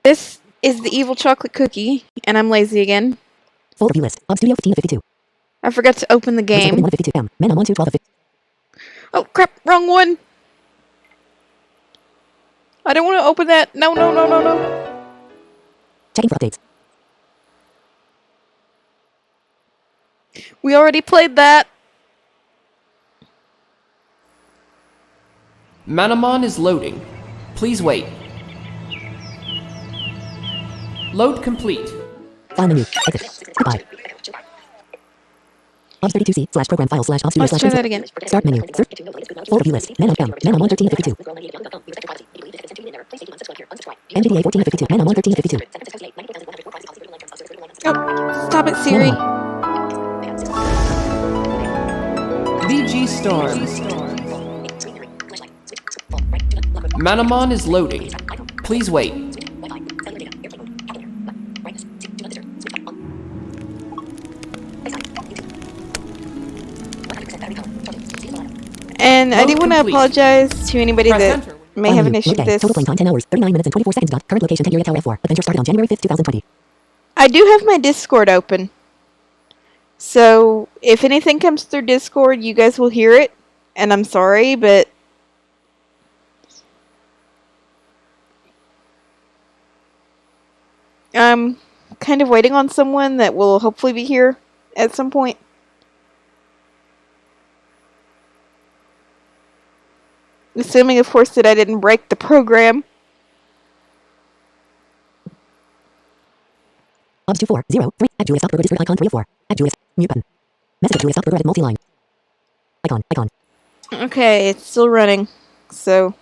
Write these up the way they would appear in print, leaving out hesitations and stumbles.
This is the evil chocolate cookie, and I'm lazy again. Folder view list. Hub Studio 1552. I forgot to open the game. 152 M. Manamon 212 Oh crap, wrong one! I don't want to open that. No. Checking for updates. We already played that. Manamon is loading. Please wait. Load complete. File menu. Exit. Goodbye. Hubs 32C / program file / Hub Studio Let's / try that again. Start menu. Search. Folder view list. Manamon M. Manamon 1352. NVDA 1452. Manamon 1352. Oh, stop it, Siri. VG Storm. Manamon is loading. Please wait. And I do want to complete. apologize to anybody Press that enter. may File have an menu. issue Load with day. this. Total playing time 10 hours, 39 minutes and 24 seconds. Current location 10 Euro Tower F4. Adventure started on January 5th, 2020. I do have my Discord open. So, if anything comes through Discord, you guys will hear it. And I'm sorry, but I'm kind of waiting on someone that will hopefully be here at some point. Assuming, of course, that I didn't break the program. Hubs 2403. Add Julius Uploader Discord icon 3 of 4. Add Julius. Mute button. Message of Julius Uploader edit multi-line. Icon. Okay, it's still running. So,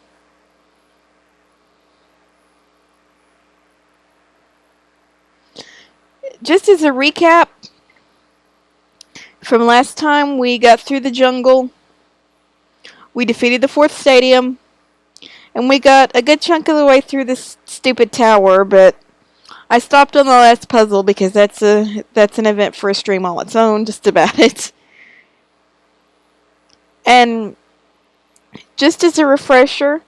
just as a recap, from last time we got through the jungle, we defeated the 4th stadium, and we got a good chunk of the way through this stupid tower, but I stopped on the last puzzle because that's an event for a stream all its own, just about it. And just as a refresher,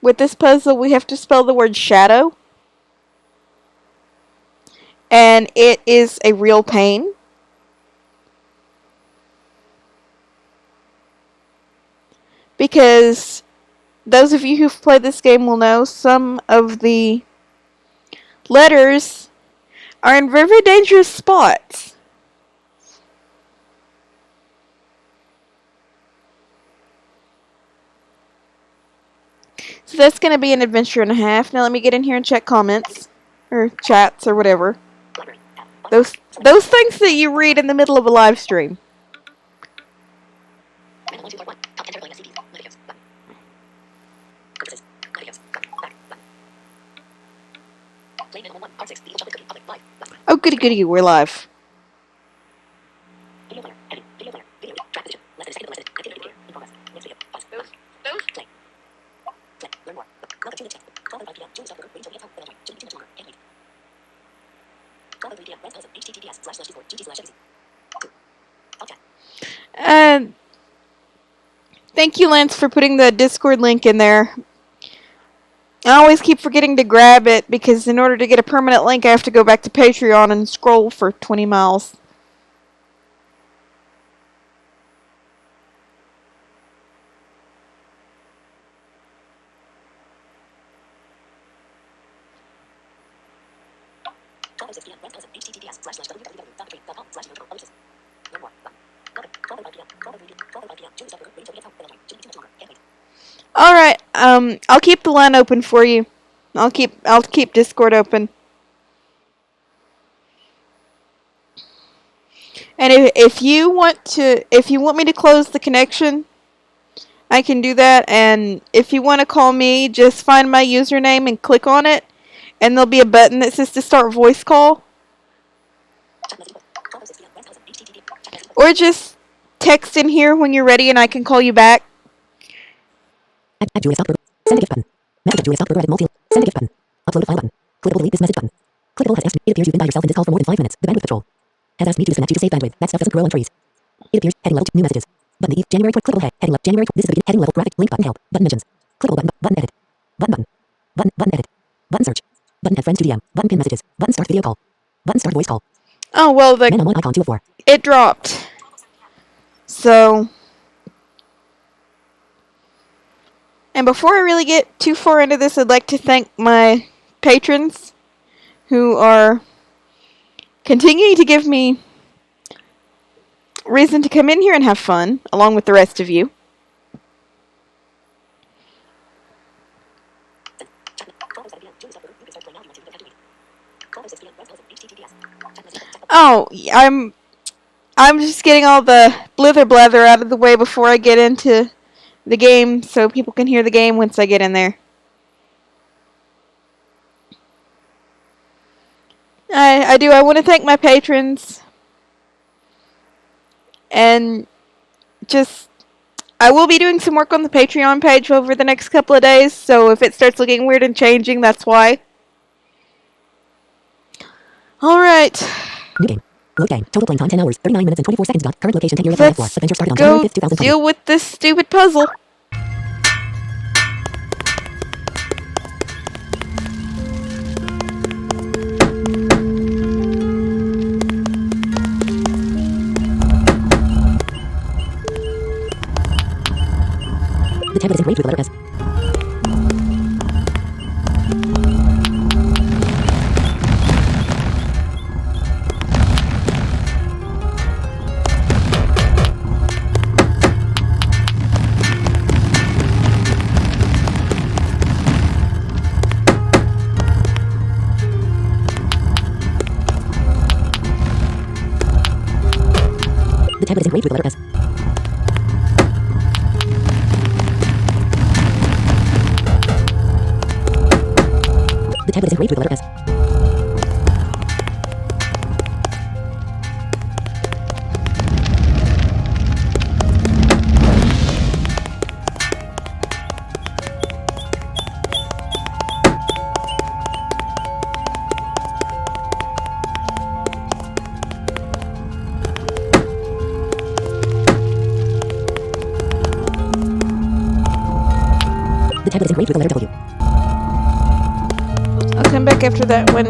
with this puzzle we have to spell the word shadow. And it is a real pain. Because those of you who've played this game will know some of the letters are in very dangerous spots. So that's going to be an adventure and a half. Now let me get in here and check comments. Or chats or whatever. Those things that you read in the middle of a live stream. Oh, goody, we're live. Thank you, Lance, for putting the Discord link in there. I always keep forgetting to grab it because in order to get a permanent link I have to go back to Patreon and scroll for 20 miles. Alright, I'll keep the line open for you. I'll keep Discord open. And if you want me to close the connection, I can do that. And if you want to call me, just find my username and click on it, and there'll be a button that says to start voice call. Or just text in here when you're ready and I can call you back. Add Julius Uploader. Send a gift button. Message of Julius Uploader edit multi. Send a gift button. Upload a file button. Clickable delete this message button. Clickable has asked me. It appears you've been by yourself in this call for more than 5 minutes. The bandwidth control has asked me to disconnect you to save bandwidth. That stuff doesn't grow on trees. It appears heading level 2 new messages. Button E January 20 clickable head heading level January. This is the begin heading level graphic link button help button mentions. Clickable button edit button edit button edit button search Button add friends to DM. Button pin messages. Button start video call. Button start voice call. Oh, well, Manamon icon 2 of 4. it dropped. So, and before I really get too far into this, I'd like to thank my patrons who are continuing to give me reason to come in here and have fun, along with the rest of you. Oh, I'm just getting all the blither blather out of the way before I get into the game, so people can hear the game once I get in there. I want to thank my patrons, and just, I will be doing some work on the Patreon page over the next couple of days, so if it starts looking weird and changing, that's why. Alright. New game. Load game. Total playing time 10 hours, 39 minutes and 24 seconds. Current location 10 years of floor. Adventure started on January Go 5th, 2020. deal with this stupid puzzle. The tablet is engraved with the letter S. The tablet is engraved with the letter S. The tablet is engraved with the letter S. The tablet is engraved with the letter W. I'll come back after that one.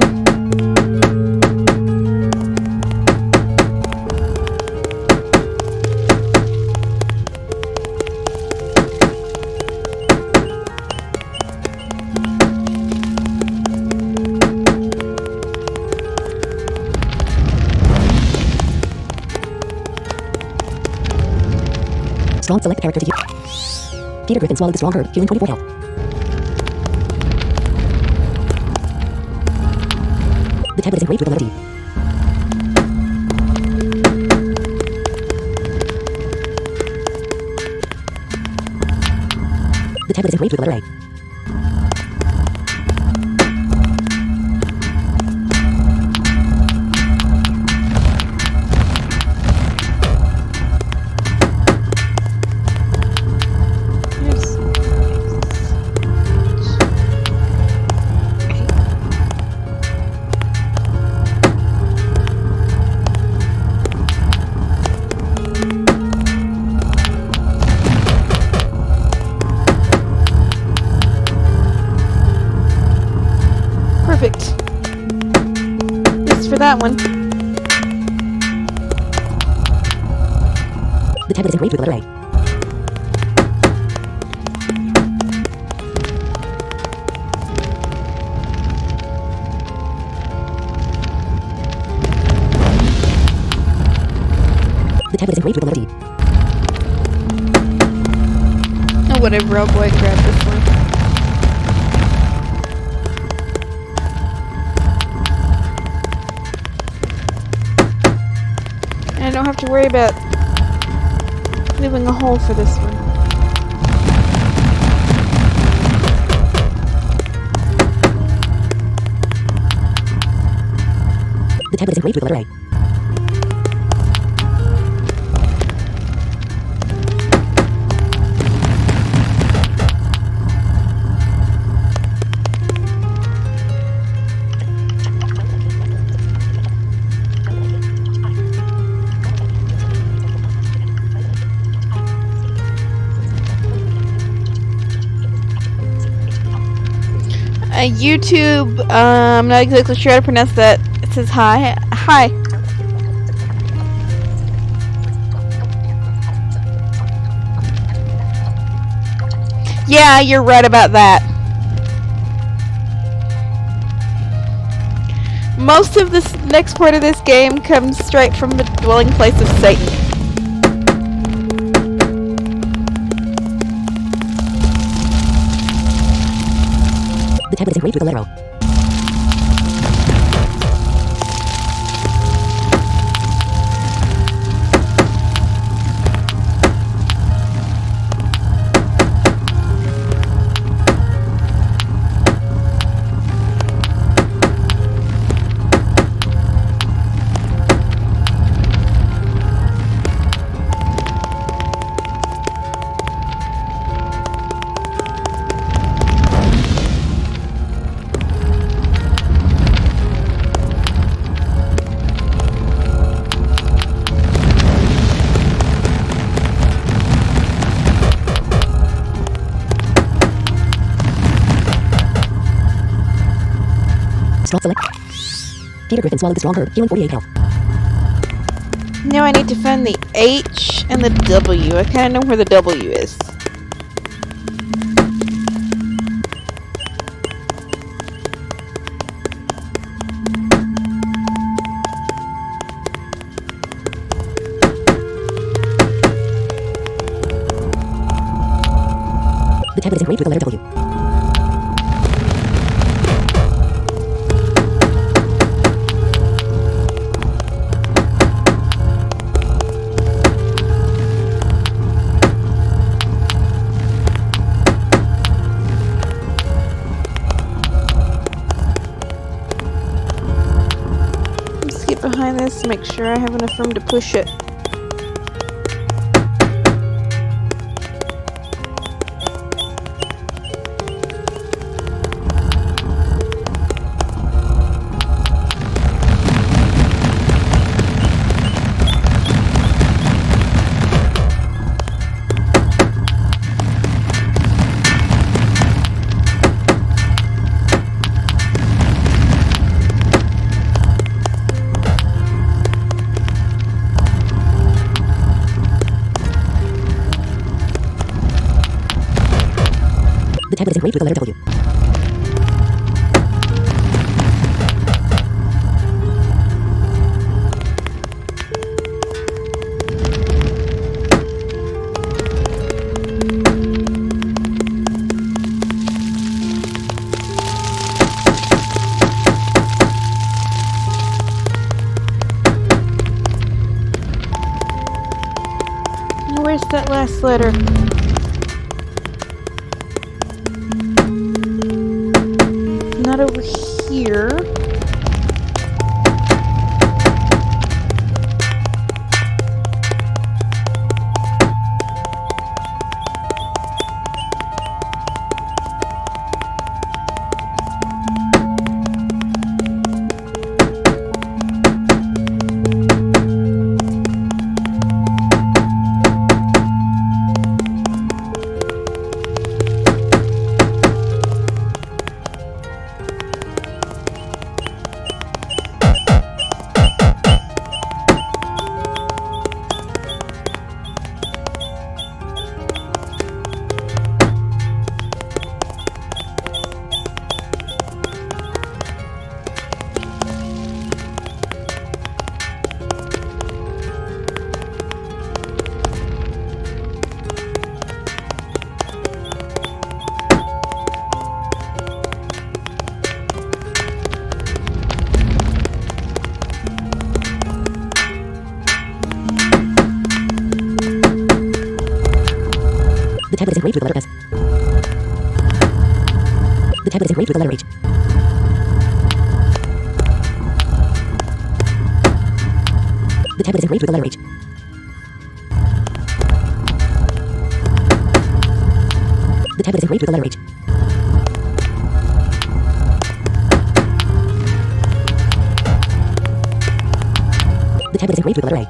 Strong select character to use. Peter Griffin swallowed the strong herb, healing 24 health. The tablet is engraved with the letter D. The tablet is engraved with the letter A. Perfect. This for that one. The tablet is engraved with the letter A. The tablet is engraved with the letter D. Oh, whatever, I'll go ahead and grab this one. And I don't have to worry about leaving a hole for this one. The tablet is engraved with the letter A. YouTube, I'm not exactly sure how to pronounce that. It says hi. Hi. Yeah, you're right about that. Most of this next part of this game comes straight from the dwelling place of Satan. The tablet is engraved with a letter O. Strong select. Peter Griffin swallowed the strong herb, healing 48 health. Now I need to find the H and the W. I kind of know where the W is. The tablet is engraved with the letter W. Let's get behind this to make sure I have enough room to push it. The tablet is engraved with the letter W. Where's that last letter? Not over here. The tablet is engraved with the letter S. The tablet is engraved with the letter H. The tablet is engraved with the letter H. The tablet is engraved with the letter H. The tablet is engraved with the letter A.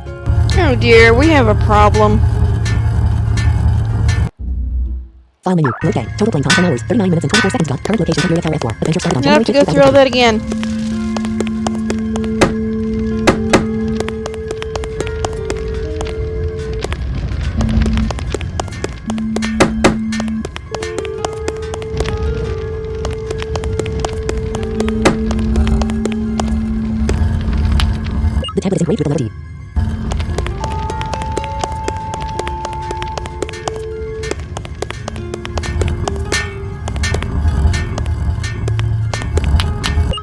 Oh dear, we have a problem. File menu. Load day. Total playing time 10 hours, 39 minutes and 24 seconds. Current location Siberia Tower F4. Adventure started on I have January to 5th, go through all 2020. that again. The tablet is engraved with the letter D.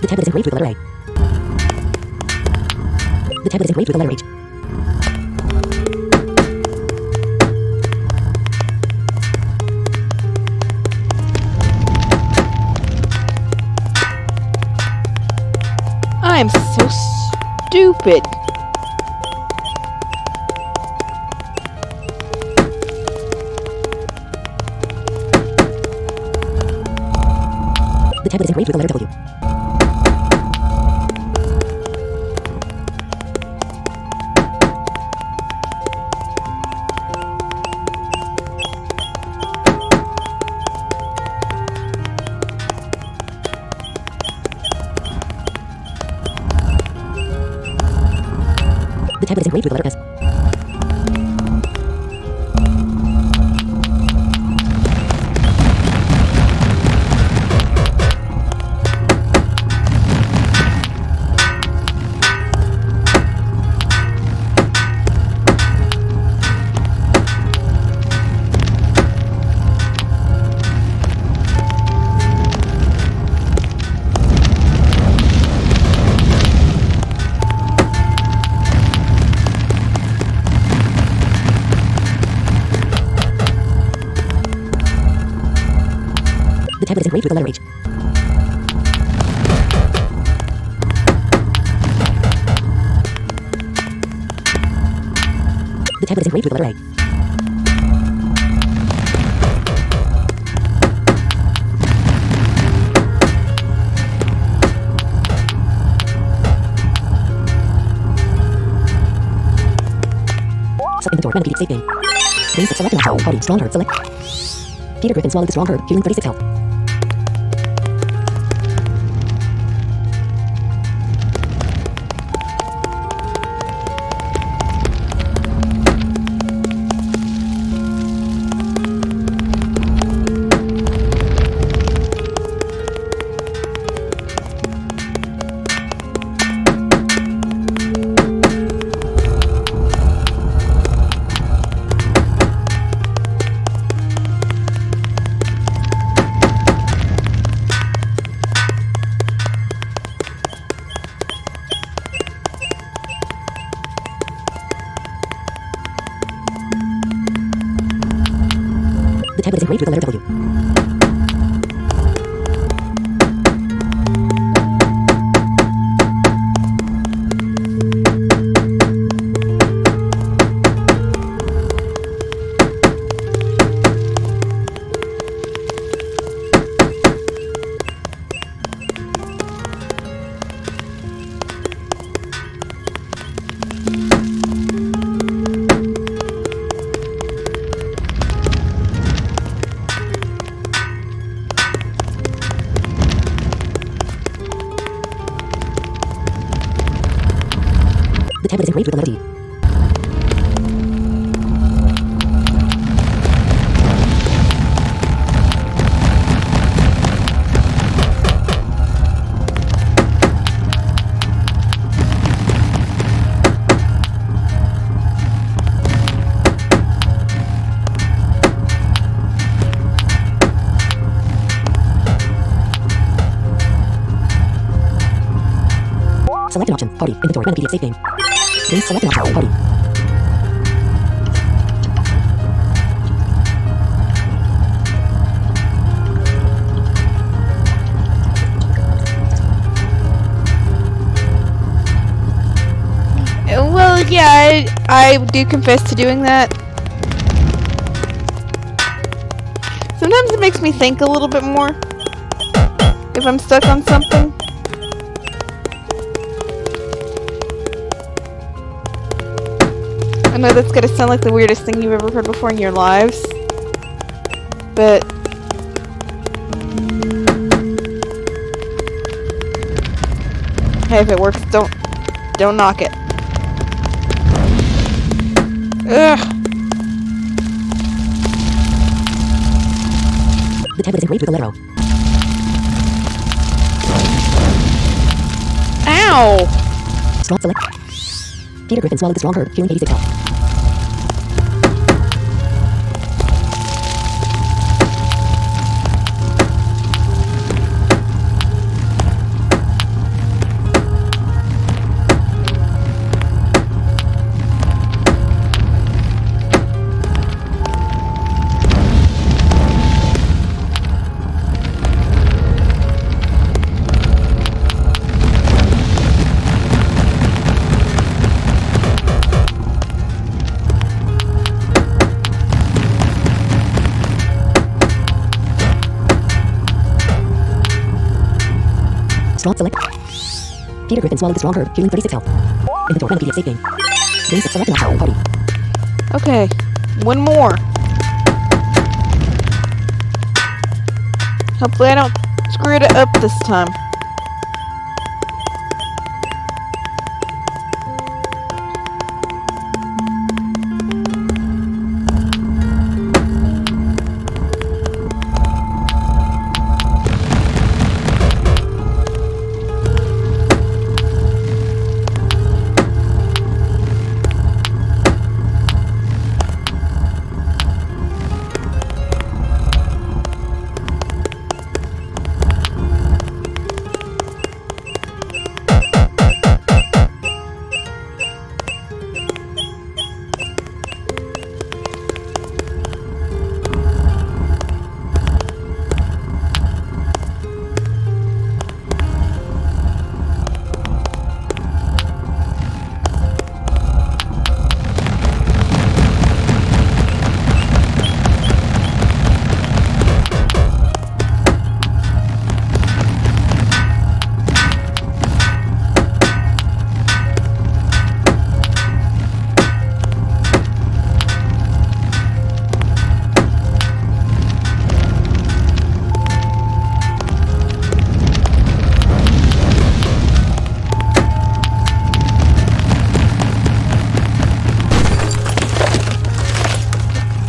The tablet is engraved with the letter A. The tablet is engraved with the letter H. I'm so stupid. The tablet is engraved with the letter W. The tablet is engraved with the letter S. The tablet is engraved with the letter H. The tablet is engraved with the letter A. Inventory. Renovate save game. Games that select an option. Party. Strong herb. Select. Peter Griffin swallowed the strong herb, healing 36 health. The tablet is engraved with the letter W. The tablet is engraved with the letter D. Select an option. Party. Inventory. Run a PDF save game. Games. Select an option. Party. Well, yeah, I do confess to doing that. Sometimes it makes me think a little bit more if I'm stuck on something. I know that's gonna sound like the weirdest thing you've ever heard before in your lives, but Hey, if it works, don't knock it. Ugh. The tablet is engraved with a letter O. Ow! Strong select. Peter Griffin swallowed the strong herb, healing 86 health. Strong select. Peter Griffin swallowed the strong herb, healing 36 health. Inventory run a PDF save game. Game select an option. Party. Okay, one more. Hopefully I don't screw it up this time.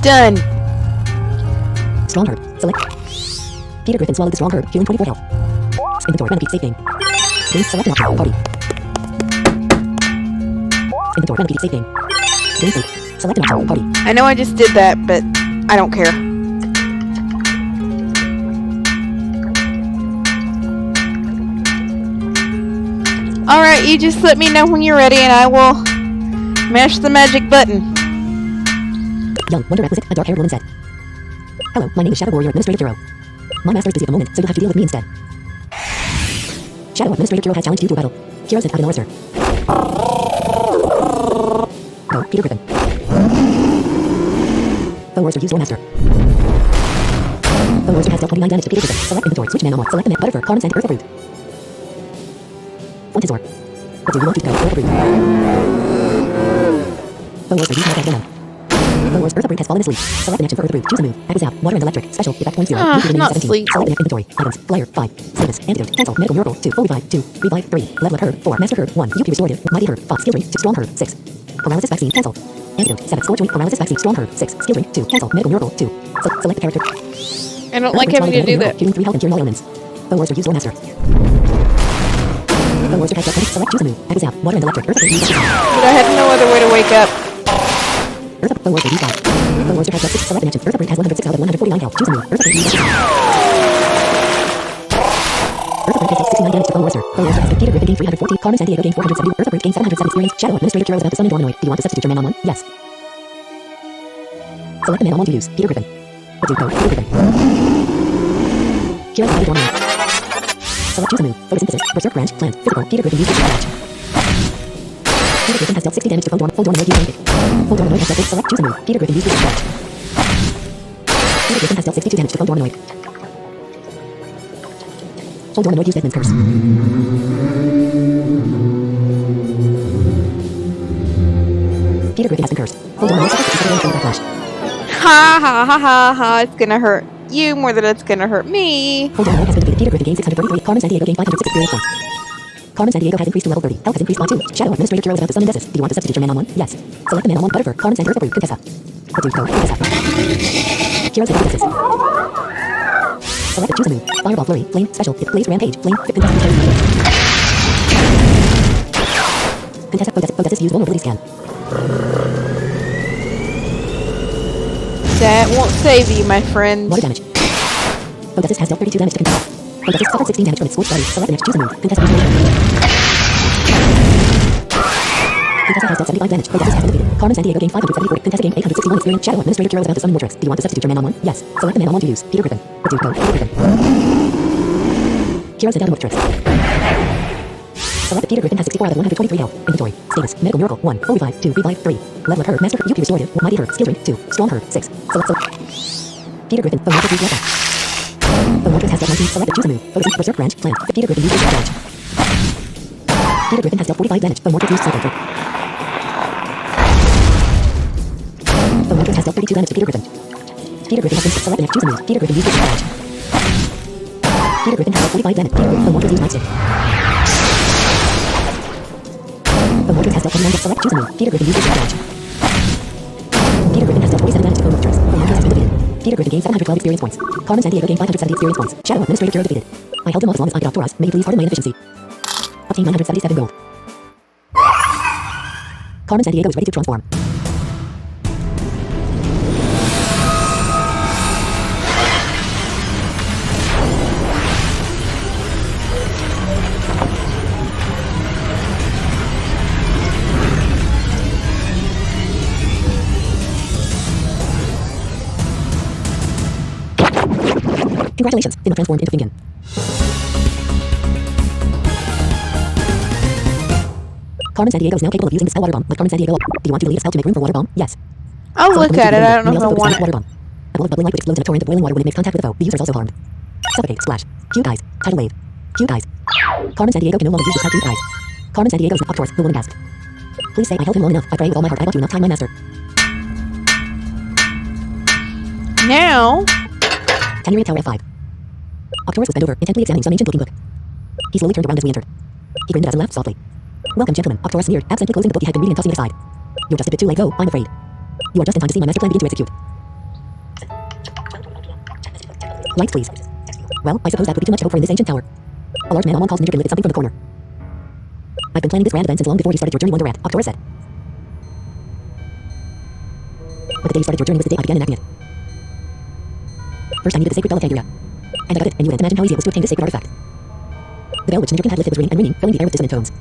Done. Strong herb. Select. Peter Griffin swallowed the strong herb, healing 24 health. Inventory run a PDF save game. Game select an option. Party. Inventory run a PDF save game. Game save. Select an option. Party. I know I just did that, but I don't care. Alright, you just let me know when you're ready and I will mash the magic button. Young, wonder requisite, a dark-haired woman said. Hello, my name is Shadow Warrior Administrator Kiro. My master is busy at the moment, so you'll have to deal with me instead. Shadow Administrator Kiro has challenged you to a battle. Kiro sent out an orator. Go, Peter Griffin. The orator used your master. The orator has dealt 29 damage to Peter Griffin. Select inventory, switch Manamon. Select the man, Butterfur, Carmen, and Earth of Root. Fuentizor. What do you want to go? Earth of Root. The orator used my demo. The Earth of Root has fallen asleep. Select an action for Earth of Root. Choose a move. Attack zap. Water and electric. Special. Effect 0.0. Not 17. sleep. Select an inventory. Items. Flyer. 5. Status. Antidote. Cancel. Medical miracle. 2. Holy 5. 2. Revive 3. Level up herb. 4. Master herb. 1. UP restorative. Mighty herb. 5. Skill drink. 2. Strong herb. 6. Paralysis vaccine. Cancel. Antidote. 7. Scorch joint. Paralysis vaccine. Strong herb. 6. Skill drink. 2. Cancel. Medical miracle. 2. Select the character. I don't like having to do that. Healing 3 health and cure all ailments. The Warster use your master. The Warster has dealt 20. Select choose a move. Attack zap. Water and electric. Earth of Root. But I had no other way to wake up. Earth of the Warster D5. The Warster has dealt 6. Select an action. Earth of Root has 106 out of 149 health. Choose a move. Earth of Root. Earth of Root has dealt 69 damage to the Warster. The Warster has defeated Griffin gained 340. Carmen Sandiego gained 470. Earth of Root gained 707 experience. Shadow Administrator Kiro is about to summon Dormanoid. Do you want to substitute your Manamon? Yes. Select the Manamon to use. Peter Griffin. Let's do go. Peter Griffin. Kiro is Dormanoid. Select choose a move. Photosynthesis. Berserk branch. Plant. Physical. Peter Griffin uses branch. Peter Griffin has dealt 60 damage to full Dormanoid using Full Dormanoid has dealt 6. Select choose a move. Peter Griffin uses branch. Peter Griffin has dealt 62 damage to full Dormanoid. Full Dormanoid used Edmund's curse. Peter Griffin has been cursed. Full Dormanoid suffers 57 damage from the flash. Ha ha ha ha ha. It's gonna hurt you more than it's gonna hurt me. Full Dormanoid has been defeated. Peter Griffin gained 633. Carmen Sandiego gained 506 experience points. Carmen San Diego has increased to level 30. Health has increased by 2. Shadow Administrator Kiro without the sun and desist. Do you want to substitute your Manamon? Yes. Select the Manamon Butterfur. Carmen San Diego approved. Contessa. Approved code. Contessa. Kiro's the desist. Select the choose a move. Fireball flurry. Flame. Special. Blaze rampage. Flame. Contessa. Contessa. Possesses use vulnerability scan. That won't save you, my friend. Water damage. Possesses has dealt 32 damage to Contessa. Possesses suffered 16 damage from its scorched body. Select the next choose a move. Contessa. Contessa has dealt 75 damage. Possesses has been defeated. Carmen San Diego gained 574. Contessa gained 861 experience. Shadow Administrator Kiro is about to summon more tricks. Do you want to substitute your Manamon? Yes. Select the Manamon to use. Peter Griffin. Approved code. Peter Griffin. Kiro sent out more tricks. Select the Peter Griffin has 64 out of 123 health. Inventory. Status. Medical Miracle. 1. Holy 5. 2. Revive. 3. Level of Herb. Master. UP Restorative. Mighty Herb. Skill Drink. 2. Strong Herb. 6. Select. Peter Griffin. Bone Mortar. Use attack. Bone Mortar has dealt 19. Select the choose a move. Focus. Berserk Branch. Plant. Peter Griffin uses branch. Peter Griffin has dealt 45 damage. Bone Mortar used cycle trick. Bone Mortar has dealt 32 damage to Peter Griffin. Peter Griffin has been select the next choose a move. Peter Griffin uses branch. Peter Griffin has dealt 45 damage. Bone Mortar used nightstick. Bone Mortar has dealt 29 damage. Select choose a move. Peter Griffin uses branch. Peter Griffin has dealt 47 damage to Bone Mortar. Bone Mortar has been defeated. Peter Griffin gained 712 experience points. Carmen San Diego gained 570 experience points. Shadow Administrator Kiro defeated. I held him off as long as I get off Taurus. May you please pardon my inefficiency. Obtain 977 gold. Carmen San Diego is ready to transform. Congratulations, Finna transformed into Finken. Carmen San Diego is now capable of using the spell Water Bomb. Let Carmen San Diego up. Do you want to delete a spell to make room for Water Bomb? Yes. I'll look at it. I don't know if I want Water it. Bomb. A ball of bubbling light which explodes in a torrent of boiling water when it makes contact with a foe. The user is also harmed. Suffocate, splash. Cube eyes. Tidal wave. Cube eyes. Carmen San Diego can no longer use the spell Cube eyes. Carmen San Diego is Octorus, the woman gasped. Please say I held him long enough. I pray with all my heart I bought you enough time, my master. Now, Tannery Tower F5. Octorus was bent over, intently examining some ancient looking book. He slowly turned around as we entered. He grinned at us and laughed softly. Welcome, gentlemen. Octorus sneered, absently closing the book he had been reading and tossing it aside. You're just a bit too late, though, I'm afraid. You are just in time to see my master plan begin to execute. Lights, please. Well, I suppose that would be too much to hope for in this ancient tower. A large man on one calls Ninja lifted something from the corner. I've been planning this grand event since long before you started your journey, Wonder Rat, Octorus said. But the day you started your journey was the day I began enacting it. First I needed the sacred bell of Tangiria. And I got it, and you can't imagine how easy it was to obtain this sacred artifact. The bell which Ninja had lifted was ringing and ringing, filling the air with dissonant tones.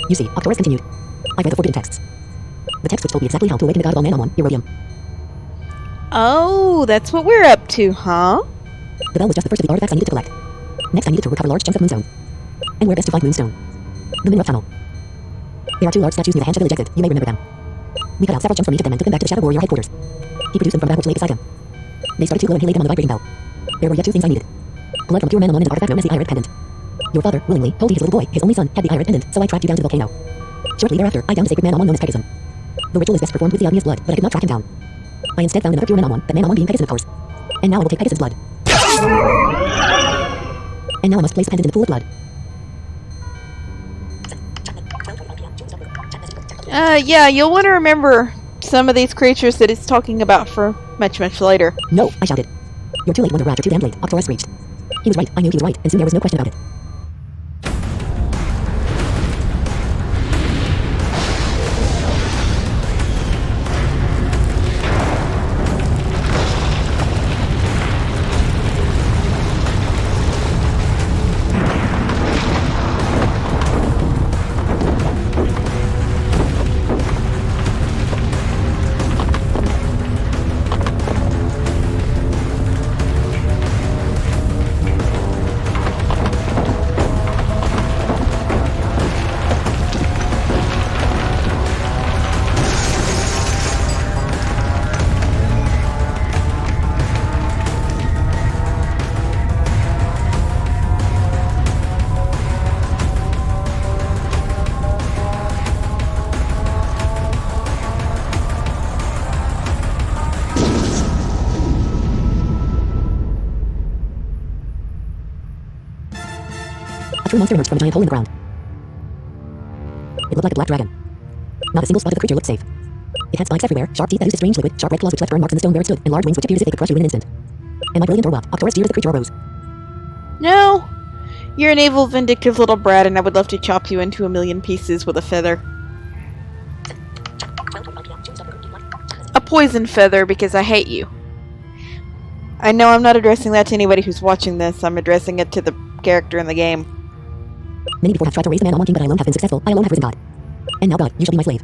You see, Octorus continued. I read the forbidden texts. The text which told me exactly how to awaken the god of all Manamon, Erodium. oh, that's what we're up to, huh? The bell was just the first of the artifacts I needed to collect. Next I needed to recover large chunks of Moonstone. And where best to find Moonstone? The Mineral Tunnel. There are two large statues near the Hanja village exit, you may remember them. We cut out several chunks from each of them and took them back to the Shadow Warrior headquarters. He produced them from the bag which lay beside him. They started to glow and he laid them on the vibrating bell. There were yet two things I needed. Blood from a pure Manamon and an artifact known as the Irid Pendant. Your father, willingly, told me his little boy, his only son, had the Irid Pendant, so I tracked you down to the volcano. Shortly thereafter, I found the sacred Manamon known as Pegasus. The ritual is best performed with the obvious blood, but I could not track him down. I instead found another pure Manamon, that Manamon being Pegasus of course. And now I will take Pegasus' blood. And now I must place the pendant in the pool of blood. Yeah, you'll want to remember some of these creatures that it's talking about for much, much later. No, I shouted. You're too late, Wonder Rat, you're too damn late, Octorus screeched. He was right, I knew he was right, and soon there was no question about it. A true monster emerged from a giant hole in the ground. It looked like a black dragon. Not a single spot of the creature looked safe. It had spikes everywhere, sharp teeth that oozed a strange liquid, sharp red claws which left burn marks in the stone where it stood, and large wings which appeared as if they could crush you in an instant. Am I brilliant or what? Octorus jeered as the creature arose. No. You're an evil, vindictive little brat, and I would love to chop you into a million pieces with a feather. A poison feather, because I hate you. I know I'm not addressing that to anybody who's watching this. I'm addressing it to the character in the game. Many before have tried to raise the Manamon king, but I alone have been successful. I alone have risen God. And now God, you shall be my slave.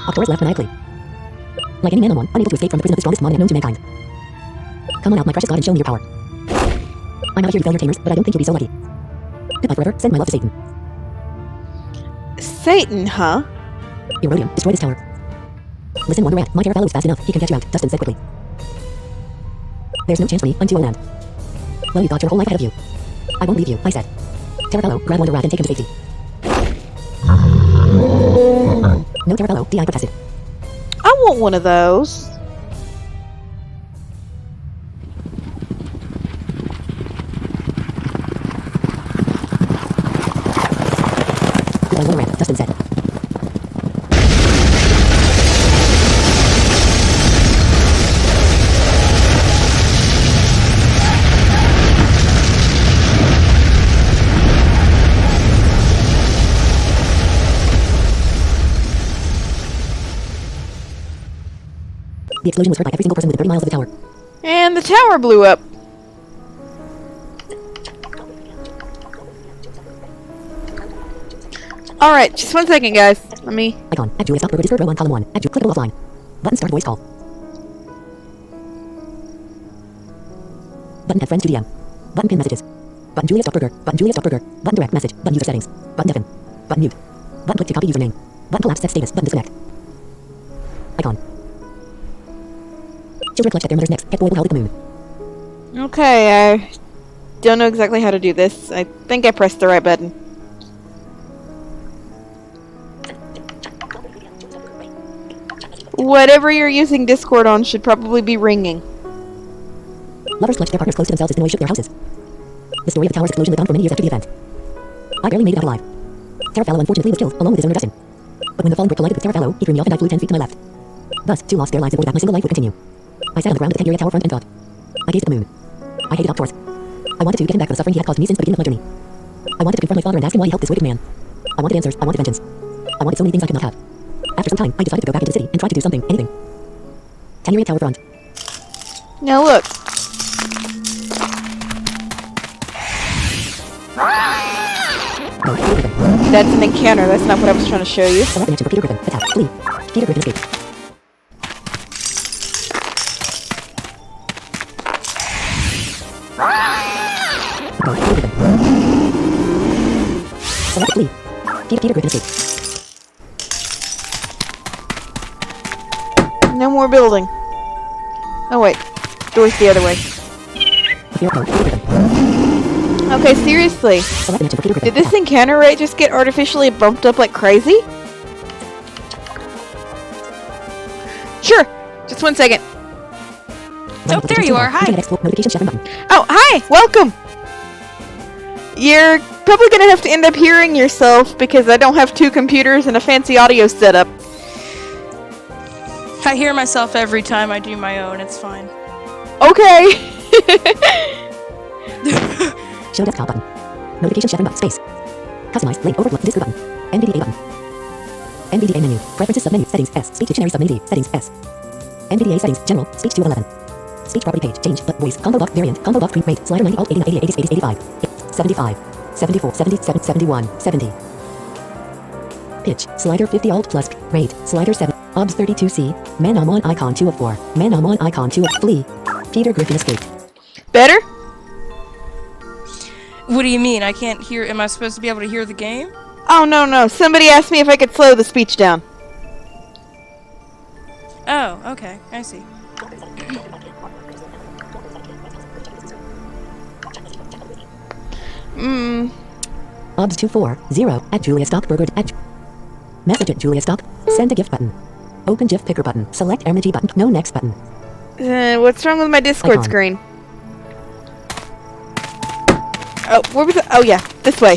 Octorus laughed maniacally. Like any Manamon, unable to escape from the prison of the strongest mon known to mankind. Come on out, my precious God, and show me your power. I'm out here to fail your tamers, but I don't think you'll be so lucky. Goodbye forever, send my love to Satan. Satan, huh? Erodium, destroy this tower. Listen, Wonder Rat, my Terra is fast enough, he can catch you out, Dustin said quickly. There's no chance for me, unto you land. Well, you got your whole life ahead of you. I won't leave you, I said. Terra grab Wonder Rat and take him to safety. No Terra DI protested. I want one of those. Goodbye, Wonder Rat, Dustin said. The explosion was heard by every single person within 30 miles of the tower. And the tower blew up. Alright, just 1 second, guys. Let me... Icon, at Julia, stop, Discord, row 1, column 1, at clickable offline. Button start voice call. Button add friends to DM. Button pin messages. Button Julia Stockburger. Button Julia Stockburger. Button direct message. Button user settings. Button deafen. Button mute. Button click to copy username. Button collapse set status. Button disconnect. Icon. Children clutch at their mother's necks. Pet boy will howl at the moon. Okay, I don't know exactly how to do this. I think I pressed the right button. Whatever you're using Discord on should probably be ringing. Lovers clutch their partners close to themselves as the noise shook their houses. The story of the tower's explosion lived on for many years after the event. I barely made it out alive. Terrafallow unfortunately was killed, along with his owner Dustin. But when the fallen brick collided with Terrafallow, he threw me off and I flew 10 feet to my left. Thus, two lost their lives in order that my single life would continue. I sat on the ground at the Tangeria tower front and thought. I gazed at the moon. I hated Octorus. I wanted to get him back for the suffering he had caused me since the beginning of my journey. I wanted to confront my father and ask him why he helped this wicked man. I wanted answers, I wanted vengeance. I wanted so many things I could not have. After some time, I decided to go back into the city and try to do something, anything. Tangeria tower front. Now look. No, Peter Griffin. That's an encounter. That's not what I was trying to show you. Select an action for Peter Griffin. Attack. Flee. Peter Griffin escape. No, Peter Griffin. Select flee. Peter Griffin escape. No more building. Oh wait. Door's the other way. Fear code. Peter Griffin. Okay, seriously. Select an action for Peter Griffin. Did this encounter rate just get artificially bumped up like crazy? Sure. Just 1 second. Oh, there you are. Hi. Notification shuffle button. Oh, hi! Welcome! You're probably gonna have to end up hearing yourself because I don't have 2 computers and a fancy audio setup. I hear myself every time I do my own. It's fine. Okay. Show desktop button. Notification shuffle button. Space. Customize. Link. Overflow. Disco button. NVDA button. NVDA menu. Preferences submenu. Settings S. Speech dictionary submenu D. Settings S. NVDA settings. General. Speech 2 of 11. Speech property page. Change. But voice. Combo box variant. Combo box print rate. Slider 90 alt 80 80 80 85. 75. 74. 77. 71. 70. Pitch. Slider 50 alt plus. Rate. Slider 7. Obs 32C. Manamon icon 2 of 4. Manamon icon 2 of flee. Peter Griffin escape. Better? What do you mean? I can't hear. Am I supposed to be able to hear the game? Oh, no. Somebody asked me if I could slow the speech down. Oh, okay. I see. Obs 240 at Julia Stockburger at Message at Julia Stock. Send a gift button. Open GIF picker button. Select emoji button. No next button. What's wrong with my Discord Icon. screen? Oh, where was it? Oh yeah, this way.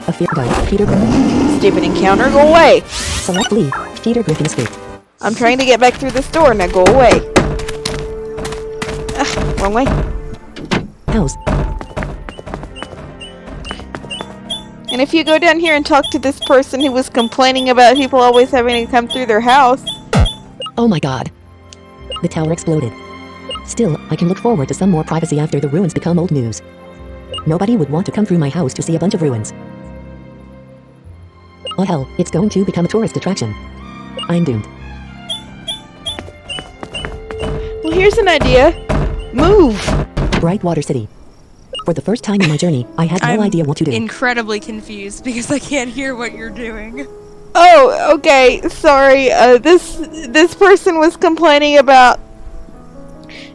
A fear go. Peter Griffin. Stupid encounter, go away. Select leave. Peter Griffin escaped. I'm trying to get back through this door, now go away. Ugh, wrong way. House. And if you go down here and talk to this person who was complaining about people always having to come through their house. Oh my god. The tower exploded. Still, I can look forward to some more privacy after the ruins become old news. Nobody would want to come through my house to see a bunch of ruins. Oh hell, it's going to become a tourist attraction. I'm doomed. Well, here's an idea. Move! Brightwater City. For the first time in my journey, I had no I'm idea what to do. incredibly confused because I can't hear what you're doing. Oh, okay, sorry. This person was complaining about...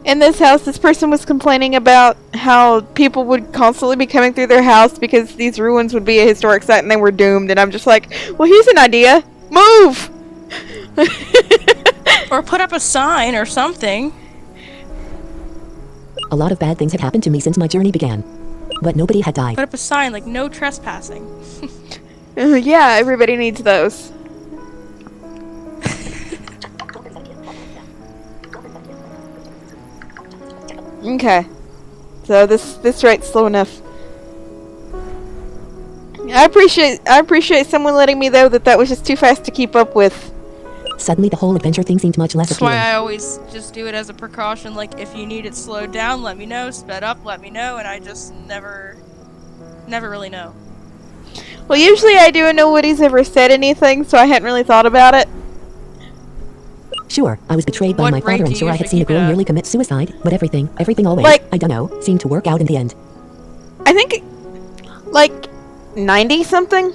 In this house, this person was complaining about how people would constantly be coming through their house because these ruins would be a historic site and they were doomed. And I'm just like, well, here's an idea. Move! Or put up a sign or something. A lot of bad things have happened to me since my journey began. But nobody had died. Put up a sign like no trespassing. Yeah, everybody needs those. Okay. So this rate's slow enough. I appreciate someone letting me know that was just too fast to keep up with. Suddenly the whole adventure thing seemed much less That's why appealing. I always just do it as a precaution. Like, if you need it slowed down, let me know. Sped up, let me know. And I just never really know. Well, usually I do, and nobody's ever said anything, so I hadn't really thought about it. Sure, I was betrayed by What my rate father do and you sure I had usually seen a keep it girl at? nearly commit suicide, but everything always, Like- I don't know, seemed to work out in the end. I think, like, 90 something.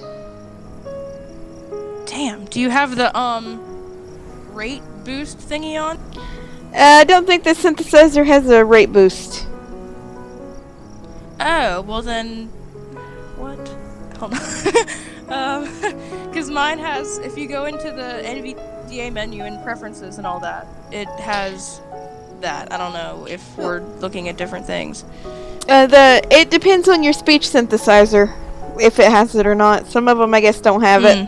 Damn. Do you have the rate boost thingy on? I don't think the synthesizer has a rate boost. Oh, well then, what? Hold on. Because mine has, if you go into the NVDA menu and preferences and all that, it has that. I don't know if we're looking at different things. It depends on your speech synthesizer, if it has it or not. Some of them, I guess, don't have it.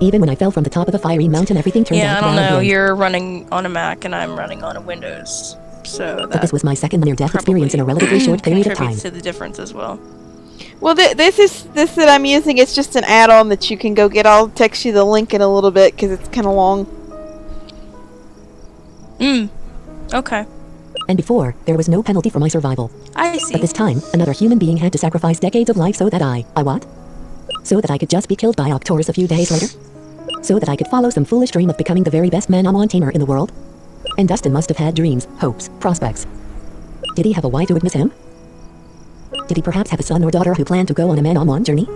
Even when I fell from the top of a fiery mountain, everything turned Yeah, out I don't well in the know. end. You're running on a Mac and I'm running on a Windows, so that But this was my second near-death experience in a probably relatively short period of time. contributes to the difference as well. Well, this that I'm using, it's just an add-on that you can go get. I'll text you the link in a little bit because it's kind of long. Okay. And before, there was no penalty for my survival. I see. But this time, another human being had to sacrifice decades of life so that I what? So that I could just be killed by Octorus a few days later? So that I could follow some foolish dream of becoming the very best Manamon tamer in the world? And Dustin must have had dreams, hopes, prospects. Did he have a wife who would miss him? Did he perhaps have a son or daughter who planned to go on a Manamon journey?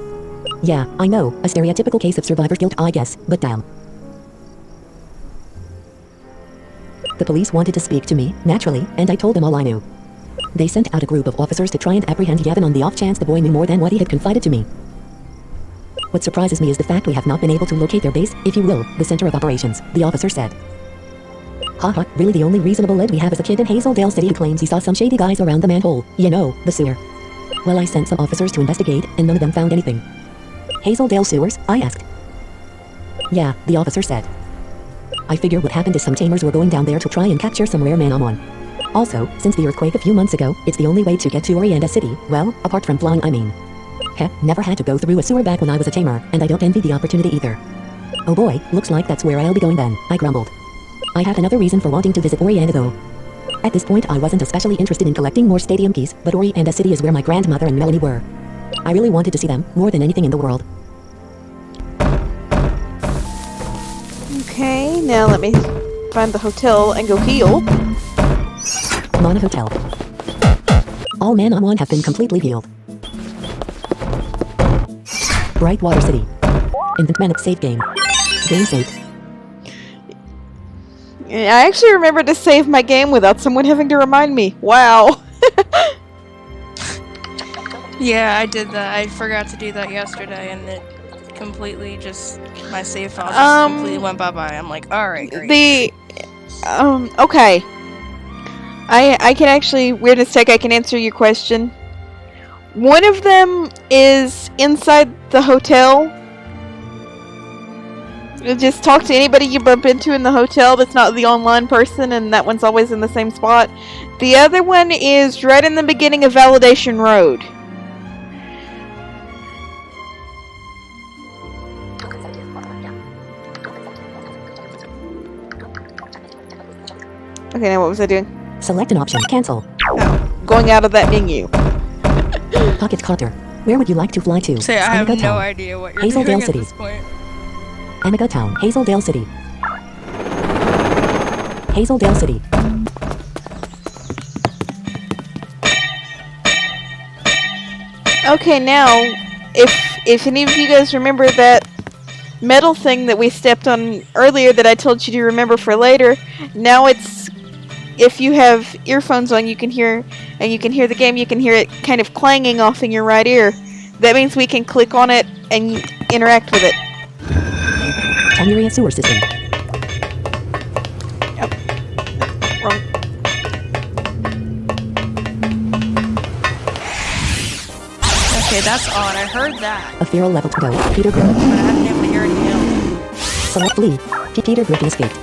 Yeah, I know, a stereotypical case of survivor's guilt, I guess, but damn. The police wanted to speak to me, naturally, and I told them all I knew. They sent out a group of officers to try and apprehend Gavin on the off chance the boy knew more than what he had confided to me. What surprises me is the fact we have not been able to locate their base, if you will, the center of operations, the officer said. Haha, really the only reasonable lead we have is a kid in Hazeldale City who claims he saw some shady guys around the manhole, you know, the sewer. Well, I sent some officers to investigate, and none of them found anything. Hazeldale sewers? I asked. Yeah, the officer said. I figure what happened is some tamers were going down there to try and capture some rare Manamon. Also, since the earthquake a few months ago, it's the only way to get to Orianda City, well, apart from flying I mean. Heh, never had to go through a sewer back when I was a tamer, and I don't envy the opportunity either. Oh boy, looks like that's where I'll be going then, I grumbled. I had another reason for wanting to visit Orianda though. At this point I wasn't especially interested in collecting more stadium keys, but Orianda City is where my grandmother and Melanie were. I really wanted to see them, more than anything in the world. Okay, now let me find the hotel and go heal. Mana Hotel. All Manamon have been completely healed. Brightwater City. Invent save game. Game saved. I actually remembered to save my game without someone having to remind me. Wow. Yeah, I did that. I forgot to do that yesterday, and it completely just my save file just completely went bye-bye. I'm like, alright, great. Okay. I can actually, weird mistake, I can answer your question. One of them is inside the hotel. Just talk to anybody you bump into in the hotel that's not the online person, and that one's always in the same spot. The other one is right in the beginning of Validation Road. Okay, now what was I doing? Select an option. Cancel. Going out of that menu. Pocket Carter. Where would you like to fly to? Say, I have Amiga no Town. idea what you're Hazeldale doing City. at this point. Amiga Town. Hazeldale City. Hazeldale City. Okay, now, if any of you guys remember that metal thing that we stepped on earlier that I told you to remember for later, now it's, if you have earphones on, you can hear the game, you can hear it kind of clanging off in your right ear. That means we can click on it and interact with it. Tanneria sewer system. Wrong. Okay, that's odd. I heard that, A feral level to go. Peter Griffin. but I haven't been able to hear anything else. Select flee. Peter Griffin escaped.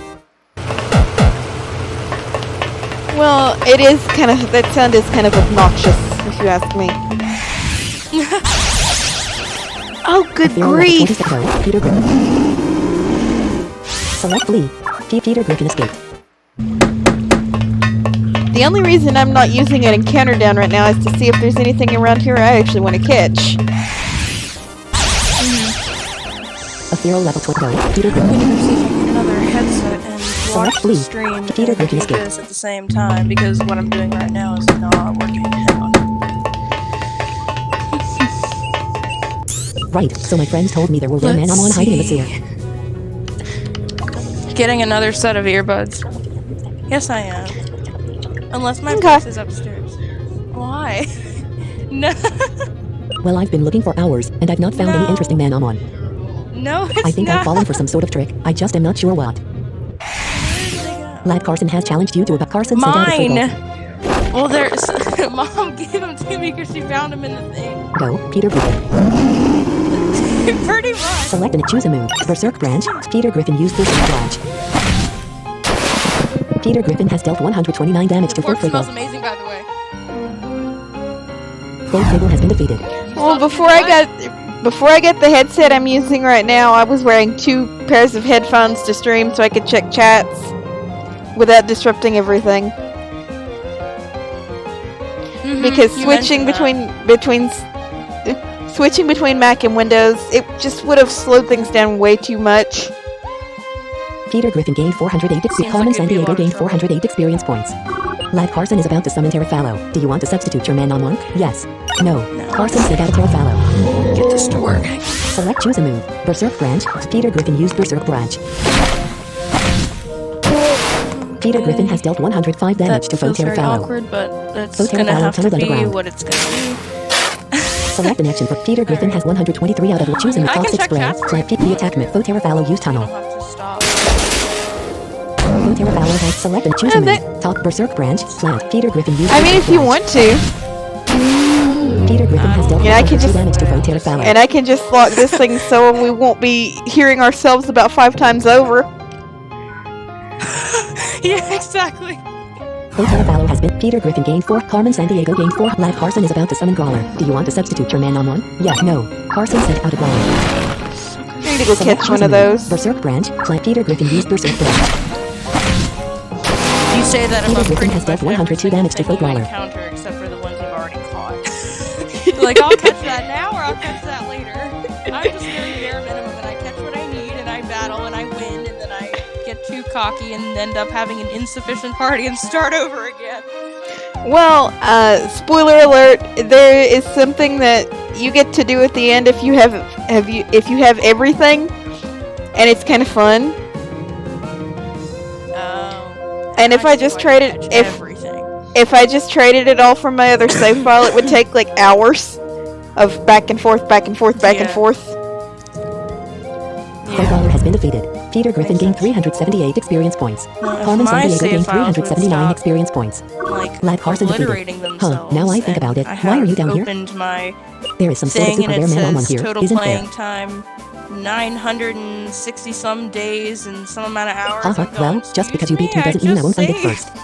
Well, it is kind of, that sound is kind of obnoxious, if you ask me. Oh, good Feral level 20 grief! to go. Peter Griffin. Select flee. Peter Griffin escaped. The only reason I'm not using an encounter down right now is to see if there's anything around here I actually want to catch. A feral level 20 to go. Peter I'm Griffin. gonna go see if I can get another headset and watch the Flee. stream Peter and Griffin do escaped. this at the same time, because what I'm doing right now is not working. Hang on. Right, so my friends told me there were one Let's Manamon hiding in the see. sewer. Getting another set of earbuds. Yes, I am. Unless my Okay. place is upstairs. Why? No. Well, I've been looking for hours, and I've not found any No. interesting Manamon. No, it's I think not. I've fallen for some sort of trick. I just am not sure what. Lad Carson has challenged you to a Carson sent out a Mine. circle. Well, there's Mom gave them to me because she found them in the thing. Go, Peter Griffin. Pretty much. Select and choose a move. Berserk branch. Peter Griffin used Berserk branch. Peter Griffin has dealt 129 damage to Pork Full smells Table. amazing, by the way. Full Table has been defeated. Well, before I get the headset I'm using right now, I was wearing 2 pairs of headphones to stream so I could check chats without disrupting everything. Because you switching mentioned switching between Mac and Windows, it just would have slowed things down way too much. Peter Griffin gained 408 Seems Carmen like San it'd be a Diego lot of gained trouble. 408 experience points. Lad Carson is about to summon Terrafallow. Do you want to substitute your Manamon? Yes. No. Carson sent out a Terrafallow. Get this to work. Select choose a move. Berserk branch. Peter Griffin used Berserk branch. Peter Griffin has dealt 105 damage to That feels very Terrafallow. awkward, but that's Foe gonna Terrafallow have to tunneled be underground. what it's gonna be. Select an action for Peter Griffin has 123 out of the choose a move. I can Toxic check spray. chats. Plant the attackment. Foe Terrafallow use I tunnel. don't have to stop. Foe Terrafallow has select and choose a Yeah, move. Top Berserk branch. Plant. Peter Griffin used I mean, Berserk if you branch. want to. Peter Griffin has dealt Yeah, I can 102 just- damage to Foe Terrafallow. And I can just lock this thing so we won't be hearing ourselves about 5 times over. Yeah, exactly. Foe Terrafallow has been. Peter Griffin gained 4. Carmen San Diego gained 4. Lad Carson is about to summon Brawler. Do you want to substitute your Manamon? Yes. No. Carson sent out a Brawler. I need to go Select catch choose one a of move. those. Berserk branch. Plant. Peter Griffin used Berserk branch. You say that Peter about Griffin pretty has dealt much 102 every damage to single Foe thing you Brawler. encounter, except for the ones you've already caught. Like, I'll catch that now or I'll catch that later. I'm just very bare minimum, and I catch what I need, and I battle, and I win, and then I get too cocky and end up having an insufficient party and start over again. Well, spoiler alert, there is something that you get to do at the end if you have everything, and it's kind of fun. Oh. And if I just traded everything. if I just traded it all from my other save file, it would take like hours of back and forth, back and forth, back and Yeah. forth. Footballer has been defeated. Peter Griffin Makes gained sense. 378 experience points. Now, if Carmen my San Diego save gained files would 379 stop, experience points. like, Lad Carson defeated. obliterating themselves. Now I think and about it. I Why are you have down here? opened my There is some sort of thing super and rare it Manamon says here, total isn't playing there? time 960 some days and some amount of hours. Haha, I'm going, well, just because you "Excuse beat me doesn't mean I won't find it just first. saved."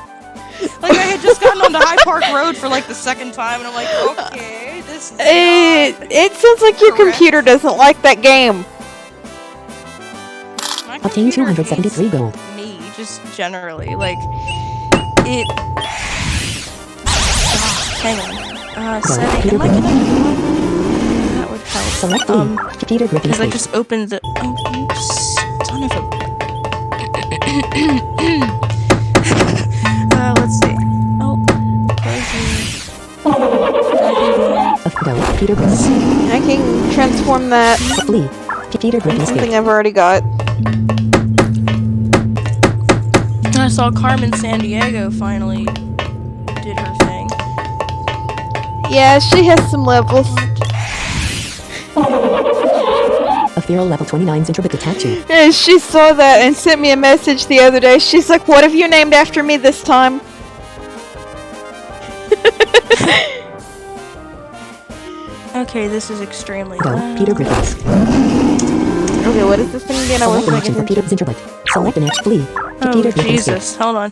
Like I had just gotten onto High Park Road for like the second time and I'm like, okay, this is It sounds like your Correct. computer doesn't like that game. My Obtain computer 273 hates gold. me, just generally. Like, it... Hang on. Setting. Peter Am I Griffin. connected? That would help. Select flee. Peter Griffin Because I escaped. just opened the... Oh, you son of a... let's see. Oh, Go, Peter Griffin. I can transform that Flee. Peter Griffin something escaped. I've already got. I saw Carmen San Diego finally did her thing. Yeah, she has some levels. A feral level 29 Centrifugal tattoo. And she saw that and sent me a message the other day. She's like, "What have you named after me this time?" Okay, this is extremely Go, loud. Peter Griffin. Okay, what is this thing again? I Select wasn't an action making for Peter Zinterblick. Select an action. Flee. Oh, Peter Griffin escaped. Jesus. Hold on.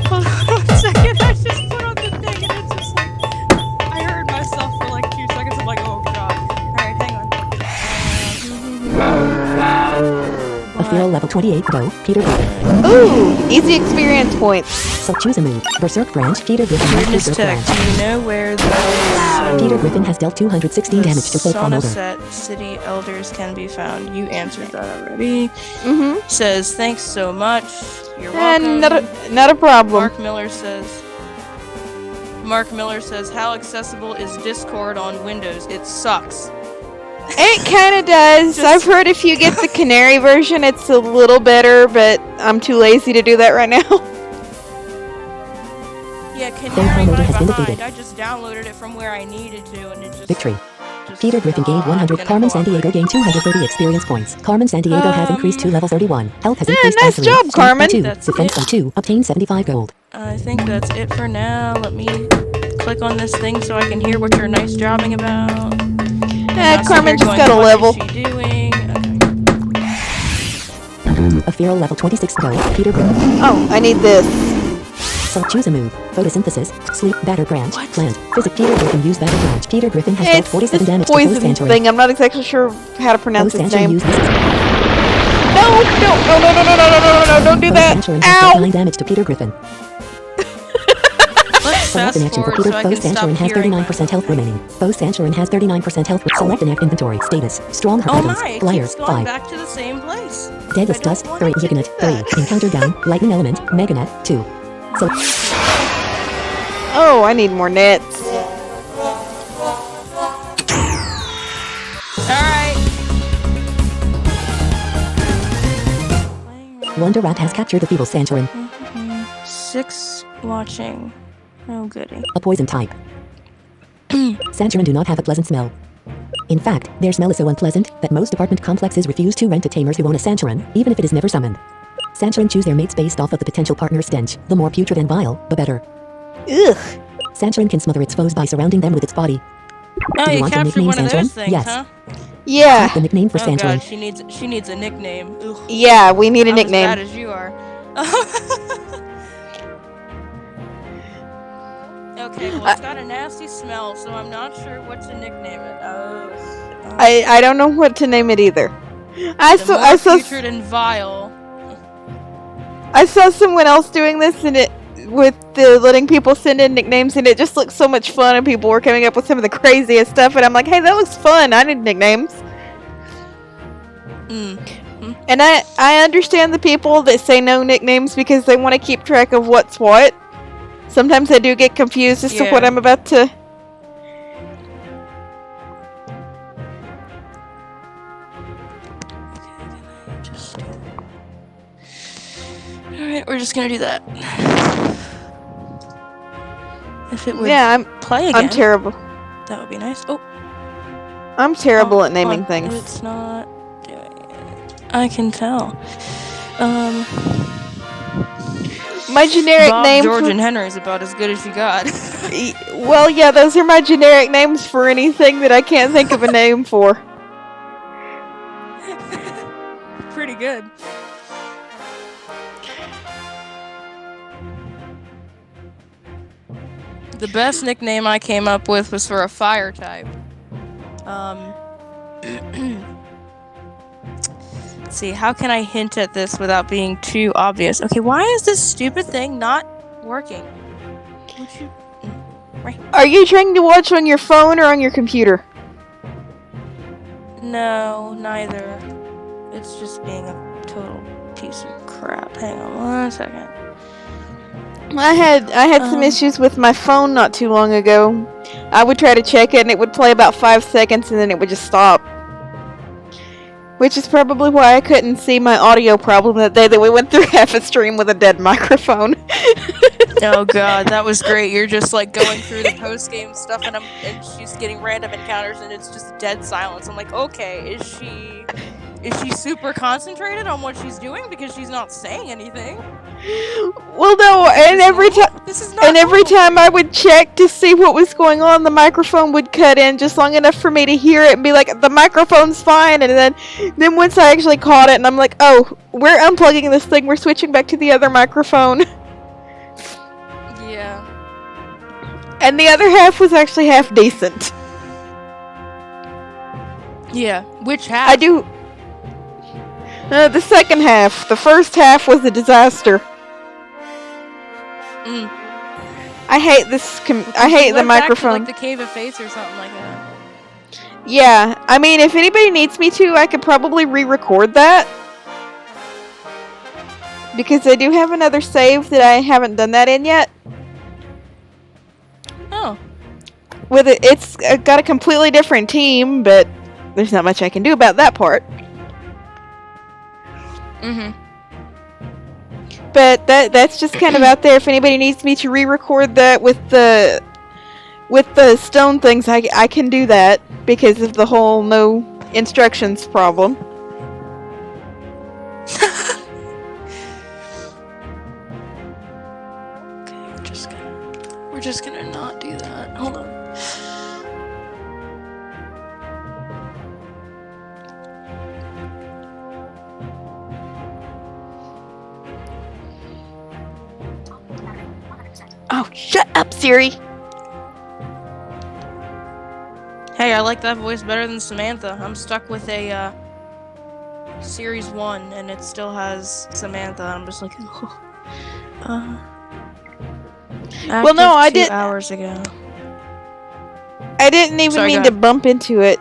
Hold on 1 second. I just put on the thing and it's just like... I heard myself for like 2 seconds. I'm like, oh god. Alright, hang on. A feral level 28. Go, Peter Griffin. Ooh, easy experience points. So choose a move. Berserk Branch. Peter Griffin. Weirdness Berserk Tech. Branch. Do you know where the... Peter Griffin has dealt 216 damage to Folk Farm Elder. Somerset City Elders can be found. You answered that already. Mm-hmm. Says, thanks so much. You're welcome. And not a problem. Mark Miller says, how accessible is Discord on Windows? It sucks. It kind of does. Just- I've heard if you get the Canary version, it's a little better, but I'm too lazy to do that right now. Yeah, Folk Canary Farm Elder my has been behind. defeated. I just downloaded it from where I needed to, and it just... Victory. just Peter Griffin gained not 100. gonna Carmen San Diego cooperate. gained 230 experience points. Carmen San Diego has increased to level 31. Health has Yeah, increased nice by 3. job, Strength by Carmen. 2. That's Defense it. by 2. Obtain 75 gold. I think that's it for now. Let me click on this thing so I can hear what you're nice jobbing about. Carmen just got a what level. is she doing? Okay. A feral level 26. Go, Peter Griffin. Oh, I need this. So choose a move. Photosynthesis. Sleep. Batter branch. What? Plant. Physic. Peter Griffin use batter branch. Peter Griffin has dealt It's 47 this damage to poison Post Santorin. thing. I'm not exactly sure how to pronounce Post his Santorin name. use this. No, don't do Post that. Santorin has dealt 9 Ow! damage to Peter Griffin. Let's Select fast an action for forward Peter. so I Post can stop Santorin has hearing 39% health remaining. Post Santorin has 39% health. Select an act inventory. Status. Strong Oh items. my, it Flyer. keeps going 5. back to the same place. Deadless I don't Dust. want 3. it to Giganet. do that. 3. Encounter Gun. Lightning Element. Meganet. 2. So Oh, I need more nets. Alright. Wonder Rat has captured the feeble Santorin. 6 watching. Oh goody. A poison type. Santorin do not have a pleasant smell. In fact, their smell is so unpleasant that most apartment complexes refuse to rent to tamers who own a Santorin, even if it is never summoned. Santorin choose their mates based off of the potential partner's stench. The more putrid and vile, the better. Ugh. Santorin can smother its foes by surrounding them with its body. Oh, Do you you want to captured nickname one of those Santorin? things, Yes. huh? Yeah. The nickname for Oh Santorin. god, she needs a nickname. Ugh. Yeah, we need a I'm nickname. as bad as you are. Okay, well it's got a nasty smell, so I'm not sure what to nickname it. I don't know what to name it either. The more putrid and vile. I saw someone else doing this and it with the letting people send in nicknames and it just looked so much fun and people were coming up with some of the craziest stuff and I'm like, hey, that looks fun. I need nicknames. And I understand the people that say no nicknames because they want to keep track of what's what. Sometimes I do get confused as to what Yeah. I'm about to... Alright, we're just gonna do that. If it would Yeah, play again, I'm terrible. that would be nice. Oh, I'm terrible at naming hold on. things. It's not doing it. I can tell. My generic Bob, name George, for... and Henry is about as good as you got. Well, yeah, those are my generic names for anything that I can't think of a name for. Pretty good. The best nickname I came up with was for a fire type. Let's see, how can I hint at this without being too obvious? Okay, why is this stupid thing not working? Would you... Are you trying to watch on your phone or on your computer? No, neither. It's just being a total piece of crap. Hang on 1 second. I had some issues with my phone not too long ago. I would try to check it and it would play about 5 seconds and then it would just stop. Which is probably why I couldn't see my audio problem that day that we went through half a stream with a dead microphone. Oh god, that was great. You're just like going through the post-game stuff and she's getting random encounters and it's just dead silence. I'm like, okay, is she super concentrated on what she's doing because she's not saying anything? Well, no, and every time I would check to see what was going on, the microphone would cut in just long enough for me to hear it and be like, the microphone's fine. And then once I actually caught it, and I'm like, oh, we're unplugging this thing. We're switching back to the other microphone. Yeah. And the other half was actually half decent. Yeah. Which half? I do. The second half. The first half was a disaster. I hate this. I hate the microphone. Back to, like the Cave of Fates or something like that. Yeah, I mean, if anybody needs me to, I could probably re-record that. Because I do have another save that I haven't done that in yet. Oh. With it, it's got a completely different team, but there's not much I can do about that part. But that's just kind of out there. If anybody needs me to re-record that with the stone things, I can do that because of the whole no instructions problem. Okay, we're just gonna not do that. Hold on. Oh, shut up, Siri! Hey, I like that voice better than Samantha. I'm stuck with a Series 1 and it still has Samantha. I'm just like, well, no, I 2 did. hours ago. I didn't even mean to bump into it.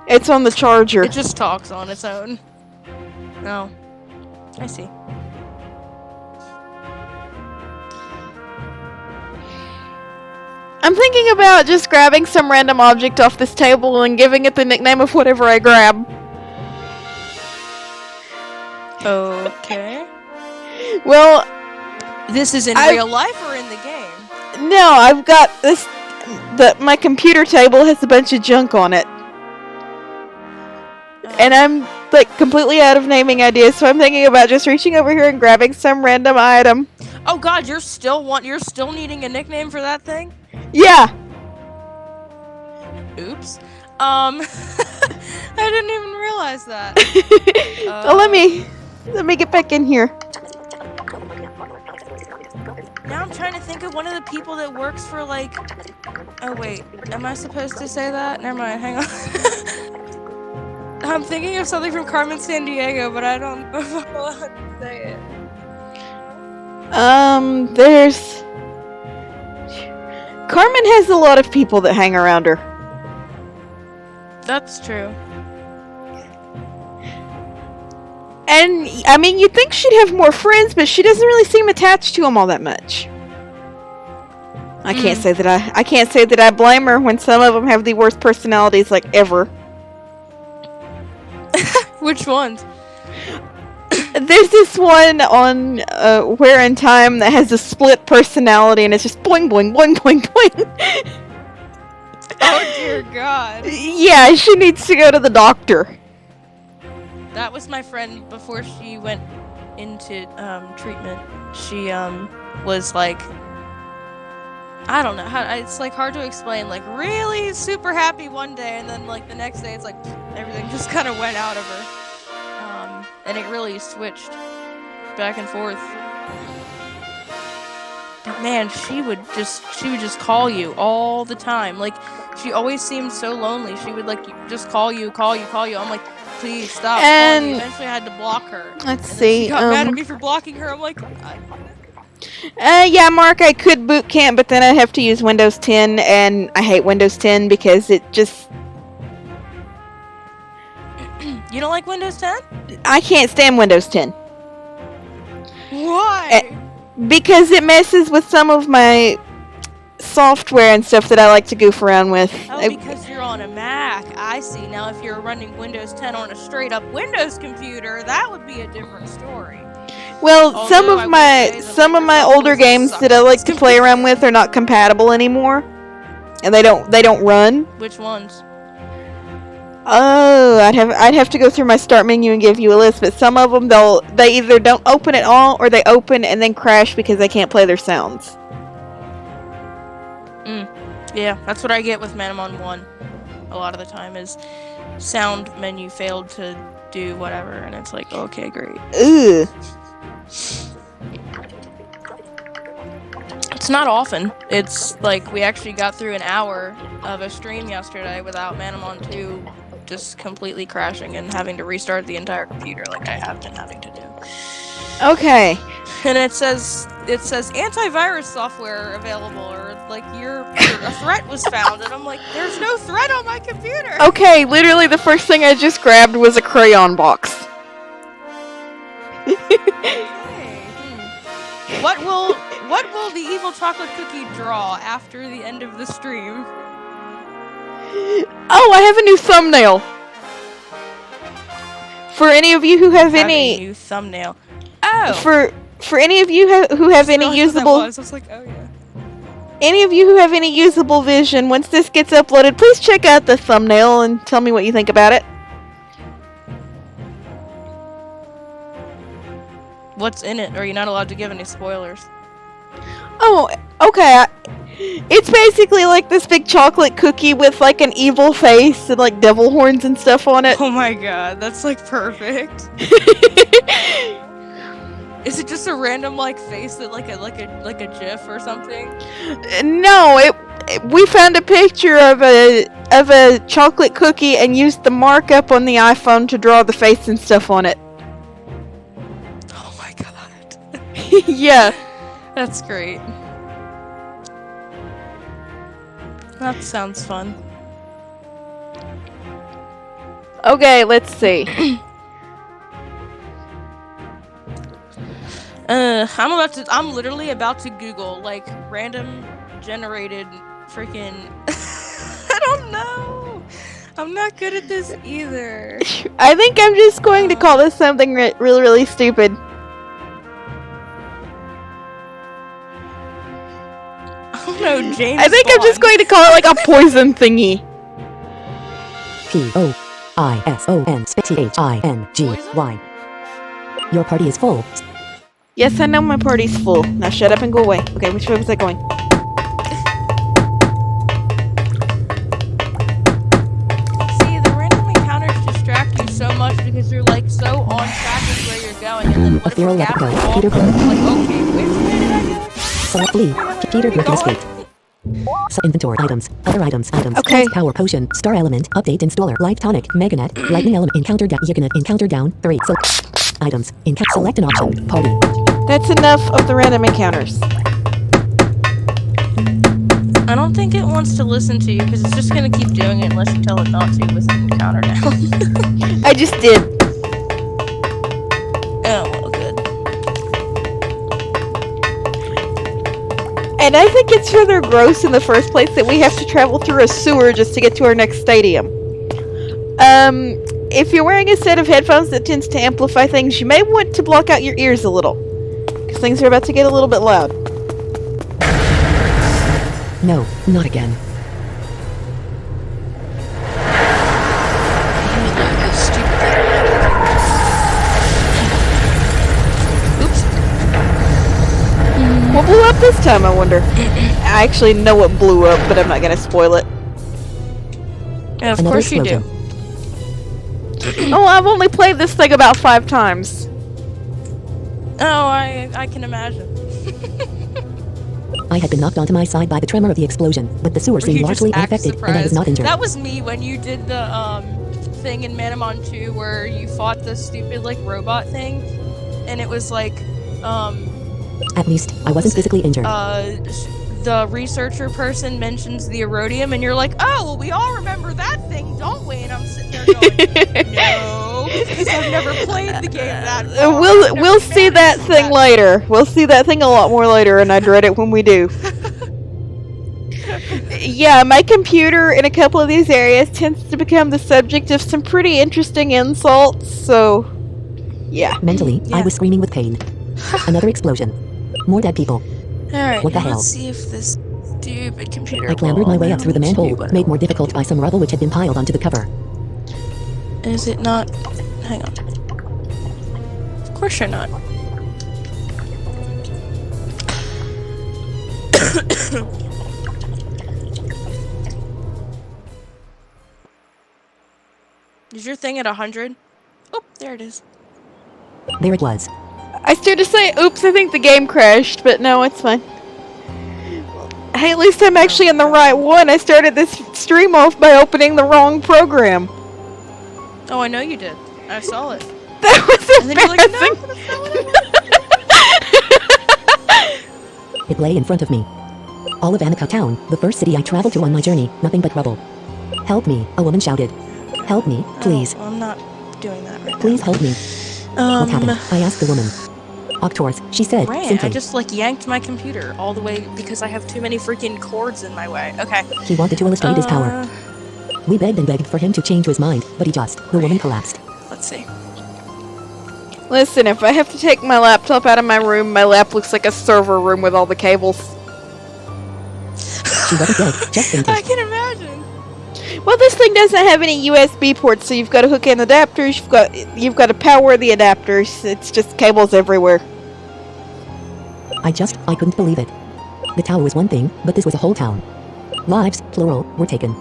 It's on the charger. It just talks on its own. Oh, I see. I'm thinking about just grabbing some random object off this table and giving it the nickname of whatever I grab. Okay. Well, this is in real life or in the game? No, I've got this. My computer table has a bunch of junk on it, and I'm like completely out of naming ideas. So I'm thinking about just reaching over here and grabbing some random item. Oh God, you're still needing a nickname for that thing? Yeah. Oops. I didn't even realize that. Oh, let me get back in here. Now I'm trying to think of one of the people that works for like. Oh wait, am I supposed to say that? Never mind. Hang on. I'm thinking of something from Carmen Sandiego, but I don't know if I'm allowed to say it. There's... Carmen has a lot of people that hang around her. That's true. And, I mean, you'd think she'd have more friends, but she doesn't really seem attached to them all that much. I can't say that I blame her when some of them have the worst personalities, like, ever. Which ones? There's this one on Where in Time that has a split personality, and it's just boing, boing, boing, boing, boing. Oh dear God. Yeah, she needs to go to the doctor. That was my friend before she went into treatment. She was like, I don't know how. It's like hard to explain. Like really super happy one day, and then like the next day, it's like everything just kind of went out of her. And it really switched back and forth. But man, she would just call you all the time. Like she always seemed so lonely. She would like just call you. I'm like, please stop. And eventually, I had to block her. Let's see. She got mad at me for blocking her. I'm like, yeah, Mark, I could boot camp, but then I'd have to use Windows 10, and I hate Windows 10 because it just... You don't like Windows 10? I can't stand Windows 10. Why? Because it messes with some of my software and stuff that I like to goof around with. Oh, because you're on a Mac. I see. Now, if you're running Windows 10 on a straight-up Windows computer, that would be a different story. Well, Although some I of would my say that some of my Microsoft older Windows games sucks that I on like this to play around computer. with are not compatible anymore, and they don't run. Which ones? Oh, I'd have to go through my start menu and give you a list. But some of them they either don't open at all or they open and then crash because I can't play their sounds. Yeah, that's what I get with Manamon 1. A lot of the time is sound menu failed to do whatever, and it's like, okay, great. Ugh. It's not often. It's like we actually got through an hour of a stream yesterday without Manamon 2 just completely crashing and having to restart the entire computer like I have been having to do. Okay. And it says antivirus software available, or like a threat was found, and I'm like, there's no threat on my computer. Okay, literally the first thing I just grabbed was a crayon box. What will the evil chocolate cookie draw after the end of the stream? Oh, I have a new thumbnail. For any of you who have A any new thumbnail. Oh. for any of you who have any I usable was like, oh yeah. any of you who have any usable vision, once this gets uploaded, please check out the thumbnail and tell me what you think about it. What's in it? Or are you not allowed to give any spoilers? Oh, okay. It's basically like this big chocolate cookie with like an evil face and like devil horns and stuff on it. Oh my god, that's like perfect. Is it just a random like face that like a GIF or something? No, we found a picture of a chocolate cookie and used the markup on the iPhone to draw the face and stuff on it. Oh my god. Yeah. That's great. That sounds fun. Okay, let's see. I'm literally about to Google like random generated freaking I don't know. I'm not good at this either. I think I'm just going to call this something really, really stupid. Oh no, James. I think I'm just going to call it like a poison thingy. POISON THINGY. Your party is full. Yes, I know my party's full. Now shut up and go away. Okay, which way was I going? See, the random encounters distract you so much because you're like so on track with where you're going, and then what if Ethereal you gap Leprechaun, off? Peter Pan. Like, okay, which way did I go? Select Lee. Peter Griffin escape. Inventory items. Other items. Okay. Power potion. Star element. Update installer. Life tonic. Meganet. Lightning element. Encounter down. Yiganate. Encounter down. 3. Items. Select an option. Party. That's enough of the random encounters. I don't think it wants to listen to you because it's just gonna keep doing it unless you tell it not to with an encounter down. I just did. Oh, well, good. And I think it's rather gross in the first place that we have to travel through a sewer just to get to our next stadium. If you're wearing a set of headphones that tends to amplify things, you may want to block out your ears a little. Because things are about to get a little bit loud. No, not again. this time, I wonder? I actually know what blew up, but I'm not gonna spoil it. Yeah, of Another course you explosion. do. Oh, I've only played this thing about 5 times. Oh, I can imagine. I had been knocked onto my side by the tremor of the explosion, but the sewer Were seemed you largely just act unaffected, and I was surprised? not injured. That was me when you did the thing in Manamon 2 where you fought the stupid like robot thing, and it was like At least, I wasn't physically injured. the researcher person mentions the erodium, and you're like, oh, well, we all remember that thing, don't we? And I'm sitting there going, no, because I've never played the game that far. We'll see that thing later. We'll see that thing a lot more later, and I dread it when we do. Yeah, my computer in a couple of these areas tends to become the subject of some pretty interesting insults, so yeah. Mentally, I Yeah. was screaming with pain. Another explosion. More dead people. Alright, What the now hell? let's see if this stupid computer I clambered my way up through the manhole, will. made more difficult by some rubble which had been piled onto the cover. Is it not? Hang on. Of course you're not. Is your thing at 100? Oh, there it is. There it was. I started to say, oops, I think the game crashed, but no, it's fine. Hey, at least I'm actually in the right one. I started this stream off by opening the wrong program. Oh, I know you did. I saw it. That was And then you're like, no, embarrassing. It lay in front of me. All of Annika town, the first city I traveled to on my journey, nothing but rubble. Help me, a woman shouted. Help me, please. Oh, I'm not doing that right Please help me. now. What happened? I asked the woman. Octors, she said, Right, simply. I just like yanked my computer all the way because I have too many freaking cords in my way. Okay. He wanted to illustrate his power. We begged and begged for him to change his mind, but the woman collapsed. Let's see. Listen, if I have to take my laptop out of my room, my lap looks like a server room with all the cables. She wasn't dead, just I fainted. can imagine. Well, this thing doesn't have any USB ports, so you've got to hook in adapters. You've got to power the adapters. It's just cables everywhere. I couldn't believe it. The tower was one thing, but this was a whole town. Lives, plural, were taken.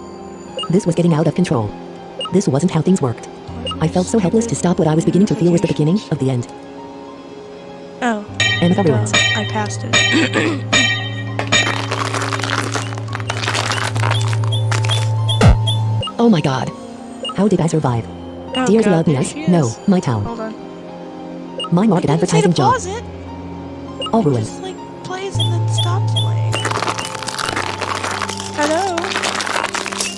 This was getting out of control. This wasn't how things worked. I felt so helpless to stop what I was beginning to feel was the beginning of the end. Oh. Annika ruins. I passed it. Oh my god. How did I survive? Oh, Dears God, love me there us? she No, is. my town. Hold on. My market Didn't say to advertising job. pause it. All ruined. Just like plays and then stops playing. Hello.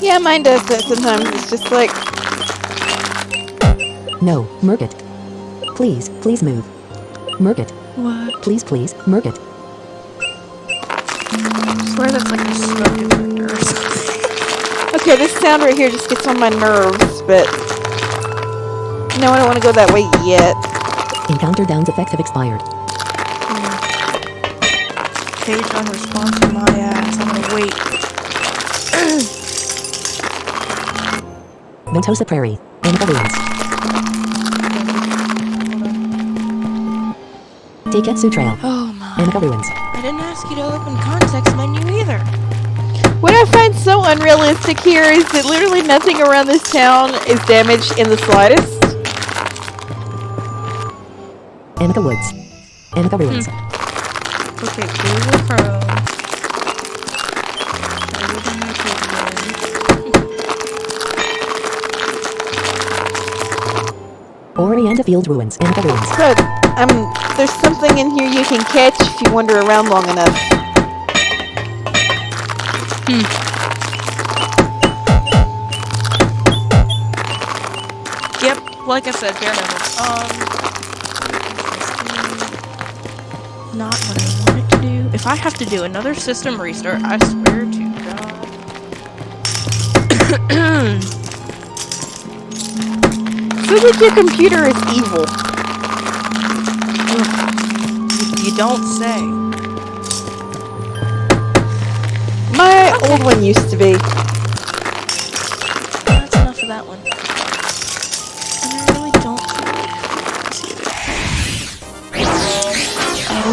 Yeah, mine does that sometimes. It's just like, No, Merkit. Please, please move. Merkit. What? Please, please, Merkit. I swear that's like a smoke detector or something. okay, this sound right here just gets on my nerves, but no, I don't want to go that way yet. Encounter Down's effects have expired. Page unresponsive, my ass. I'm gonna wait. Ventosa Prairie. Annika ruins. Teiketsu Trail. Oh my. Annika ruins. I didn't ask you to open context menu either. What I find so unrealistic here is that literally nothing around this town is damaged in the slightest. Annika Woods. Annika ruins. Okay, Google Chrome. Everything I could Orienta Field ruins. Annika ruins. But there's something in here you can catch if you wander around long enough. Yep, like I said, bare minimum. Not what I wanted to do. If I have to do another system restart, I swear to God. Feels like your computer is evil. You don't say. My old one used to be. That's enough of that one. And I really don't feel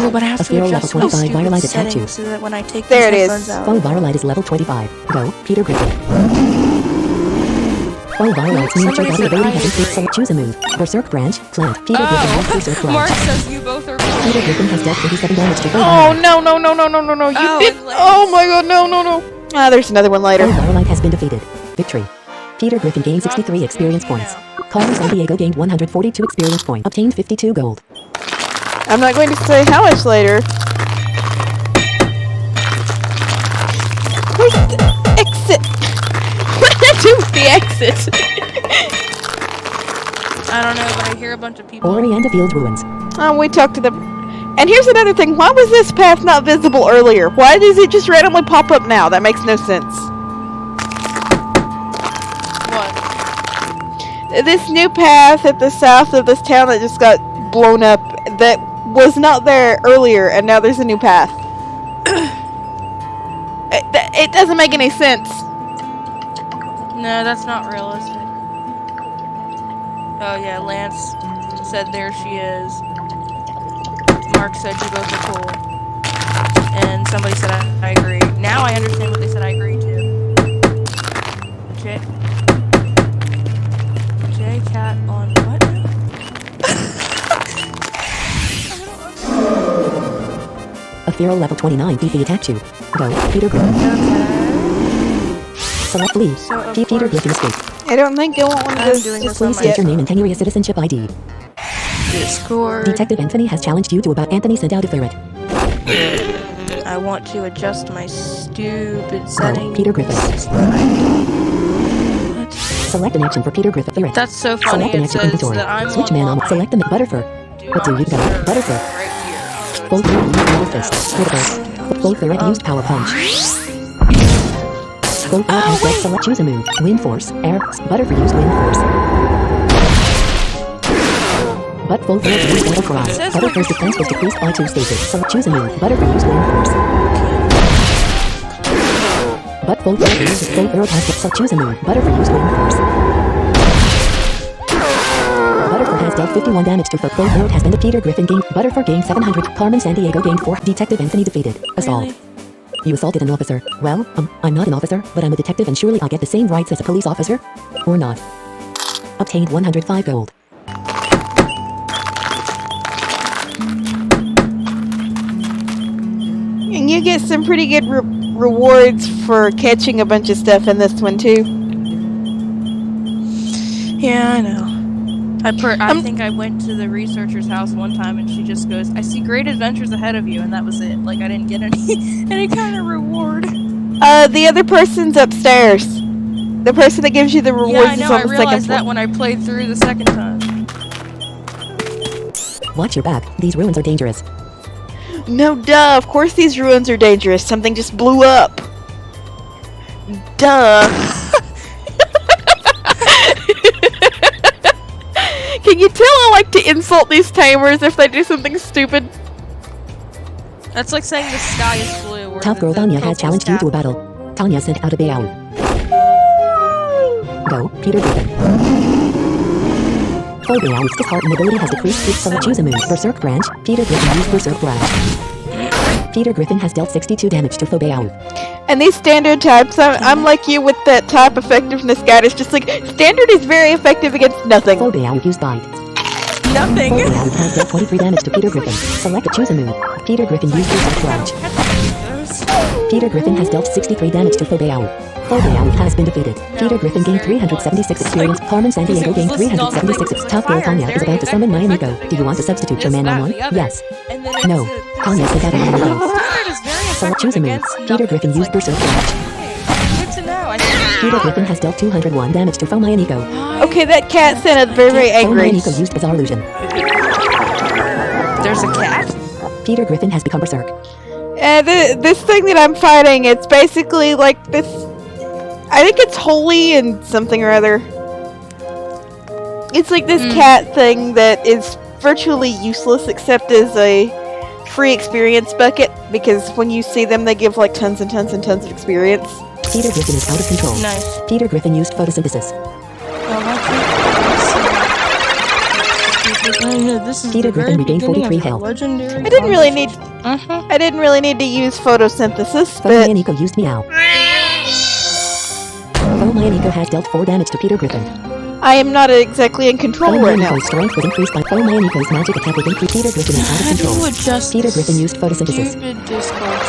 like Oh, but I have A to Feral level adjust my 25 stupid Viralite attack settings 2. so that when I take There these it is. headphones out. Foe Viralite is level 25. Go, Peter Griffin. Foe Viralite's miniature Somebody body said ability I has increased, so agree. choose a move. Berserk Branch, Plant. Peter Griffin used Berserk Oh, Mark Branch. says you both are Peter Griffin has dealt 87 damage to Foe Oh Viralite. no no no no no no no! You Oh, did. and Lance. Oh my god! No no no! Ah, there's another one Foe later. Viralite has been defeated. Victory. Peter Griffin gained 63 experience points. Carmen San Diego gained 142 experience points. Obtained 52 gold. I'm not going to say how much later. Where's the exit? What did I do with the exit? I don't know, but I hear a bunch of people. Orianda Field ruins. Oh, we talked to them. And here's another thing. Why was this path not visible earlier? Why does it just randomly pop up now? That makes no sense. What? This new path at the south of this town that just got blown up that was not there earlier, and now there's a new path. It doesn't make any sense. No, that's not realistic. Oh yeah, Lance said there she is. Mark said you both are cool. And somebody said I agree. Now I understand what they said I agree to. J Cat on what now? A Feral level 29 beefy attack 2. Go, Peter Griffin. Okay. Select leave. So, of Peter course- Griffin escape. I don't think I want one of I'm those. doing Just this on Please my state your name and Tenuria citizenship ID. Discord. Detective Anthony has challenged you to about Anthony sent out a ferret. I want to adjust my stupid settings. Peter Griffin. What? Select an action for Peter Griffin ferret. That's so funny. Select an It action says inventory. that I'm Switch man on. Select the Butterfur. What do you go? Butterfur. Right here. So Full it's ferret used power fist. Critical. Full ferret used power punch. Full ferret has dealt select choose a move. Wind force. Air. Butterfur used wind force. But full ferret used battle cry. says Butterfur's defense was decreased by 2 stages. Select choose a move. Butterfur used wind force. But full ferret has select choose a move. Butterfur used wind force. Butterfur has dealt 51 damage to Full ferret has been defeated. Peter Griffin gained. Butterfur gained 700. Carmen San Diego gained 4. Detective Anthony defeated. Assault. Really? You assaulted an officer. Well, I'm not an officer, but I'm a detective and surely I get the same rights as a police officer? Or not? Obtained 105 gold. And you get some pretty good rewards for catching a bunch of stuff in this one too. Yeah, I know. I think I went to the researcher's house one time and she just goes, "I see great adventures ahead of you," and that was it. Like I didn't get any kind of reward. The other person's upstairs. The person that gives you the rewards Yeah, I is know. on I the second realized floor. that when I played through the second time. Watch your back. These ruins are dangerous. No, duh. Of course these ruins are dangerous. Something just blew up. Duh. Can you tell I like to insult these tamers if they do something stupid? That's like saying the sky is blue. Or Tough girl the Tanya has coast is challenged you to a capital. battle. Tanya sent out a Bayou. Go, Peter Griffin. Full Bayou's disheartened ability has decreased. Select choose a move. Berserk Branch. Peter Griffin used Berserk Branch. Peter Griffin has dealt 62 damage to Full Bayou. And these standard types, I'm like you with that type effectiveness guide. It's just like, standard is very effective against nothing. Full Bayou used bite. Nothing. Full Bayou has dealt 23 damage to Peter Griffin. Select a choose a move. Peter Griffin used Berserk Branch. Peter Griffin has dealt 63 damage to Full Bayou. Full Bayou has been defeated. Peter Griffin gained 376 experience. Carmen San Diego gained 376. Tough girl Tanya is about to summon my amigo. Do you want to substitute your man on one? Yes. And then No. Tanya sent out a amigo. Standard is very Select choose a move. against Peter nothing. Griffin It's used like, Berserk Branch. hey, good to know. I think Peter Griffin has dealt 201 damage to Foe my amigo. Okay, that cat sounded very, very Foe my angry. amigo used Bizarre Illusion. there's a cat. Peter Griffin has become Berserk. This thing that I'm fighting, it's basically like this. I think it's holy and something or other. It's like this cat thing that is virtually useless except as a free experience bucket, because when you see them, they give like tons and tons and tons of experience. Peter Griffin is out of control. Nice. Peter Griffin used photosynthesis. Well, This is Peter the very Griffin regained beginning 43 of your health. legendary I didn't really need. conversation. I didn't really need to use photosynthesis, Foe but Mayanico used Meow. Foe Mayanico has dealt 4 damage to Peter Griffin. I am not exactly in Foe control right now. Mayanico's strength was increased by Foe Mayanico's magic attack was increased. Peter Griffin is out of How do you control. adjust Peter this Griffin used photosynthesis. stupid Discord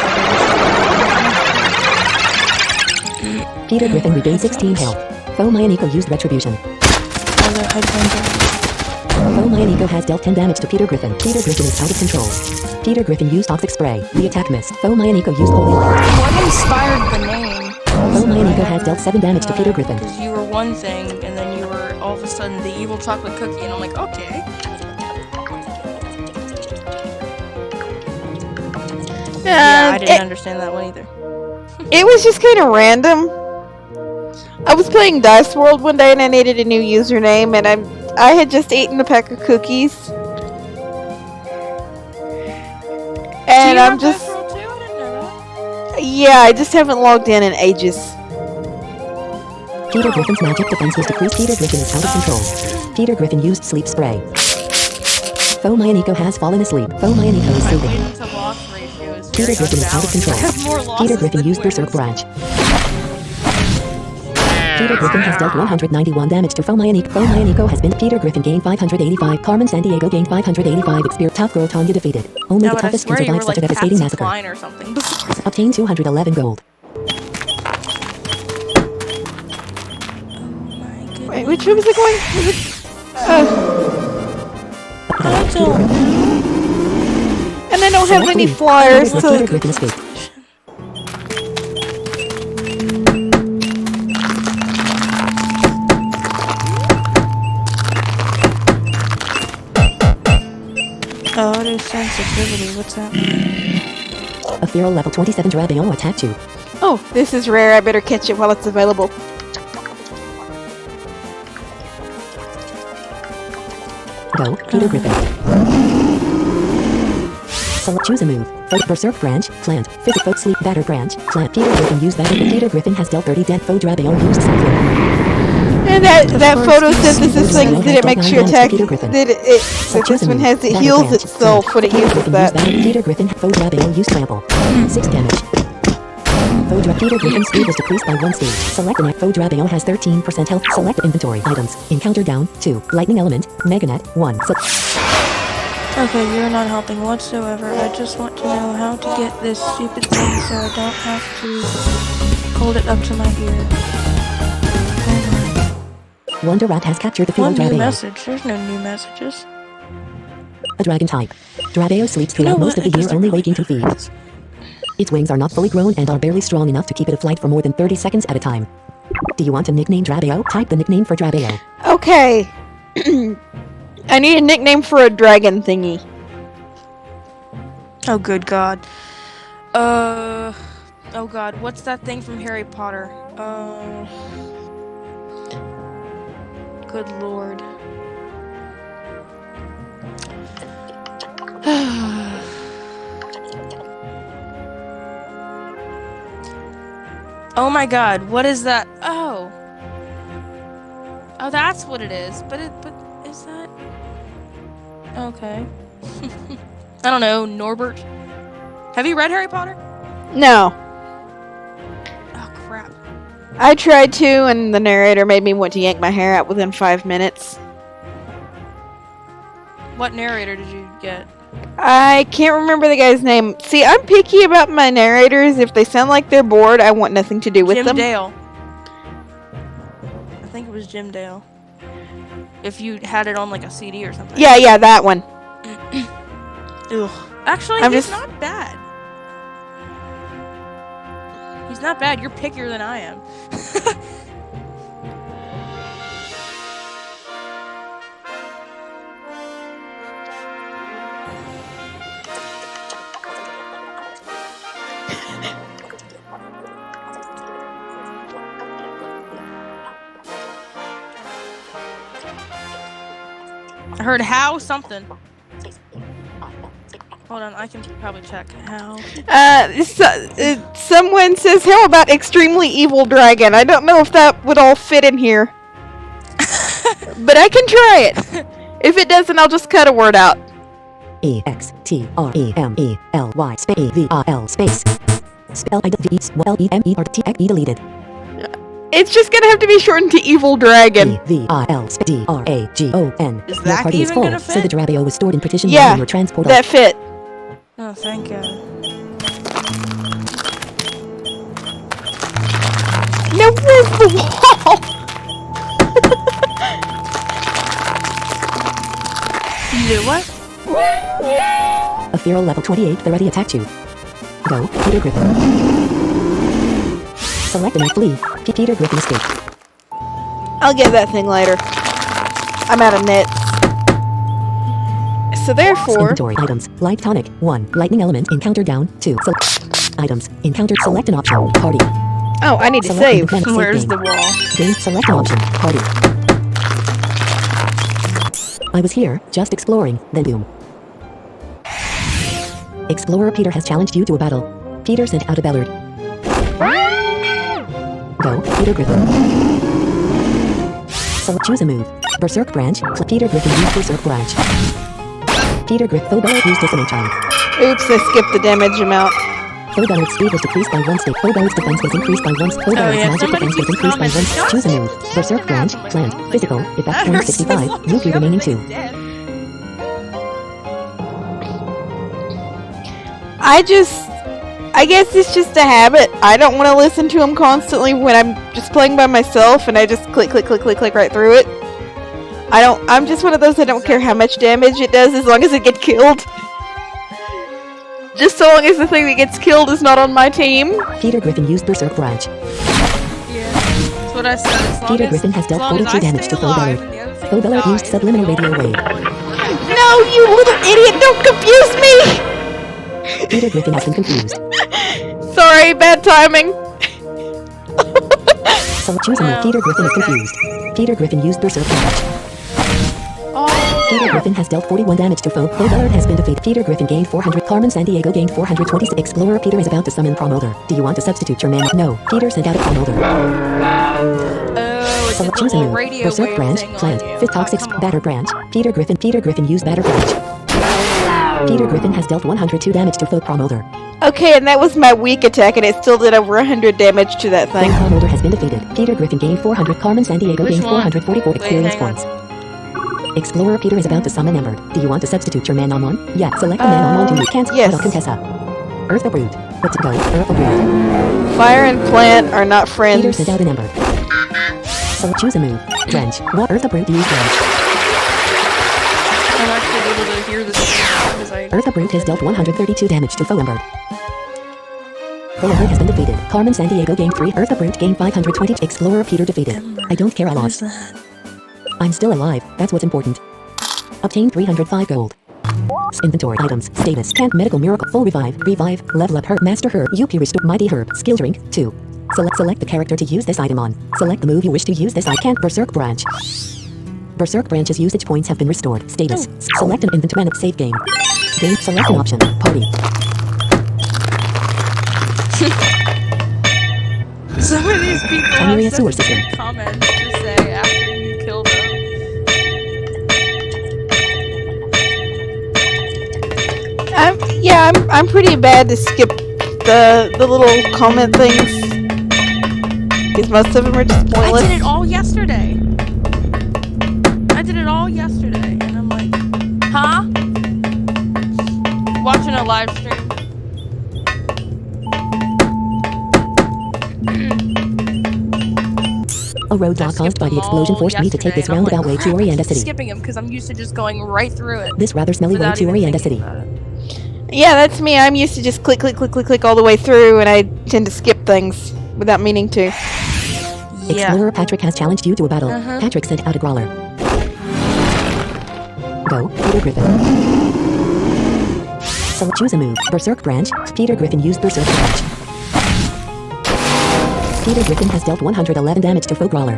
Peter Griffin regained 16 health. Foe Mayanico used retribution. Foe Mayanico has dealt 10 damage to Peter Griffin. Peter Griffin is out of control. Peter Griffin used toxic spray. The attack missed. Foe Mayanico used holy light. What inspired the name? Foe Mayanico has dealt 7 damage to Peter Griffin. Because you were one thing, and then you were all of a sudden the evil chocolate cookie, and I'm like, okay. Yeah, I didn't understand that one either. It was just kind of random. I was playing Dice World one day and I needed a new username, and I had just eaten a pack of cookies, and I'm just yeah, I just haven't logged in ages. Peter Griffin's magic defense was decreased. Peter Griffin is out of control. Peter Griffin used sleep spray. Foe Mayanico has fallen asleep. Foe Mayanico is sleeping. Peter Griffin is out of control. Peter Griffin used Berserk Branch. Peter Griffin has dealt 191 damage to Foe Mayanico. Foe Mayanico has been. Peter Griffin gained 585. Carmen Sandiego gained 585 experience. Tough girl Tanya defeated. Only the toughest can survive such a devastating massacre. Or something before. Obtain 211 gold. Wait, which way was it going? Was it, and I don't have any flyers Peter to. Griffin escaped. Auto sensitivity, what's that mean? A feral level 27 Drabeon attacked you. Oh, this is rare. I better catch it while it's available. Go, Peter Griffin. Select choose a move. Vote Berserk Branch, Plant, Physic Vote Sleep Batter Branch, Plant. Peter Griffin used Batter. Peter Griffin has dealt 30 dead. Foe Drabeon used Something. And that photosynthesis thing did it makes you attack. Did it so this one has it heals itself when it uses that. Peter Griffin, Foe Drabeon used Trample. 6 damage. Peter Griffin's speed was decreased by 1 stage. Select an Foe Drabeon has 13% health. Select inventory items. Encounter down 2. Lightning element. Meganet 1. Okay, you're not helping whatsoever. I just want to know how to get this stupid thing so I don't have to hold it up to my ear. Wonder Rat has captured the feral One new Drabeo. message. There's no new messages. A dragon type. Drabeo sleeps throughout most of the year, only waking to feed. Its wings are not fully grown and are barely strong enough to keep it afloat for more than 30 seconds at a time. Do you want a nickname Drabeo? Type the nickname for Drabeo. Okay. I need a nickname for a dragon thingy. Oh, good God. Oh God, what's that thing from Harry Potter? Good Lord. Oh my God, what is that? Oh, that's what it is. But is that? Okay. I don't know, Norbert. Have you read Harry Potter? No. Oh crap. I tried to, and the narrator made me want to yank my hair out within 5 minutes. What narrator did you get? I can't remember the guy's name. See, I'm picky about my narrators. If they sound like they're bored, I want nothing to do with Jim them. Dale. I think it was Jim Dale. If you had it on like a CD or something. Yeah, that one. Ugh. Actually, he's not bad. He's not bad. You're pickier than I am. I heard how something. Hold on, I can probably check how. Someone says, how about extremely evil dragon? I don't know if that would all fit in here. But I can try it. If it doesn't, I'll just cut a word out. EXTREMELY space EVRL space. Spell I-D-E-L-E-M-E-R-T-E deleted. It's just gonna have to be shortened to Evil Dragon. EVRL-D-R-A-G-O-N. Is Your that party is even full, gonna so the fit? Drabio was stored in partition 1 Yeah, in your transport. that fit. Oh, thank God. Now where's the wall? You did what? A feral level 28 that already attacked you. Go, Peter Griffin. Select and flee. Peter Griffin escape. I'll get that thing later. I'm out of nets. So therefore, Inventory items. Light tonic. 1. Lightning element. Encounter down. 2. Items. Encounter. Select an option. Party. oh, I need to Select save. independent save Where's game. the wall? Game. Select an option. Party. I was here, just exploring, then boom. Explorer Peter has challenged you to a battle. Peter sent out a Ballard. Go, Peter Griffin. So choose a move. Berserk Branch. Peter Griffin used Berserk Branch. Peter Griffin. Faux Ballard used Dissonant Chime. Oops, I skipped the damage amount. Faux Ballard's speed was decreased by 1 state. Faux Ballard's defense was increased by 1 state. Faux Ballard's yeah, magic somebody defense was keeps increased by 1 commenting. state. Choose a move. Berserk Branch. Plant. Physical. Effect point 65. Yuki remaining 2. I guess it's just a habit. I don't want to listen to him constantly when I'm just playing by myself and I just click right through it. I'm just one of those, I don't care how much damage it does as long as it gets killed. Just so long as the thing that gets killed is not on my team. Peter Griffin used Berserk Branch. Yeah, that's what I said. As long Peter as, Griffin has as dealt long as 42 I damage stay to Faux alive Ballard. and the other thing Faux Ballard used dies, subliminal then radio wave. No, you little idiot, don't confuse me! Peter Griffin has been confused. Sorry, bad timing. So choose a move. Peter Griffin is confused. Peter Griffin used Berserk Branch. Oh, Peter Griffin has dealt 41 damage to Faux Ballard has been defeated. Peter Griffin gained 400. Carmen Sandiego gained 426. Explorer Peter is about to summon Promoter. Do you want to substitute your man? No. Peter sent out a Promoter. oh, it's So a choose a little move. radio Berserk wave Branch. thing on Plant. you. Fifth Toxic. Come on. Batter Branch. Peter Griffin used Batter Branch. Peter Griffin has dealt 102 damage to Faux Promoter. Okay, and that was my weak attack and it still did over 100 damage to that thing. Faux Promoter has been defeated. Peter Griffin gained 400. Carmen Sandiego Which gained one? 444 experience hang on. points. Explorer Peter is about to summon Ember. Do you want to substitute your Manamon? Yeah, select the Manamon to you. Can't. yes. Auto Contessa. Earth the Brood. Let's go. Earth the Brood. Fire and plant are not Peter friends. sent out an Ember. So choose a move. Drench. What Earth the Brood use Drench? I'm actually able to hear this because I. Earth the Brood has dealt 132 damage to Faux Ember. Faux Ember has been defeated. Carmen Sandiego gained 3. Earth the Brute gained 520. Explorer Peter defeated. I don't care I lost. I'm still alive. That's what's important. Obtain 305 gold. Inventory items. Status. Camp medical miracle. Full revive. Revive. Level up herb. Master herb. UP restore. Mighty herb. Skill drink. 2. Select the character to use this item on. Select the move you wish to use this. I can't. Berserk Branch. Berserk Branch's usage points have been restored. Status. Select an inventory. Save game. Game. Select an option. Party. Some of these people Primary have sewer such system. good comments to say after you kill them. I'm pretty bad to skip the little comment things. Because most of them are just I pointless. did it all yesterday. And I'm like, huh? Watching a live stream. A roadblock caused by the explosion forced me to take this roundabout way to Orianda City. Skipping them because I'm used to just going right through it. This rather smelly way without to even Orianda thinking City. about it. Yeah, that's me. I'm used to just click all the way through, and I tend to skip things without meaning to. Yeah. Explorer Patrick has challenged you to a battle. Uh-huh. Patrick sent out a Growler. Go, Peter Griffin. So choose a move. Berserk Branch. Peter Griffin used Berserk Branch. Peter Griffin has dealt 111 damage to Faux Growler.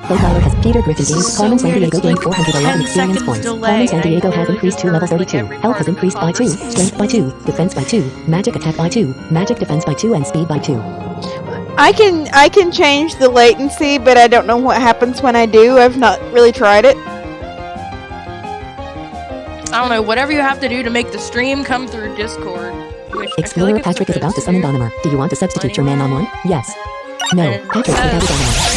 Faux Growler has Peter Griffin gained. So Carmen weird, Sandiego it's gained like 411 10 experience seconds points. delay, Carmen and I Sandiego has barely increased to heard, level like, 32. every Health part has of the increased by 2. conversation. Strength by 2. Defense by 2. Magic attack by 2. Magic defense by 2 and speed by 2. I can change the latency, but I don't know what happens when I do. I've not really tried it. I don't know, whatever you have to do to make the stream come through Discord. Which I feel Explorer like it's Patrick is about to summon supposed Donimer. Do you want to substitute your Manamon? Yes. No. And it Patrick says- without Donimer.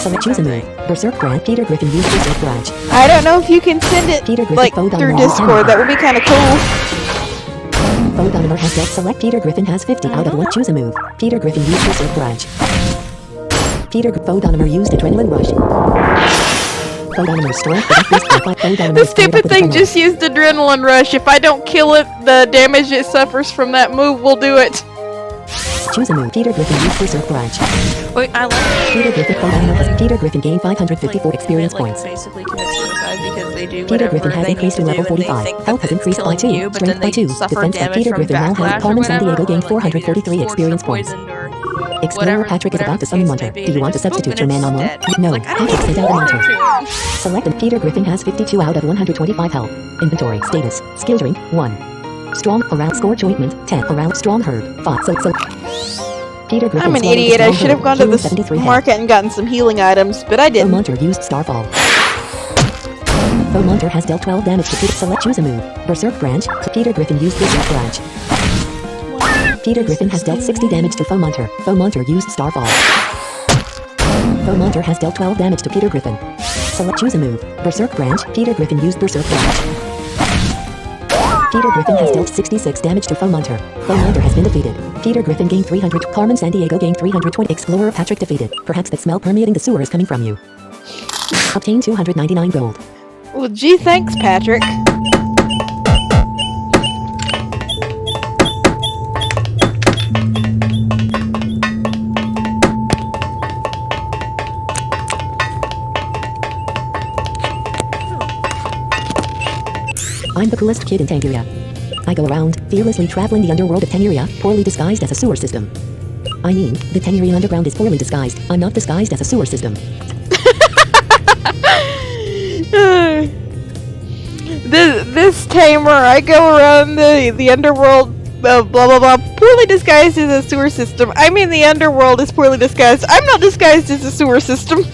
Select choose a move. Berserk Branch. Peter Griffin use Berserk Branch. I don't know if you can send it Peter Griffin like phone through on Discord. That would be kind of cool. Foe Donimer has dealt. Select Peter Griffin has 50 out of 1. Choose a move. Peter Griffin used Berserk Branch. Foe Donimer used Adrenaline Rush. Foe Donimer's strength. The stupid thing just used Adrenaline Rush. If I don't kill it, the damage it suffers from that move will do it. Choose a move. Peter Griffin used Berserk Branch. Wait, I like Peter Griffin Foe Donimer has Peter Griffin gained 554 experience points. basically commit suicide because they do Peter whatever Griffin has they increased need to level do, and they 45. think that Health has it's increased by killing 2. you, but then Strength by they 2. suffer Defense by damage Peter from Griffin now backlash has or Carmen San whatever, Diego gained or, like, maybe they're 443 forced or experience points. poisoned or Explorer whatever- Patrick is whatever about to the summon case Munter. may be, Do you want to just substitute poop your and it's Manamon? dead. No. Like, I don't Patrick sent out a want Munter. to. Select and Peter Griffin has 52 out of 125 health. Inventory status. Skill drink 1. Strong around score jointment 10 around strong herb 5. So Peter Griffin I'm an swallowed the idiot. I strong should have herb, gone to healing the 73 health. market and gotten some healing items, but I Foe didn't. Munter used Starfall. Foe Munter has dealt 12 damage to Peter. Select choose a move. Berserk Branch. Peter Griffin used Berserk Branch. Peter Griffin has dealt 60 damage to Foe Munter. Foe Munter used Starfall. Foe Munter has dealt 12 damage to Peter Griffin. Select choose a move. Berserk Branch. Peter Griffin used Berserk Branch. Peter Griffin has dealt 66 damage to Foe Munter. Foe Munter has been defeated. Peter Griffin gained 300. Carmen San Diego gained 320. Explorer Patrick defeated. Perhaps that smell permeating the sewer is coming from you. Obtain 299 gold. Well, gee, thanks, Patrick. I'm the coolest kid in Tangeria. I go around, fearlessly traveling the underworld of Tangeria, poorly disguised as a sewer system. I mean, the Tangerian underground is poorly disguised. I'm not disguised as a sewer system. this tamer, I go around the underworld, blah blah blah, poorly disguised as a sewer system. I mean, the underworld is poorly disguised. I'm not disguised as a sewer system.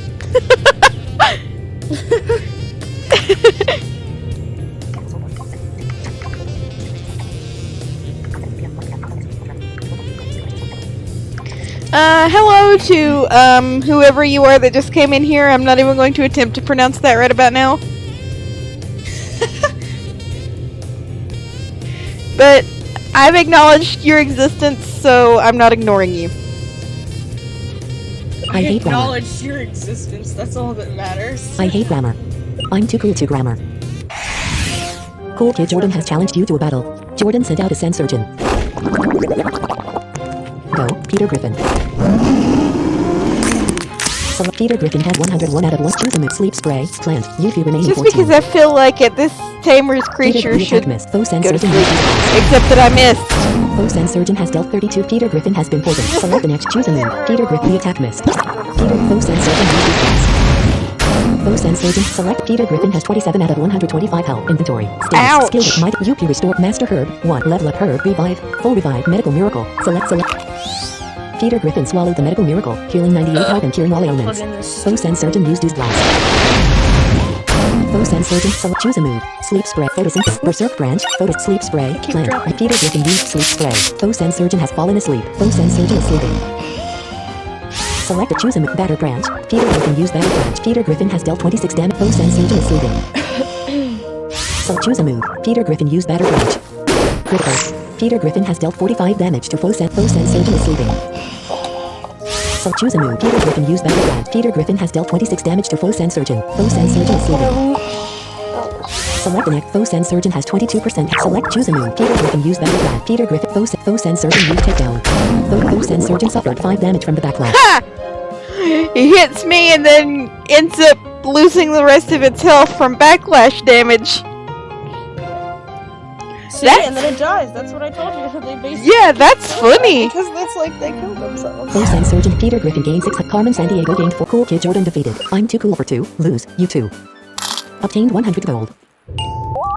Hello to whoever you are that just came in here. I'm not even going to attempt to pronounce that right about now. But I've acknowledged your existence, so I'm not ignoring you. I hate grammar. Acknowledge your existence, that's all that matters. I hate grammar. I'm too cool to grammar. Cool Kid Jordan has challenged you to a battle. Jordan sent out a sand surgeon. Go, Peter Griffin. Select Peter Griffin has 101 out of 1. Choose a move. Sleep spray. Plant. Yuffie remaining Just 14. because I feel like it, this tamer's creature Peter should miss. Foe sand go to surgeon. sleep. Except that I missed. Foe sand surgeon has dealt 32. Peter Griffin has been poisoned. Select the next. Choose a move. Peter Griffin. The attack missed. Foe sand surgeon used defense. Foe sand surgeon. Select Peter Griffin has 27 out of 125 health. Inventory. Status. Ouch. Skill with might. UP restore. Master herb. 1. Level up herb. Revive. Full revive. Medical miracle. Select. Peter Griffin swallowed the medical miracle, healing 98 health and curing all ailments. Foe sand surgeon used his blast. Foe sand surgeon. Select. Choose a move. Sleep spray. Photosynthesis. Berserk branch. Photo. Sleep spray. Plant. dropping. Peter Griffin used sleep spray. Foe sand surgeon has fallen asleep. Foe sand surgeon is sleeping. Select a choose a move. Batter branch. Peter Griffin used batter branch. Peter Griffin has dealt 26 damage. Foe sand surgeon is sleeping. Select choose a move. Peter Griffin used batter branch. Critical. Peter Griffin has dealt 45 damage to Foe sand surgeon is sleeping. Select choose a move. Peter Griffin used batter branch. Peter Griffin has dealt 26 damage to Foe sand surgeon. Foe sand surgeon is sleeping. Select the next. Foe sand surgeon has 22%. Select choose a move. Peter Griffin used batter branch. Peter Griffin. Foe sand surgeon used takedown. Foe sand surgeon suffered 5 damage from the backlash. Ha! It hits me and then ends up losing the rest of its health from backlash damage. See, That's- and then it dies. That's what I told you. They basically Yeah, that's funny. because that's like they killed themselves. Foe sand surgeon. Peter Griffin gained 6. Carmen San Diego gained 4. Cool Kid Jordan defeated. I'm too cool for 2. Lose. You 2. Obtained 100 gold.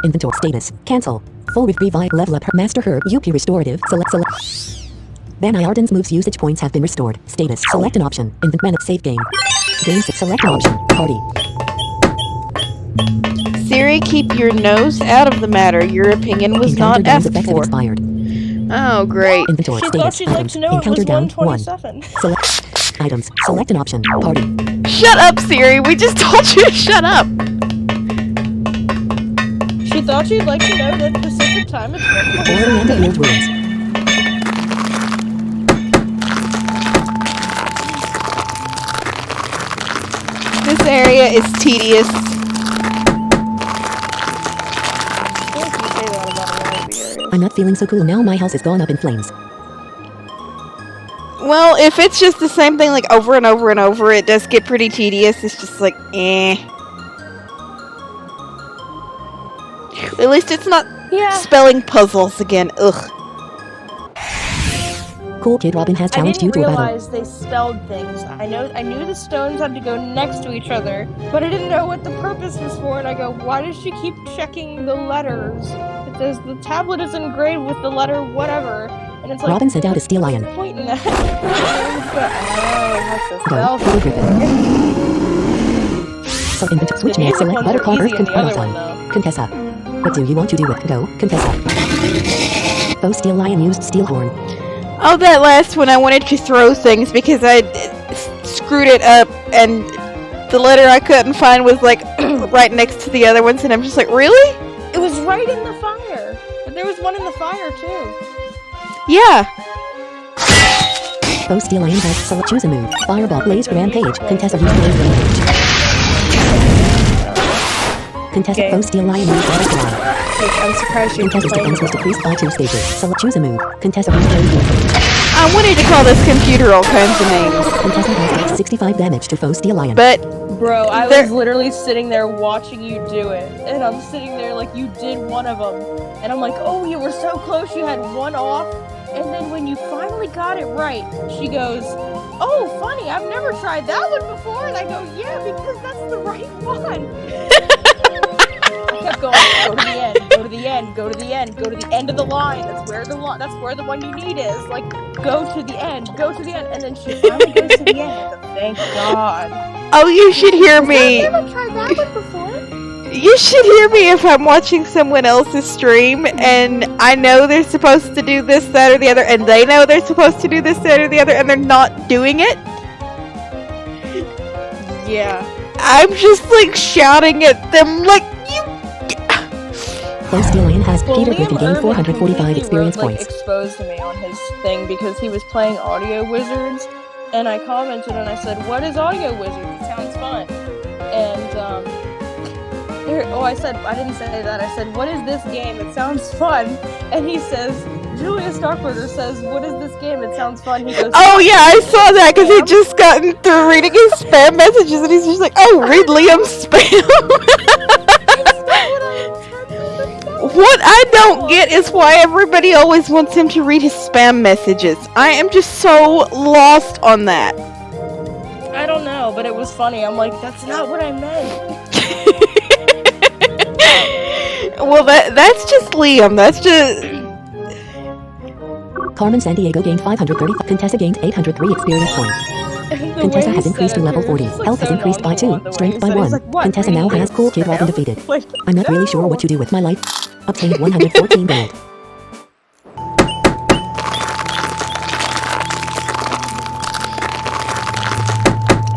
Inventory status. Cancel. Full revive. Level up. Master herb. UP restorative. Select. Van Iarden's moves usage points have been restored. Status. Select an option. Save game. Game. Select an option. Party. Siri, keep your nose out of the matter. Your opinion was Encounter not downs asked effects have for. expired. Oh, great. Inventory She status. thought she'd like Items. to know it Encounter was down 1. 127. Select items. Select an option. Party. Shut up, Siri. We just told you to shut up. She thought you'd like to know that Pacific time is 127. Oriented Field Ruins. This area is tedious. I feel like you say that about a lot of the areas. I'm not feeling so cool now. My house has gone up in flames. Well, if it's just the same thing like over and over and over, it does get pretty tedious. It's just like, eh. At least it's not Yeah. spelling puzzles again. Ugh. Cool Kid Robin has I challenged you didn't to a battle. realize they spelled things. I knew the stones had to go next to each other, but I didn't know what the purpose was for. And I go, why does she keep checking the letters? It says the tablet is engraved with the letter whatever, and it's like Robin sent out a steel lion. what's the point in that? Oh, Go. that's Peter the Griffin. So inventory. Switch name. Select Buttercup Earth. the other one, Time. though. Contessa. What do you want to do with Go? Contessa. Oh, steel lion used steel horn. Oh, that last one, I wanted to throw things because I screwed it up, and the letter I couldn't find was like right next to the other ones, and I'm just like, really? It was right in the fire. But there was one in the fire too. Yeah. Oh, steel lion has select choose a move. Fireball blaze rampage. Contessa used blaze rampage. Contessa Okay. oh, steel lion used butterfly. I'm surprised you Contessa's playing defense was decreased by 2 stages. Select choose a move. Contessa used blaze rampage. I wanted to call this computer all kinds of names, Contessa has dealt 65 damage to foe steel lion. but Bro, I There- was literally sitting there watching you do it, and I'm sitting there like you did one of them, and I'm like, oh, you were so close, you had one off, and then when you finally got it right, she goes, oh, funny, I've never tried that one before, and I go, yeah, because that's the right one. I kept going, go to the end, go to the end, go to the end, go to the end of the line. That's where the one you need is. Like, go to the end, and then she finally goes to the end. I go, thank God. oh, you should hear me. I've never tried that one before. You should hear me if I'm watching someone else's stream and I know they're supposed to do this, that, or the other, and they know they're supposed to do this, that, or the other, and they're not doing it. Yeah. I'm just like shouting at them like, you. Foe steel lion has Peter Liam Griffin gained Irvin 445 completely experience wrote, points. Exposed to me on his thing because he was playing Audio Wizards, and I commented and I said, "What is Audio Wizards? It sounds fun." And I didn't say that. I said, "What is this game? It sounds fun." And he says, Julius Darkburger says, "What is this game? It sounds fun." He goes, Oh yeah, I saw that because he just gotten through reading his spam messages and he's just like, oh, read Liam's spam. What I don't get is why everybody always wants him to read his spam messages. I am just so lost on that. I don't know, but it was funny. I'm like, that's not what I meant. Well, that's just Liam. That's just. Carmen Sandiego gained 530. Contessa gained 803 experience points. The Contessa way has he increased said to it, level it 40. was just, Health has so increased by nonchalant 2. the way Strength he by said it. 1. He's like, "What, Contessa now reading has his Cool Kid Robin spam?" defeated. Like, I'm not really sure what to do with my life. Obtained 114 gold.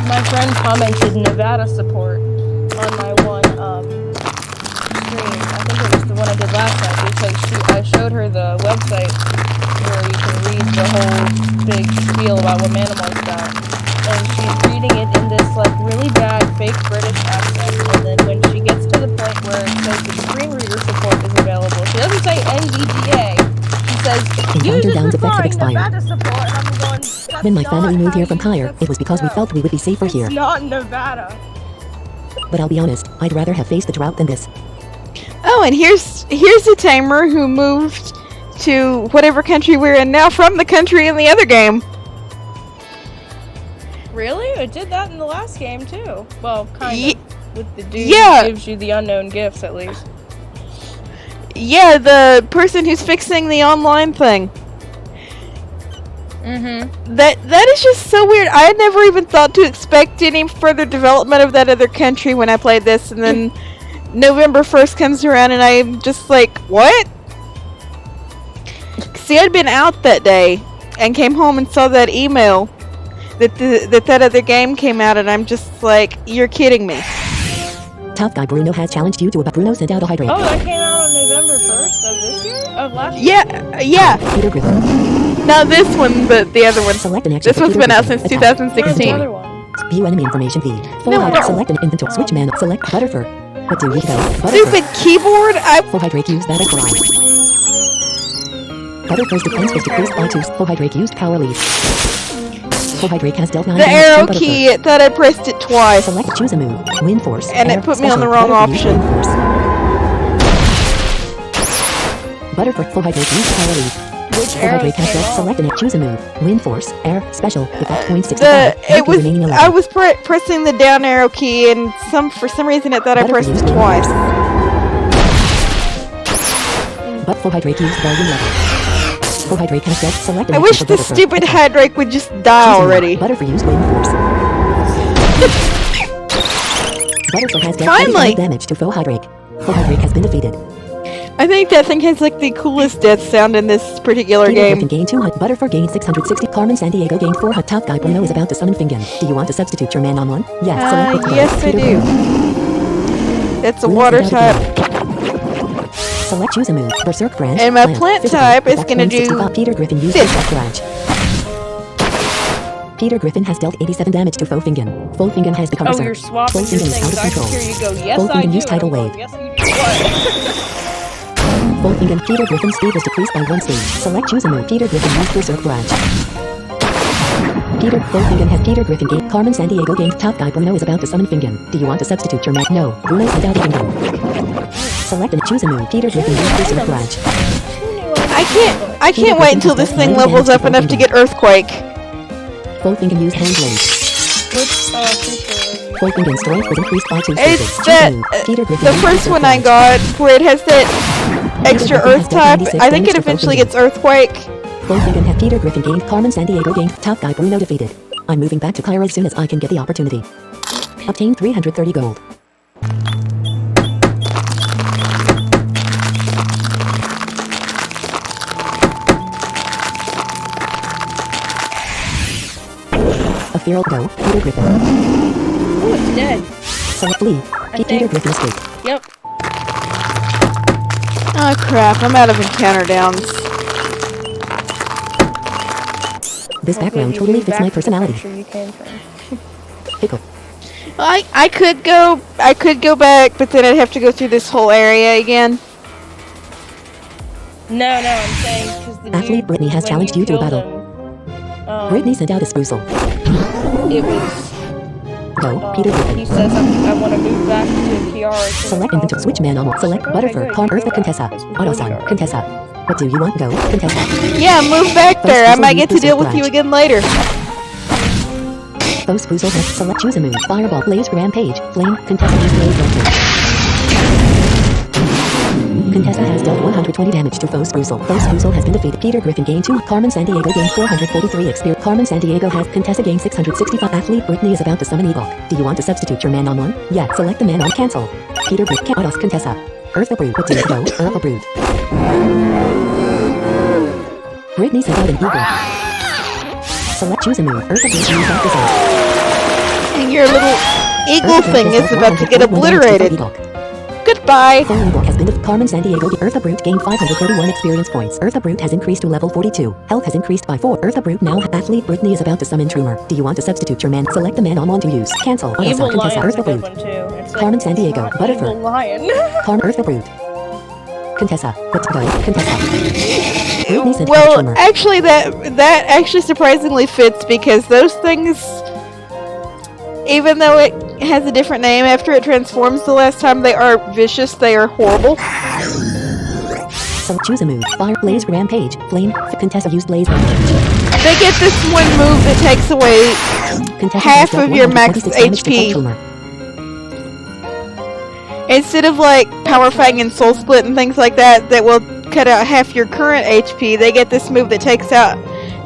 My friend commented Nevada support on my one stream. I think it was the one I did last night because I showed her the website where you can read the whole big spiel about what Manamon's got. And she's reading it in this like really bad fake British accent. And then when she gets to the point where it says the screen reader support is available, she doesn't say NVDA. She says Encounter user downs effects have preferring expired. Nevada support. And I'm going, that's When my not family moved how here from you- Tyre, that's- it was because we no. felt we would be safer here. It's not Nevada. But I'll be honest, I'd rather have faced the drought than this. Oh, and here's a tamer who moved to whatever country we're in now from the country in the other game. Really? It did that in the last game too. Well, kind Ye- of. With the dude yeah. who gives you the unknown gifts, at least. Yeah, the person who's fixing the online thing. Mm-hmm. That is just so weird. I had never even thought to expect any further development of that other country when I played this, and then November 1st comes around and I'm just like, what? See, I'd been out that day and came home and saw that email that other game came out, and I'm just like, you're kidding me. Tough guy Bruno has challenged you to a Bruno sent out a hydrate. Oh, that came out on November 1st of this year? Of last year? Yeah. Peter Griffin. Not this one, but the other one. Select an action. This one's been out since Where's the 2016. other one? View enemy information feed. Full No, hydrate. no. Select an inventory. Switch man. Select Butterfur. What do we go? Butterfur. Stupid keyboard. Full hydrate used battle cry. Butterfur's defense was decreased by 2. Full hydrate used power lead. Full hydrate has dealt 9 The damage to arrow Butterfur. key, it thought I pressed it twice. Select choose a move. Wind force. And it air, put me on special. the wrong Butterfur used option. wind force. Butterfur full hydrate used power lead. Which Full arrows hydrate has came dealt. off? Select an choose a move. Wind force. Air. Special. Effect point 65. It was. remaining 11. I was pressing the down arrow key, and for some reason it thought I pressed it twice. But full hydrate used volume level. Full hydrate has dealt. Select an I action wish for this Butterfur. stupid Hydrake would just die Choose a move. already. Butterfur used wind force. Butterfur has dealt Finally! 35 damage to full hydrate. Full hydrate has been defeated. I think that thing has like the coolest death sound in this particular Peter game. Griffin gained 200. Butterfur gained 660. Carmen Sandiego gained 400. Top guy Bruno is about to summon Fingen. Do you want to substitute your man on one? Yes. Select which Yes, I Peter do. Griffin. It's a Bruno water is about to type. Select choose a move. Berserk branch. And my plant physical, type is effect gonna point do 65. Peter Griffin used this. Berserk branch. Peter Griffin has dealt 87 damage to Full Fingen. Full Fingen has become Oh, berserk. you're swapping Full your Fingen is things. out of I can control. hear you go, yes, Full I Fingen do. used tidal And I'm wave. going, yes, you do. What? Full Fingen. Peter Griffin's speed was decreased by 1 speed. Select choose a move. Peter Griffin used Berserk branch. Full Fingen has Peter Griffin gained. Carmen Sandiego gained. Top guy Bruno is about to summon Fingen. Do you want to substitute your man? No. Bruno sent out Fingen. Select and choose a move. Peter Griffin used Berserk branch. I can't wait until this thing levels up enough to get Earthquake. Full Fingen used Hand Blade. Which, Full Fingen's strength was increased by 2 It's spaces. Choose a that move. Peter Griffin the used first Berserk one I branch. got where it has that extra Earth type. I think it eventually gets Earthquake. Full Fingen had Peter Griffin gained. Carmen Sandiego gained. Top guy Bruno defeated. I'm moving back to Cairo as soon as I can get the opportunity. Obtain 330 gold. A feral go. Peter Griffin. oh, it's dead. Select flee. Peter think- Griffin escape. Yep. Oh crap! I'm out of encounter downs. This background totally fits my personality. Where you came from. Pickle. I could go back, but then I'd have to go through this whole area again. No, I'm saying because the Athlete dude, Brittany has when challenged you to a killed battle. him, Brittany sent out a spoozle. It was. Go. Peter He Griffin. says I want to move back to Kiara. as soon as Select inventory. Switch man on. Select Okay, Butterfur. good. Car You Eartha go back. Contessa. Because we Autoson. already Contessa. What do you want? Go. Contessa. Yeah, move back there. I might get to deal with you again later. Foe spoozle has select choose a move. Fireball. Blaze rampage. Flame. Contessa use blaze rampage. Contessa has dealt 120 damage to Foe Spoozle. Foe Spoozle has been defeated. Peter Griffin gained 2. Carmen Sandiego gained 443 experience. Carmen Sandiego has Contessa gained 665. Athlete Brittany is about to summon Ewok. Do you want to substitute your man on one? Yeah. Select the man on cancel. Peter Griffin. Autos Contessa. Eartha Brood. What do you go? Eartha Brood. Brittany sent out an eagle. Select choose a move. Eartha Brood used after that. And your little eagle thing is about to get obliterated. Goodbye. Full Ewok has been defeated. Carmen Sandiego. Eartha Brute gained 531 experience points. Eartha Brute has increased to level 42. Health has increased by 4. Eartha Brute now. Athlete Brittany is about to summon Trumer. Do you want to substitute your man? Select the man on one to use. Cancel. Evil Contessa. Lion's a Eartha good Brute. one too. It's like, Carmen it's Sandiego. not Butterfur. Evil Lion. Eartha Brute. Contessa. Let's go. Contessa. Brittany sent out Well, Trumer. actually, that actually surprisingly fits because those things, even though it has a different name after it transforms the last time, they are vicious. They are horrible. So choose a move. Fire. Blaze rampage. Flame. Contessa used blaze rampage. They get this one move that takes away Contessa half has dealt of your max 126 damage to HP. Trumer. Instead of like Power Fang and Soul Split and things like that will cut out half your current HP, they get this move that takes out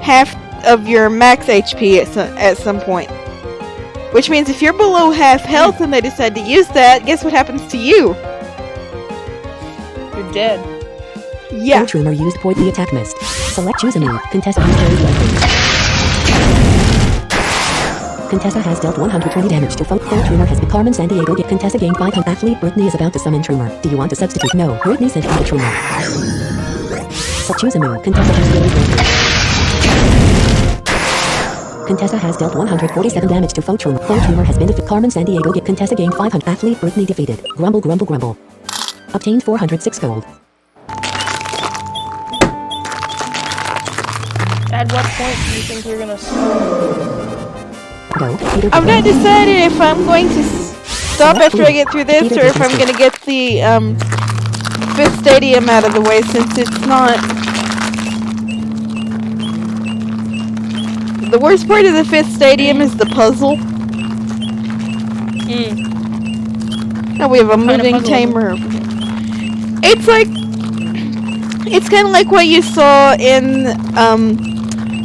half of your max HP at some point. Which means if you're below half health and they decide to use that, guess what happens to you? You're dead. Yeah. Cold Rumor used point the attack missed. Select choose a move. Contessa used very lightly. Contessa has dealt 120 damage to foe. Cold Rumor has been Carmen Sandiego. Get Contessa gained 500. Athlete Brittany is about to summon Trumor. Do you want to substitute? No. Brittany sent out a Trumor. So choose a move. Contessa used very lightly. Contessa has dealt 147 damage to foe Trumor. Foe Trumor has been defeated. Carmen Sandiego. Get Contessa gained 500. Athlete Brittany defeated. Grumble, grumble, grumble. Obtained 406 gold. At what point do you think you're gonna stop? Go. Peter I've not decided if I'm going to stop after I get through this or if I'm going to get the 5th stadium out of the way since it's not... The worst part of the 5th stadium is the puzzle. Now we have a moving puzzle? tamer. It's like... It's kind of like what you saw in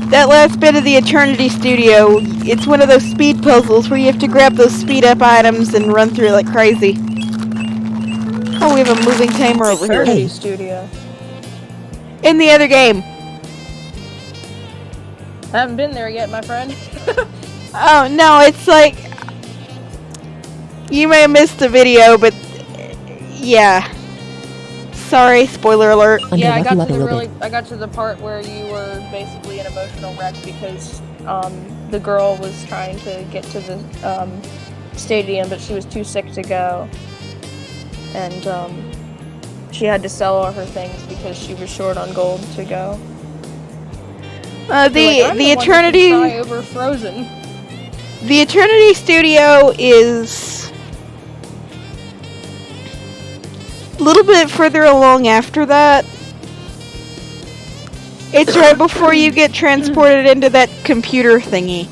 that last bit of the Eternity Studio. It's one of those speed puzzles where you have to grab those speed up items and run through like crazy. Oh, we have a moving tamer over here. Eternity Studio. In the other game. I haven't been there yet, my friend. Oh, no, it's like... You may have missed the video, but... Yeah. Sorry, spoiler alert. Yeah, I got up to a the little bit. I got to the part where you were basically an emotional wreck because the girl was trying to get to the stadium, but she was too sick to go, and she had to sell all her things because she was short on gold to go. The Eternity... Over Frozen. The Eternity Studio is... a little bit further along after that. It's right before you get transported into that computer thingy.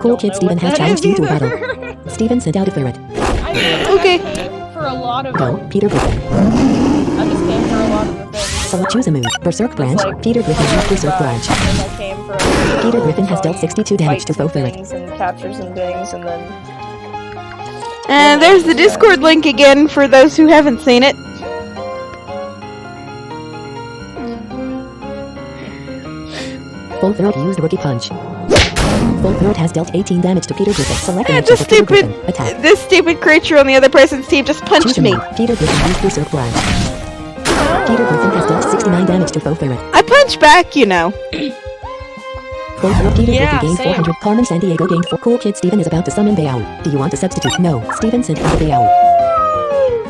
Cool Kid Steven has That challenged is you to a either. battle. Steven sent out a ferret. I mean, Okay. I came for a lot of Go. Peter Griffin. I just came for a lot of the things. Select choose a move. Berserk branch. Like, Peter Griffin used Berserk branch. And I came for Peter Griffin has dealt 62 damage to foe ferret. things and captures and things, and then And there's the Discord link again for those who haven't seen it. Full ferret used rookie punch. Full ferret has dealt 18 damage to Peter Griffin. Select an And action this for Peter stupid, Griffin. Attack. this stupid creature on the other person's team just Choose punched a me. move. Peter Griffin used Berserk branch. Peter Griffin has dealt 69 damage to foe ferret. I punch back, you know. Full ferret Peter Yeah, Griffin gained same. 400. Carmen Sandiego gained 4. Cool Kid Steven is about to summon Bayao. Do you want to substitute? No. Steven sent out Bayao.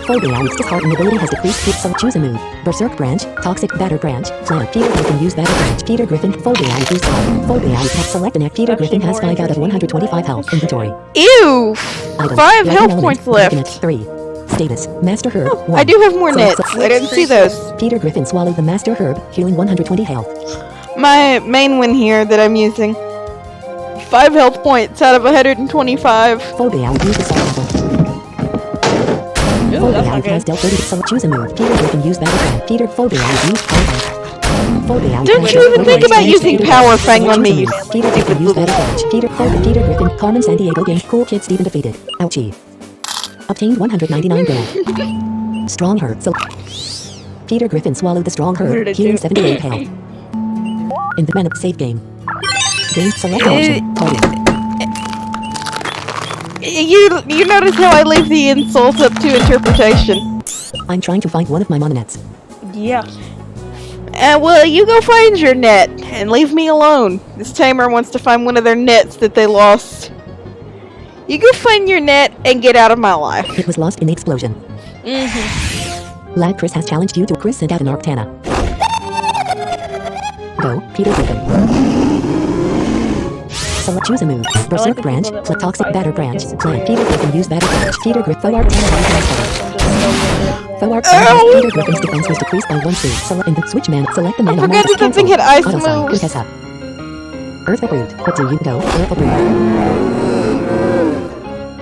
Full Bayao's disheartened ability has decreased. So choose a move. Berserk branch, toxic batter branch, flank. Peter Griffin used batter branch. Peter Griffin, full Bayao used fire. Full Bayao has select an act. Peter Griffin has 5 out of 125 health. Inventory. Ew! Item. 5 Weapon health element. points Weapon left. at 3. Status. Master Herb. 1. I do have more Select- nets. I didn't see those. Peter Griffin swallowed the Master Herb, healing 120 health. My main one here that I'm using. 5 health points out of 125. Full Bayao used assault rifle. Ooh, Full that's Bayao not has good. dealt 30. So choose a move. Peter Griffin used battle fang. Peter Full Bayao used power fang. Full Bayao Don't has you dealt even 40 think about damage to using Peter power Griffin. fang So on choose me, a you move. Peter Griffin stupid used little battle fang. Peter Griffin, Carmen Sandiego gained. Cool Kid Steven defeated. Ouchie. Obtained 199 gold. Strong herb. So Peter Griffin swallowed the strong What did herb, it healing do? 78 health. In the Manamon save game. Game select option. Party. You notice how I leave the insult up to interpretation. I'm trying to find one of my mononets. Yeah. Well, you go find your net and leave me alone. This tamer wants to find one of their nets that they lost. You go find your net and get out of my life. It was lost in the explosion. Lad Chris has challenged you to Chris sent out an Arctana. Go, Peter Griffin. Select choose a move. Berserk the branch, people that want to toxic fight batter them branch, against play. me. Peter Griffin use batter branch. Peter Griffin, Faux Arctana Faux Ow! Peter Griffin's defense was decreased by 1 C. Select and switch man. Select the man. I forgot that that thing had ice moves. Contessa. Earth Uproot. What do you go? Earth Uproot.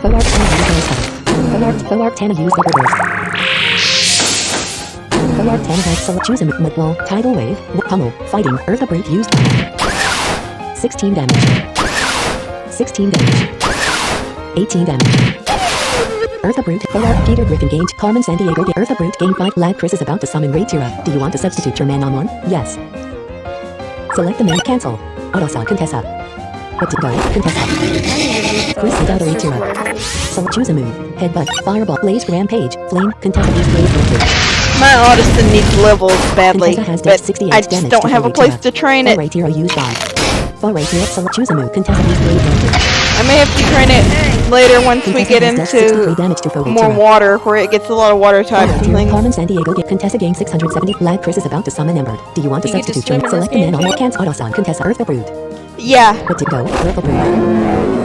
Faux Arctana used Upper Burst. Faux Arctana has select choose a mid wall, tidal wave, pummel, fighting, Earth Uproot used 16 damage. 16 damage. 18 damage. Eartha Brute. Fuller. Peter Griffin gained. Carmen Sandiego. Eartha Brute gained 5. Lad Chris is about to summon Raid Tira. Do you want to substitute your Manamon? Yes. Select the man. Cancel. Autosog. Contessa. What to go? Contessa. Chris sent out a Raid Tira. So choose a move. Headbutt. Fireball. Blaze. Rampage. Flame. Contessa. Use Blaze. Rampage. My Audison needs levels badly, Contessa has but dealt 68 I just damage don't to have a Raid place Tira. to train it. Raid Tira use 5. For Raid Tira, select choose a move. Contessa. Use Blaze. Rampage. I may have to train it later once we get Contessa has dealt 63 damage to into Raid more Tira. water, where it gets a lot of water types and things. Carmen Sandiego. Contessa gains 670. Lad Chris is about to summon Embered. Do you want to You get to substitute your swim in select this the man game on too? Cans Autosog. Contessa. Eartha Brood. Yeah. What to go? Eartha Brood.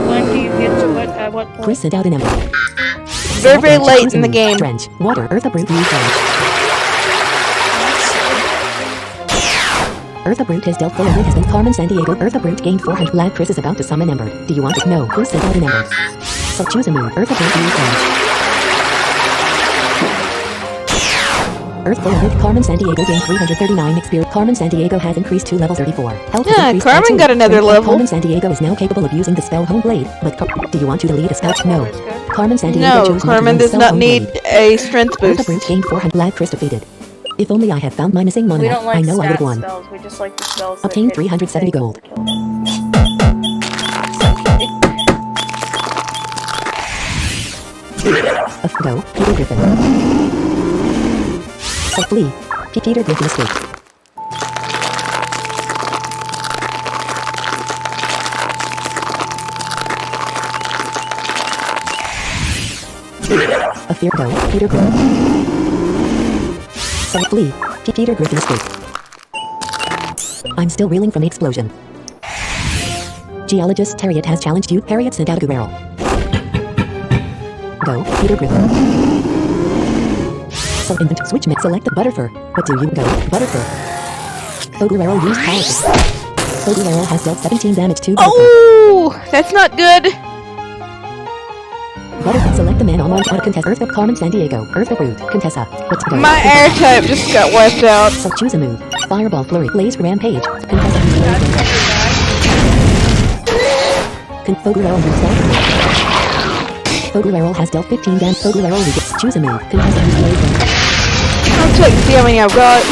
When do you get to what? At what point? Chris sent out an Ember. Very, very Drench, late choose a in the move. game. Drench. Water. Eartha Brood. Use Drench. Eartha Brute has dealt full of has been Carmen Sandiego. Eartha Brute gained 400. Lad Chris is about to summon Ember. Do you want it? No. Chris sent out an Ember. So choose a move. Eartha Brute use Drench. Earth full of Carmen Sandiego gained 339 experience. Carmen Sandiego has increased to level 34. Health has Yeah, increased by Carmen 2. got another level. Carmen Sandiego is now capable of using the spell Home Blade. But do you want to delete a spell? No. Carmen Sandiego No, chose Carmen not to use does not Home need Blade. a strength Eartha boost. Brute gained 400. Lad Chris defeated. If only I had found my missing We mana, don't like I know I would have stat won. spells. We just like the spells. Obtained that 370 gold. Go, Peter Griffin. So flee. Peter Griffin escaped. A fear go, Peter Griffin. So flee. Peter Griffin escaped. I'm still reeling from the explosion. Geologist Harriet has challenged you. Harriet sent out a barrel. Go, Peter Griffin. So invent switch mix select the Butterfur. What do you go? Butterfur. Ogurero used politics. Ogurero has dealt 17 damage to Butterfur. Oh, that's not good. Butterfur select the man on launch out Contessa. Eartha Carmen Sandiego. Eartha Brood. Contessa. What to go? My air type just got wiped out. So choose a move. Fireball Flurry. Blaze Rampage. Contessa used Blaze Rampage. Ogurero used Ogurero has dealt 15 damage. Ogurero gets choose a move. Contessa used Blaze Rampage. I'll check to see how many I've got.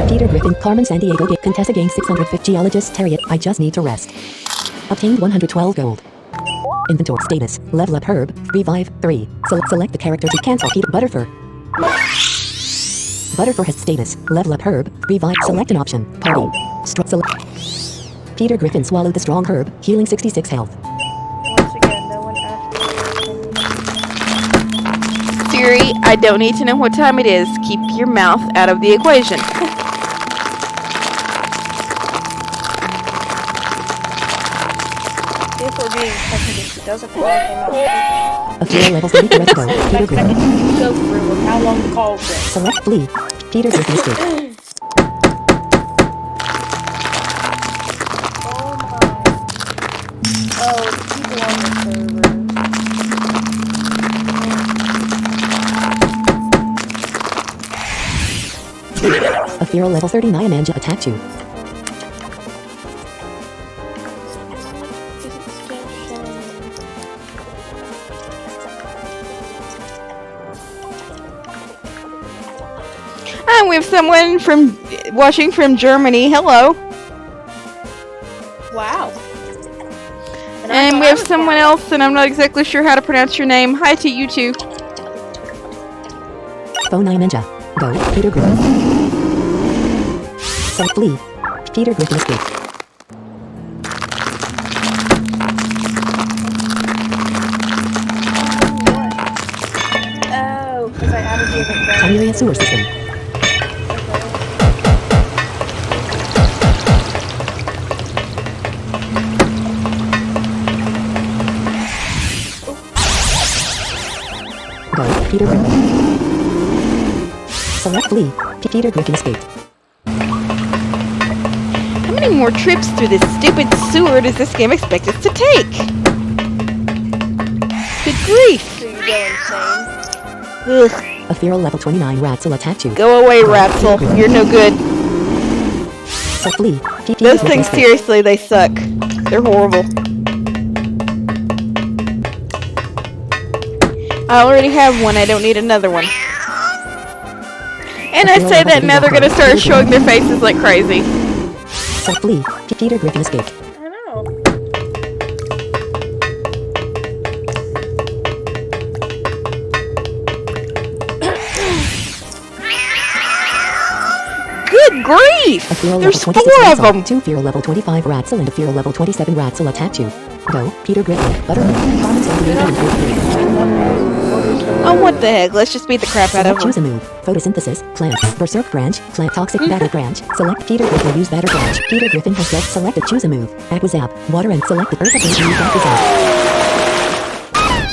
Peter Griffin, Carmen Sandiego, Contessa gained 650. Geologist Harriet, I just need to rest. Obtained 112 gold. Inventory status, level up herb, revive 3. Select the character to cancel. Peter Butterfur. Butterfur has status, level up herb, revive. Select an option. Party. Select. Peter Griffin swallowed the strong herb, healing 66 health. Once again, no one asked me. Siri, I don't need to know what time it is. Keep your mouth out of the equation. If we're being technical, she doesn't call him out. A few level 30 to go. Peter Griffin. Go through with how long the call was. Select flee. Peter Griffin escape. Oh my. Oh, people on the server. A feral level 39 Manja attacked you. And we have someone from watching from Germany. Hello. Wow. And we have someone else, and I'm not exactly sure how to pronounce your name. Hi to you too. Phone 9 Ninja. Go, Peter Griffin. So flee. Peter Griffin escaped. Oh, because I added the event. Area sewer system. Go, Peter Griffin. Select flee. Peter Griffin escaped. How many more trips through this stupid sewer does this game expect us to take? Good grief. So you go insane. Ugh. A feral level 29 Ratzel attacked you. Go away, Ratzel. You're no good. So flee. Peter Those Griffin things, escaped. seriously, they suck. They're horrible. I already have one. I don't need another one. And I say that now they're gonna start showing their faces like crazy. So flee. Peter Griffin escaped. I know. Good grief! A Feral There's level 4 26 of them. 2 Feral level 25 Ratzel and a Feral level 27 Ratzel attacked you. Go, Peter Griffin. Buttermilk. Carmen San Diego and Oh, what the heck? Let's just beat the crap out of Select choose them. a move. Photosynthesis. Plants. Berserk branch. Plant toxic batter branch. Select Peter Griffin. Use batter branch. Peter Griffin has selected choose a move. Aquazap. Water and select the Eartha Brute. Use Aquazap.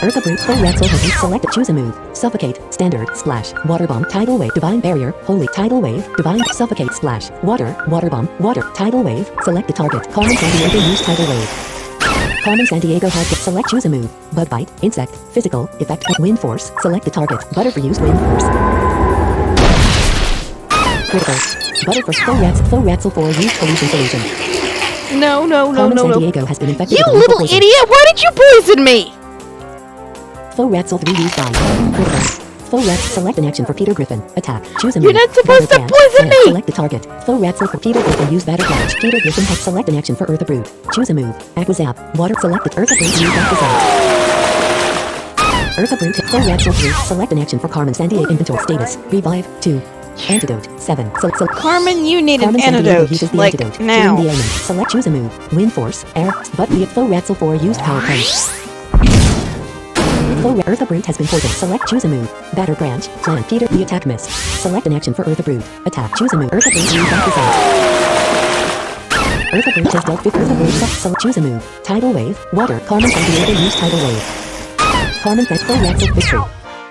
Eartha Brute. Full Ratzel has used selected choose a move. Suffocate. Standard. Splash. Water bomb. Tidal wave. Divine barrier. Holy. Tidal wave. Divine. Suffocate. Splash. Water. Water bomb. Water. Tidal wave. Select the target. Carmen San Diego. Use tidal wave. Carmen San Diego has to select choose a move. Bug bite, insect, physical, effect, wind force. Select the target. Butter for use wind force. Critical. Butter for full Ratzel for use pollution solution. No. Carmen San Diego has been infected You with a lethal little poison. idiot! Why did you poison me? Full Ratzel 3 used by. Critical. Full Ratzel select an action for Peter Griffin. Attack. Choose a You're move. not supposed Batter to branch. poison Plant. me! Select the target. Full Ratzel for Peter Griffin. Use batter branch. Peter Griffin has select an action for Eartha Brute. Choose a move. Aquazap. Water selected. Eartha Brute. Use Aquazap. Eartha Brute. Full Ratzel 3. Select an action for Carmen San Diego. Inventory status. Revive 2. Antidote 7. Carmen, you need an Carmen San Diego antidote. uses the Like, antidote. now. Healing the ailment. Select choose a move. Wind force. Air. But the full Ratzel 4 used power punch. Full Eartha Brute has been poisoned. Select choose a move. Batter branch. Plant Peter. The attack miss. Select an action for Eartha Brute. Attack. Choose a move. Eartha Brute. Use Aquazap. Eartha Brute has dealt with Eartha Brute. Select choose a move. Tidal wave. Water. Carmen San Diego use tidal wave. Carmen San Full Ratzel victory.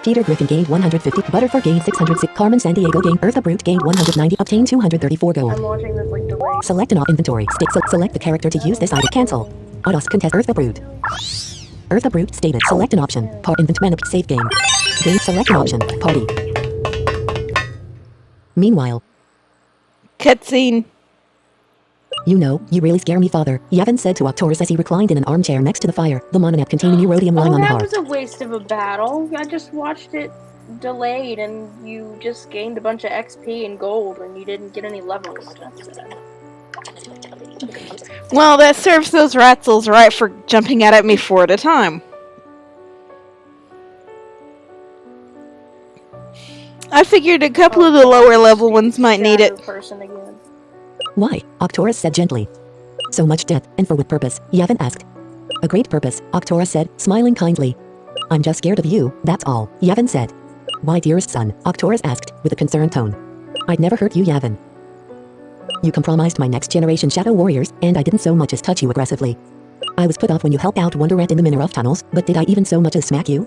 Peter Griffin gained 150. Butterfur gained 606. Carmen San Diego gained. Eartha Brute gained 190. Obtained 234 gold. I'm watching this like delay. Select an inventory. Select the character to use this item. Cancel. Autos contest Eartha Brute. Eartha Brute stated. Select an option. Part invent save game. Game select an option. Party. Meanwhile, Cutscene. you know, you really scare me, Father. Yavin said to Octorus as he reclined in an armchair next to the fire, the mononap containing urodium lying on the that hearth. was a waste of a battle. I just watched it delayed and you just gained a bunch of XP and gold and you didn't get any levels. Well, that serves those Ratzels right for jumping out at me 4 at a time. I figured a couple of the lower level ones might need it. Person again. Why? Octorus said gently. So much death, and for what purpose? Yavin asked. A great purpose, Octorus said, smiling kindly. I'm just scared of you, that's all, Yavin said. Why, dearest son? Octorus asked, with a concerned tone. I'd never hurt you, Yavin. You compromised my next generation Shadow Warriors, and I didn't so much as touch you aggressively. I was put off when you helped out Wonderrat in the Mineruff tunnels, but did I even so much as smack you?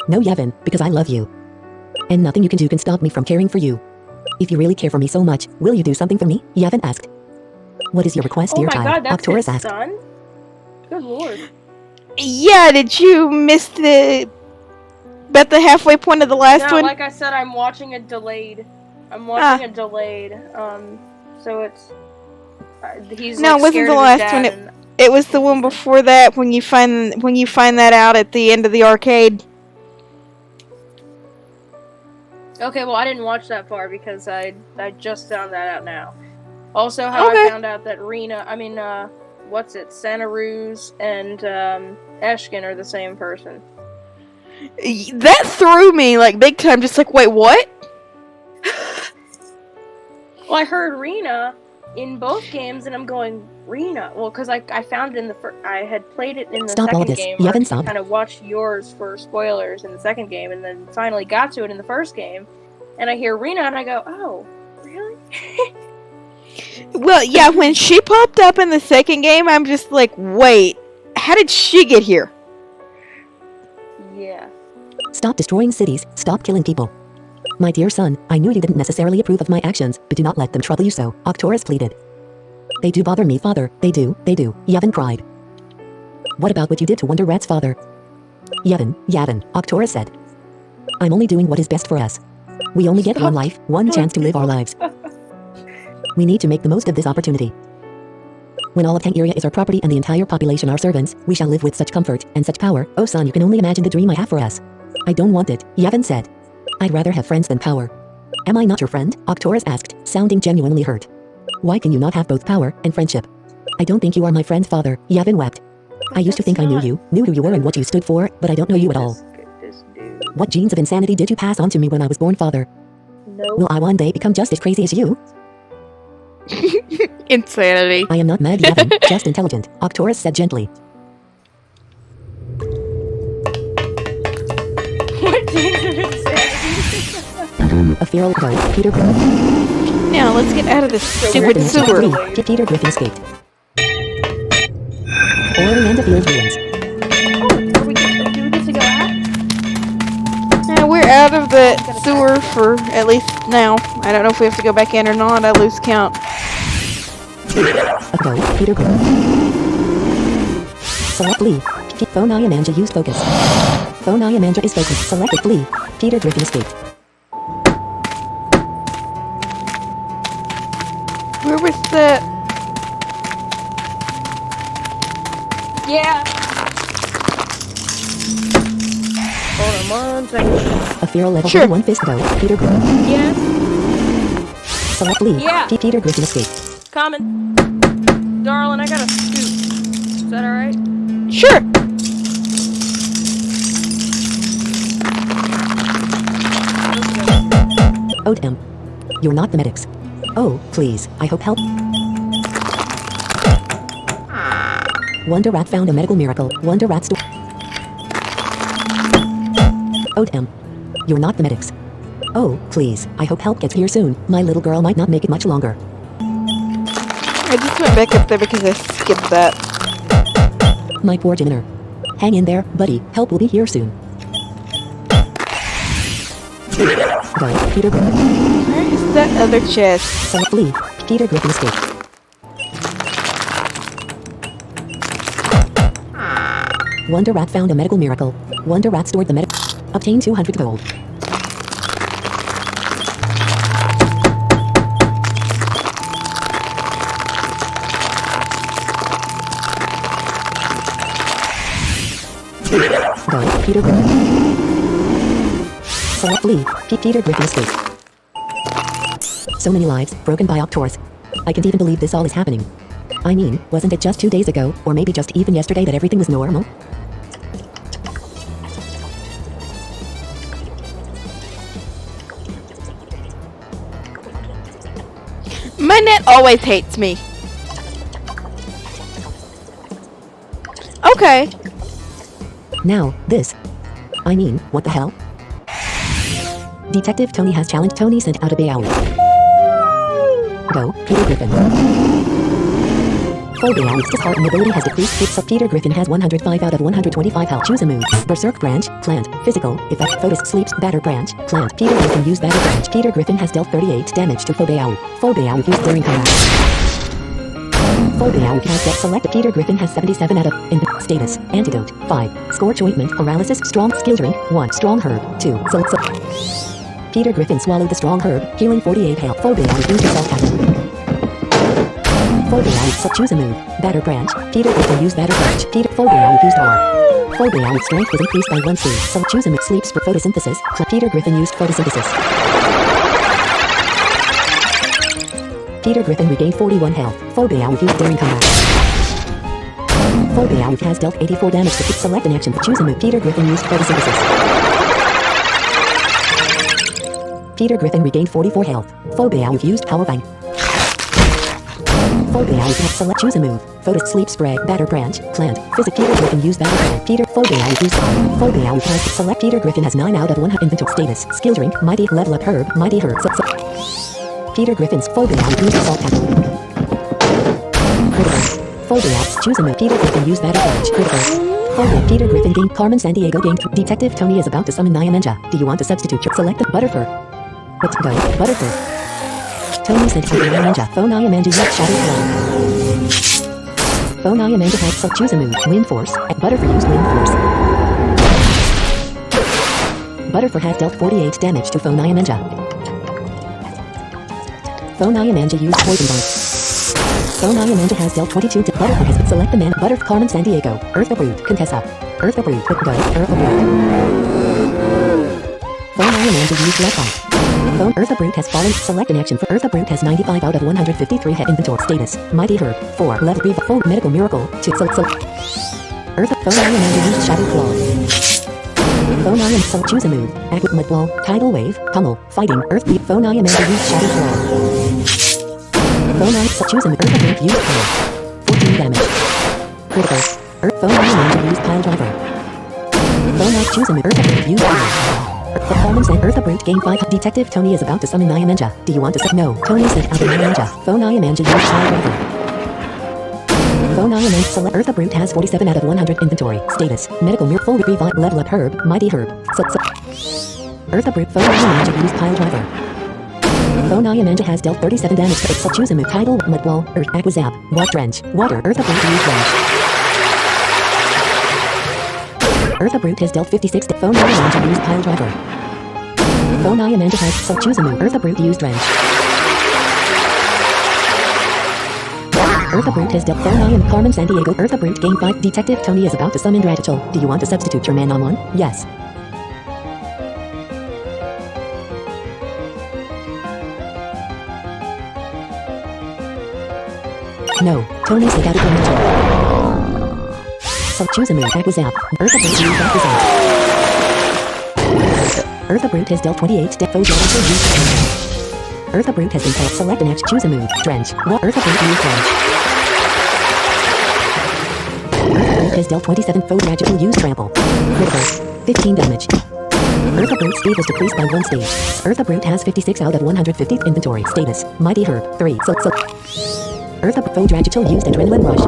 No, Yavin, because I love you. And nothing you can do can stop me from caring for you. If you really care for me so much, will you do something for me? Yavin asked. What is your request, Oh dear my child? god, that's Octorus his asked. son? Good lord. Yeah, did you miss the... about the halfway point of the last No, one? like I said, I'm watching it delayed. I'm watching it delayed. So it's... he's No, like, it wasn't scared the of his last dad one, and- It was the one before that when you find that out at the end of the arcade. Okay, well, I didn't watch that far because I just found that out now. Also, how Okay. I found out that Santa Ruse and Eshkin are the same person. That threw me like big time. Just like, wait, what? Well, I heard Rena in both games, and I'm going, Rena? Well, because I found it in the first... I had played it in the Stop all second this. game. You haven't stopped. Kind of watched yours for spoilers in the second game, and then finally got to it in the first game. And I hear Rena, and I go, oh, really? Well, yeah, when she popped up in the second game, I'm just like, wait, how did she get here? Yeah. Stop destroying cities, stop killing people. My dear son, I knew you didn't necessarily approve of my actions, but do not let them trouble you so, Octorus pleaded. They do bother me, father, they do, Yavin cried. What about what you did to Wonder Rat's father? Yavin, Octorus said. I'm only doing what is best for us. We only get one life, one chance to live our lives. We need to make the most of this opportunity. When all of Tangiria is our property and the entire population our servants, we shall live with such comfort and such power. Oh son, you can only imagine the dream I have for us. I don't want it, Yavin said. I'd rather have friends than power. Am I not your friend? Octorus asked, sounding genuinely hurt. Why can you not have both power and friendship? I don't think you are my friend, father, Yavin wept. I used to think I knew you, knew who you were and what you stood for, but I don't know you at all. This dude. What genes of insanity did you pass on to me when I was born, father? No. Will I one day become just as crazy as you? Insanity. I am not mad, Yavin, just intelligent, Octorus said gently. What genes of insanity? A feral crow, Peter Now let's get out of this stupid Griffin sewer. escaped. Peter Griffin escaped. Oiling and the field ruins. Are we good? Do we get to go out? Now we're out of the sewer for at least now. I don't know if we have to go back in or not. I lose count. A go, Peter Griffin. Select Lee. Phone Iamanja used focus. Phone Iamanja is focused. Selected Lee. Peter Griffin escaped. Where was the... Yeah. Hold on one second. A feral level Sure. 1 fist go, Peter Griffin. Yes. Select Lee. Yeah. Peter Griffin escaped. Coming. Darling, I gotta scoot. Is that alright? Sure. Odem. You're not the medics. Oh, please, I hope help. Wonder Rat found a medical miracle. Wonder Rat store. Odem. You're not the medics. Oh, please, I hope help gets here soon. My little girl might not make it much longer. I just went back up there because I skipped that. My poor Jiminer. Hang in there, buddy. Help will be here soon. Go, Peter Griffin. Where is that other chest? Select Lee. Peter Griffin escaped. Wonder Rat found a medical miracle. Wonder Rat stored the obtain 200 gold. Go, Peter Griffin. Select Lee. Peter Griffin escaped. So many lives, broken by Octors. I can't even believe this all is happening. I mean, wasn't it just 2 days ago, or maybe just even yesterday that everything was normal? My net always hates me. Okay. Now, this. I mean, what the hell? Detective Tony has challenged Tony sent out a Bayou. Go, Peter Griffin. For Bayou's disheartened ability has decreased. So Peter Griffin has 105 out of 125 health. Choose a move. Berserk branch, plant, physical, effect, Photos, sleeps, batter branch, plant. Peter Griffin used batter branch. Peter Griffin has dealt 38 damage to Fobayao. Fobayao used during combat. Fobayao has dealt select. Peter Griffin has 77 out of status. Antidote 5. Scorch ointment, paralysis, strong skill drink 1. Strong herb 2. Select. Peter Griffin swallowed the strong herb, healing 48 health. Fobayao used herself captain. Fobayao, choose a move. Batter branch. Peter Griffin used batter branch. Peter Fobayao used R. Fobayao strength was increased by 1 C. So choose a move. Sleeps for photosynthesis. Peter Griffin used photosynthesis. Peter Griffin regained 41 health. Fobayao used during combat. Fobayao has dealt 84 damage to select an action. Choose a move. Peter Griffin used photosynthesis. Peter Griffin regained 44 health. Fobayao used power bang. Fobayao has select choose a move. Photo sleep spray, batter branch, plant, physic. Peter Griffin used batter branch. Peter Fobayao used bomb. Fobayao has select Peter Griffin has 9 out of 100 inventory status. Skill drink, mighty level up herb, mighty herb. Peter Griffin's Fobayao used assault tackle. Critical. Fobayao choose a move. Peter Griffin used batter branch. Critical. Fobayao Peter Griffin gained Carmen Sandiego gained Detective Tony is about to summon Nyamenja. Do you want to substitute your select the Butterfur? Let's go, Butterfur. Tony sent out Nyamenja. Phone Nyamenja used Shadow Clone. Phone Nyamenja had so choose a move. Wind Force. And Butterfur used Wind Force. Butterfur has dealt 48 damage to Phone Nyamenja. Phone Nyamenja used Poison Bite. Phone Nyamenja has dealt 22 to Butterfur has select the man Butterfur Carmen Sandiego. Earth the Brood. Contessa. Earth the Brood. Go. Earth the Brood. Phone Amanda used left fight. Phone Eartha Brute has fallen. Select an action for Eartha Brute has 95 out of 153 head inventory status. Mighty Herb 4 level 3 full medical miracle 2 Eartha Phone Amanda used Shadow Claw. Phone Amanda choose a move. Act with Mud Wall, Tidal Wave, Pummel, Fighting, Earth Beat. Phone Amanda used Shadow Claw. Phone Amanda choose a move. Eartha Brute used Pummel. 14 damage. Critical. Phone Amanda used Pile Driver. Phone choose a move. Eartha Brute used Pummel. Performance and Eartha Brute gain 5. Detective Tony is about to summon Nyamanja. Do you want to set? No. Tony said out of Nyamanja. Phone Nyamanja used Pile Driver. Phone Nyamanja select Eartha Brute has 47 out of 100 inventory. Status. Medical Miracle Revive level up Herb. Mighty Herb. Eartha Brute Phone Nyamanja used Pile Driver. Phone Nyamanja has dealt 37 damage to it. Choose a move. Tidal, Mud Wall, Earth, Aqua Zap, Water Drench, Water, Eartha Brute used Drench. Eartha Brute has dealt 56 to Phone Nyamanja used Pile Driver. Phone Nyamanja has choose a move. Eartha Brute used Drench. Eartha Brute has dealt Phone Nyamanja Carmen San Diego. Eartha Brute gain 5. Detective Tony is about to summon Radical. Do you want to substitute your Manamon? Yes. No. Tony said out of inventory. So choose a move. Aqua Zap. Eartha Brute used Aqua Zap. Eartha Brute has dealt 28 to Foe Radical used Drench. Eartha Brute has been called. Select an action. Choose a move. Drench. Eartha Brute used Drench. Eartha Brute has dealt 27 Foe Radical used Trample. Critical. 15 damage. Eartha Brute's speed was decreased by 1 stage. Eartha Brute has 56 out of 150 inventory. Status. Mighty Herb 3. Eartha Foe Radical used Adrenaline Rush.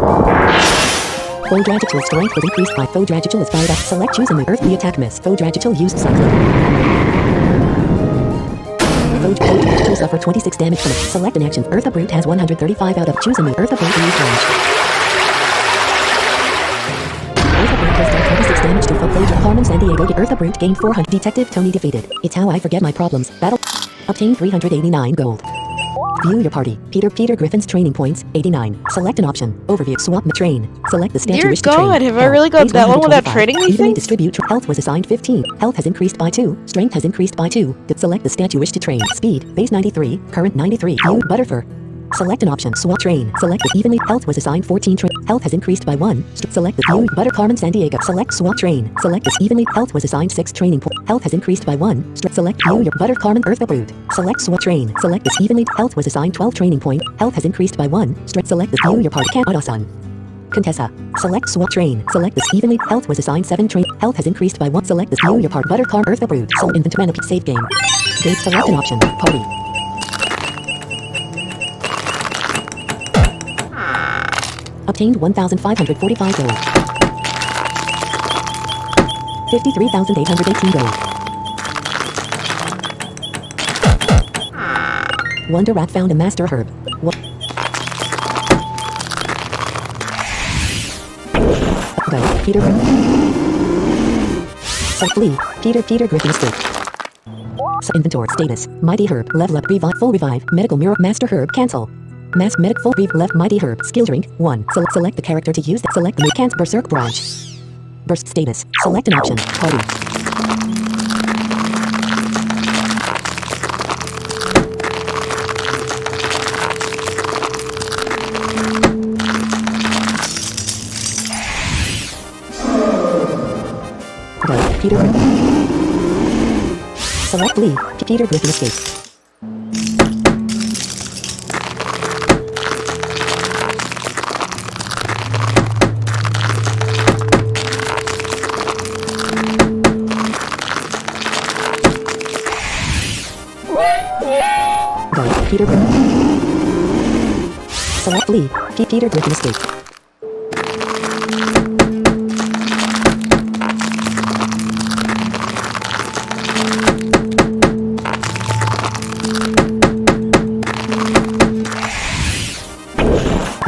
Foe Radical strength was increased by Foe Radical is fired up. Select choose a move. Earthly attack miss. Foe Radical used Cyclone. Foe Radical suffer 26 damage from it. Select an action. Eartha Brute has 135 out of choose a move. Eartha Brute used range. Eartha Brute has done 26 damage to Foe Carmen San Diego. Eartha Brute gained 400. Detective Tony defeated. It's how I forget my problems. Battle. Obtain 389 gold. View your party. Peter Griffin's training points, 89. Select an option. Overview. Swap the train. Select the stat you Dear wish to train. God, have I Health. really got Phase that one without 125. trading Evenly anything? distribute. Health was assigned 15. Health has increased by 2. Strength has increased by 2. Select the stat you wish to train. Speed. Base 93. Current 93. View. Butterfur. Select an option. Swap train. Select the evenly. Health was assigned 14. Health has increased by 1. Select the view. Butter Carmen San Diego. Select swap train. Select this evenly. Health was assigned 6 training point. Health has increased by 1. Select view your Butter Carmen Eartha Brood. Select swap train. Select this evenly. Health was assigned 12 training point. Health has increased by 1. Select the view your party cat Autosun. Contessa. Select swap train. Select this evenly. Health was assigned 7 train. Health has increased by 1. Select this view your part Butter Carmen Eartha Brood. So inventory save game. Date select an option. Party. Obtained 1,545 gold. 53,818 gold. Wonder Rat found a master herb. Go, Peter. So flee, Peter Griffin escape. Inventory status, Mighty Herb, level up, revive, full revive, medical mirror, master herb, cancel. Mass medic full rev left Mighty Herb skill drink 1. Select the character to use. Select the move can't berserk branch. Burst status. Select an option. Party. Go. Peter. Select Lee. Peter Griffin escape. Peter Griffin. Select Lee. Peter Griffin escape.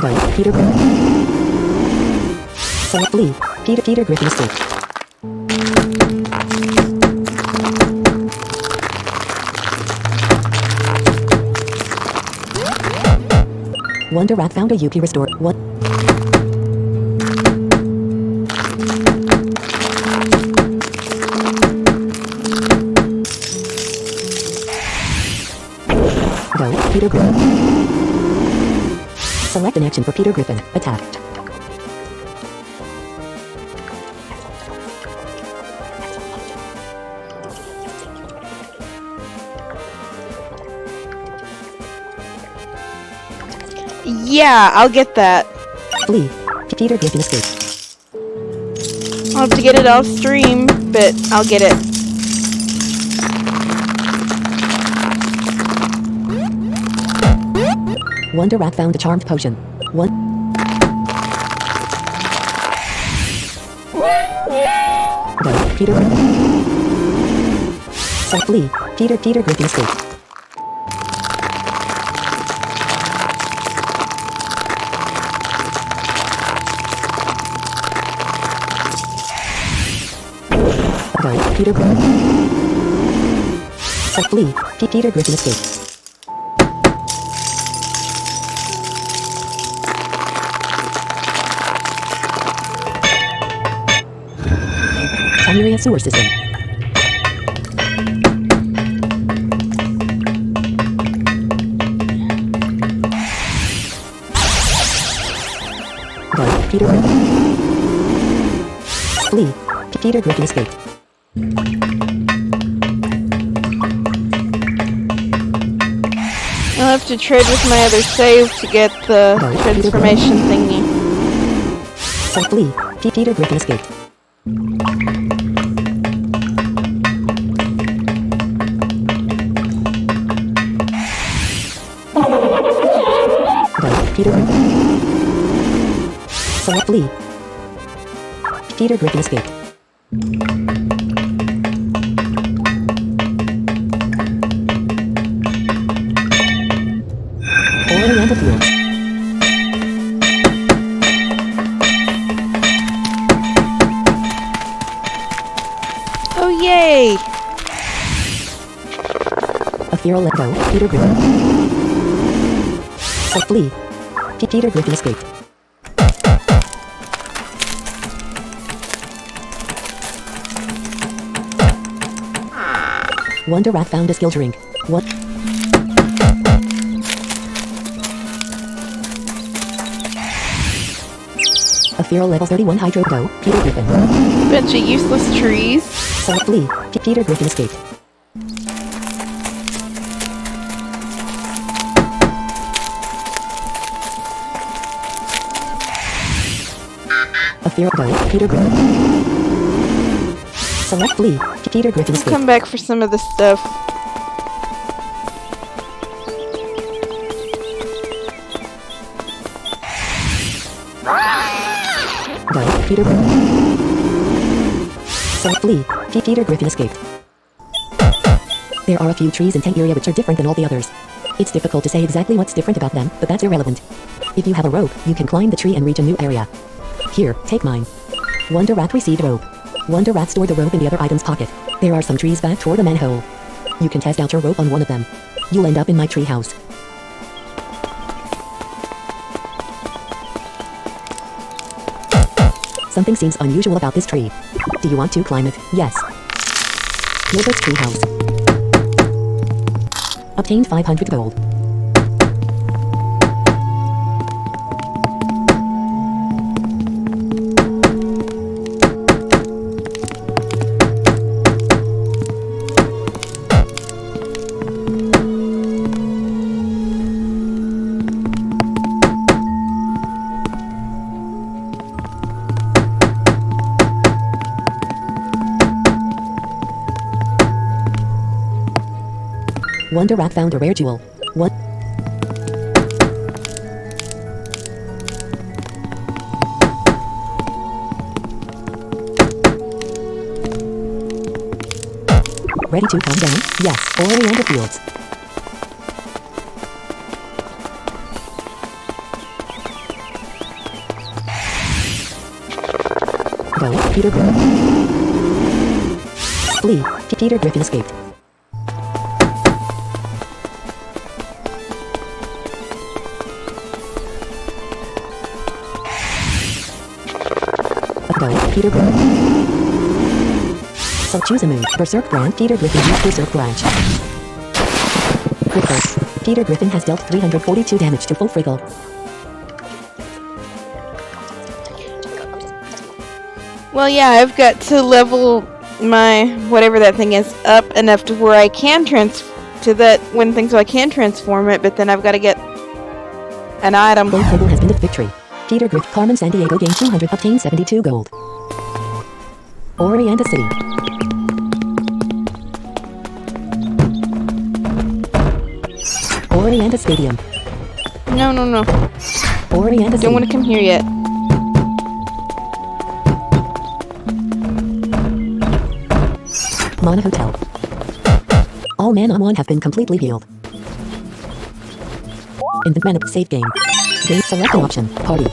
Go. Peter Griffin. Select Lee. Peter Griffin escape. Wonder Rat found a UP restore. What? Peter Griffin. Select an action for Peter Griffin. Attack. Yeah, I'll get that. Flee. Peter Griffin escaped. I'll have to get it off stream, but I'll get it. Wonder Rat found a charmed potion. Go, Peter Griffin. So flee. Peter Griffin escaped. Go, Peter Griffin. So flee. Peter Griffin escaped. Area sewer system. Go, Peter Griffin. Flee. Peter Griffin escaped. I'll have to trade with my other save to get the Go, transformation thingy. So flee. Peter Griffin escaped. Go, Peter Griffin. Select flee. Peter Griffin escaped. Orlando Fields. Oh yay! A feral let go. Peter Griffin. So flee. Peter Griffin escaped. Wonder Rat found a skill drink. What? A feral level 31 hydro go. Peter Griffin. Bunch of useless trees. So flee. Peter Griffin escaped. A feral go. Peter Griffin. Select flee. Peter Griffin escaped. Come back for some of this stuff. Go, Peter Griffin. Select flee. Peter Griffin escaped. There are a few trees in Tank area which are different than all the others. It's difficult to say exactly what's different about them, but that's irrelevant. If you have a rope, you can climb the tree and reach a new area. Here, take mine. Wonder Rat received rope. Wonder Rat stored the rope in the other item's pocket. There are some trees back toward the manhole. You can test out your rope on one of them. You'll end up in my tree house. Something seems unusual about this tree. Do you want to climb it? Yes. Gilbert's tree house. Obtained 500 gold. Wonder Rat found a rare jewel. What? Ready to calm down? Yes, Orlando Fields. Go, Peter Griffin. Flee. Peter Griffin escaped. Go, Peter Griffin. So choose a move. Berserk Branch. Peter Griffin used Berserk Branch. Critical. Peter Griffin has dealt 342 damage to full Friggle. Well, yeah, I've got to level my whatever that thing is up enough to where I can so I can transform it, but then I've got to get an item. Gold Friggle has been the victory. Peter Griffin, Carmen San Diego gained 200, obtained 72 gold. Orianda City. Orianda Stadium. No. Orianda City. Don't want to come here yet. Mana Hotel. All Manamon have been completely healed. In the Manamon save game. Game select an option. Party.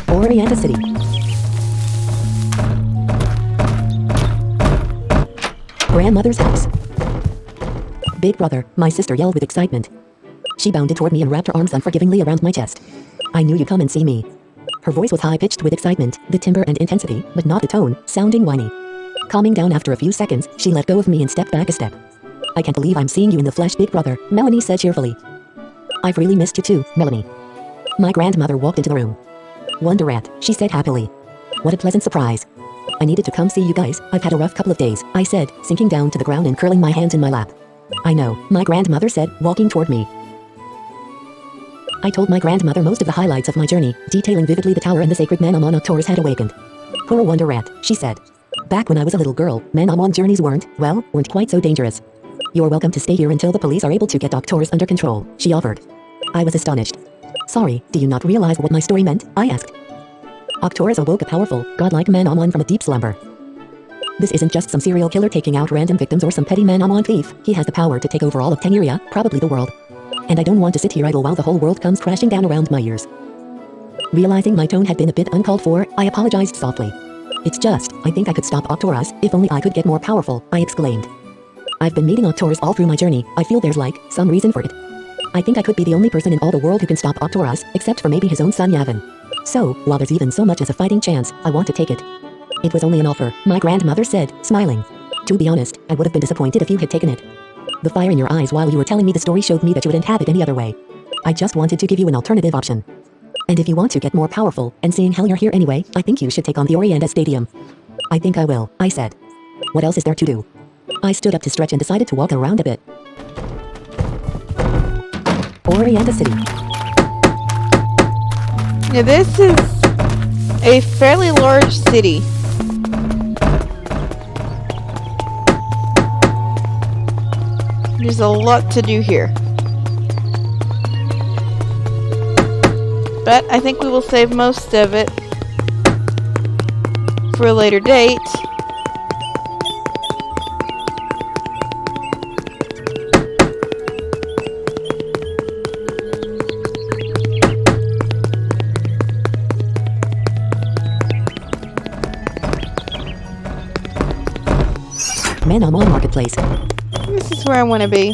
Orianda City. Grandmother's house. Big brother, my sister yelled with excitement. She bounded toward me and wrapped her arms unforgivingly around my chest. I knew you'd come and see me. Her voice was high-pitched with excitement, the timbre and intensity, but not the tone, sounding whiny. Calming down after a few seconds, she let go of me and stepped back a step. I can't believe I'm seeing you in the flesh, big brother, Melanie said cheerfully. I've really missed you too, Melanie. My grandmother walked into the room. Wonderrat, she said happily. What a pleasant surprise. I needed to come see you guys, I've had a rough couple of days, I said, sinking down to the ground and curling my hands in my lap. I know, my grandmother said, walking toward me. I told my grandmother most of the highlights of my journey, detailing vividly the tower and the sacred Manamon Octorus had awakened. Poor Wonderrat, she said. Back when I was a little girl, Manamon journeys weren't quite so dangerous. You're welcome to stay here until the police are able to get Octorus under control, she offered. I was astonished. Sorry, do you not realize what my story meant? I asked. Octorus awoke a powerful, godlike Manamon from a deep slumber. This isn't just some serial killer taking out random victims or some petty Manamon thief. He has the power to take over all of Tenuria, probably the world. And I don't want to sit here idle while the whole world comes crashing down around my ears. Realizing my tone had been a bit uncalled for, I apologized softly. It's just, I think I could stop Octorus, if only I could get more powerful, I exclaimed. I've been meeting Octorus all through my journey, I feel there's some reason for it. I think I could be the only person in all the world who can stop Octorus, except for maybe his own son Yavin. So, while there's even so much as a fighting chance, I want to take it. It was only an offer, my grandmother said, smiling. To be honest, I would have been disappointed if you had taken it. The fire in your eyes while you were telling me the story showed me that you wouldn't have it any other way. I just wanted to give you an alternative option. And if you want to get more powerful, and seeing how you're here anyway, I think you should take on the Orianda Stadium. I think I will, I said. What else is there to do? I stood up to stretch and decided to walk around a bit. Orianda City. Now this is a fairly large city. There's a lot to do here. But I think we will save most of it for a later date. Manamon Marketplace. This is where I want to be.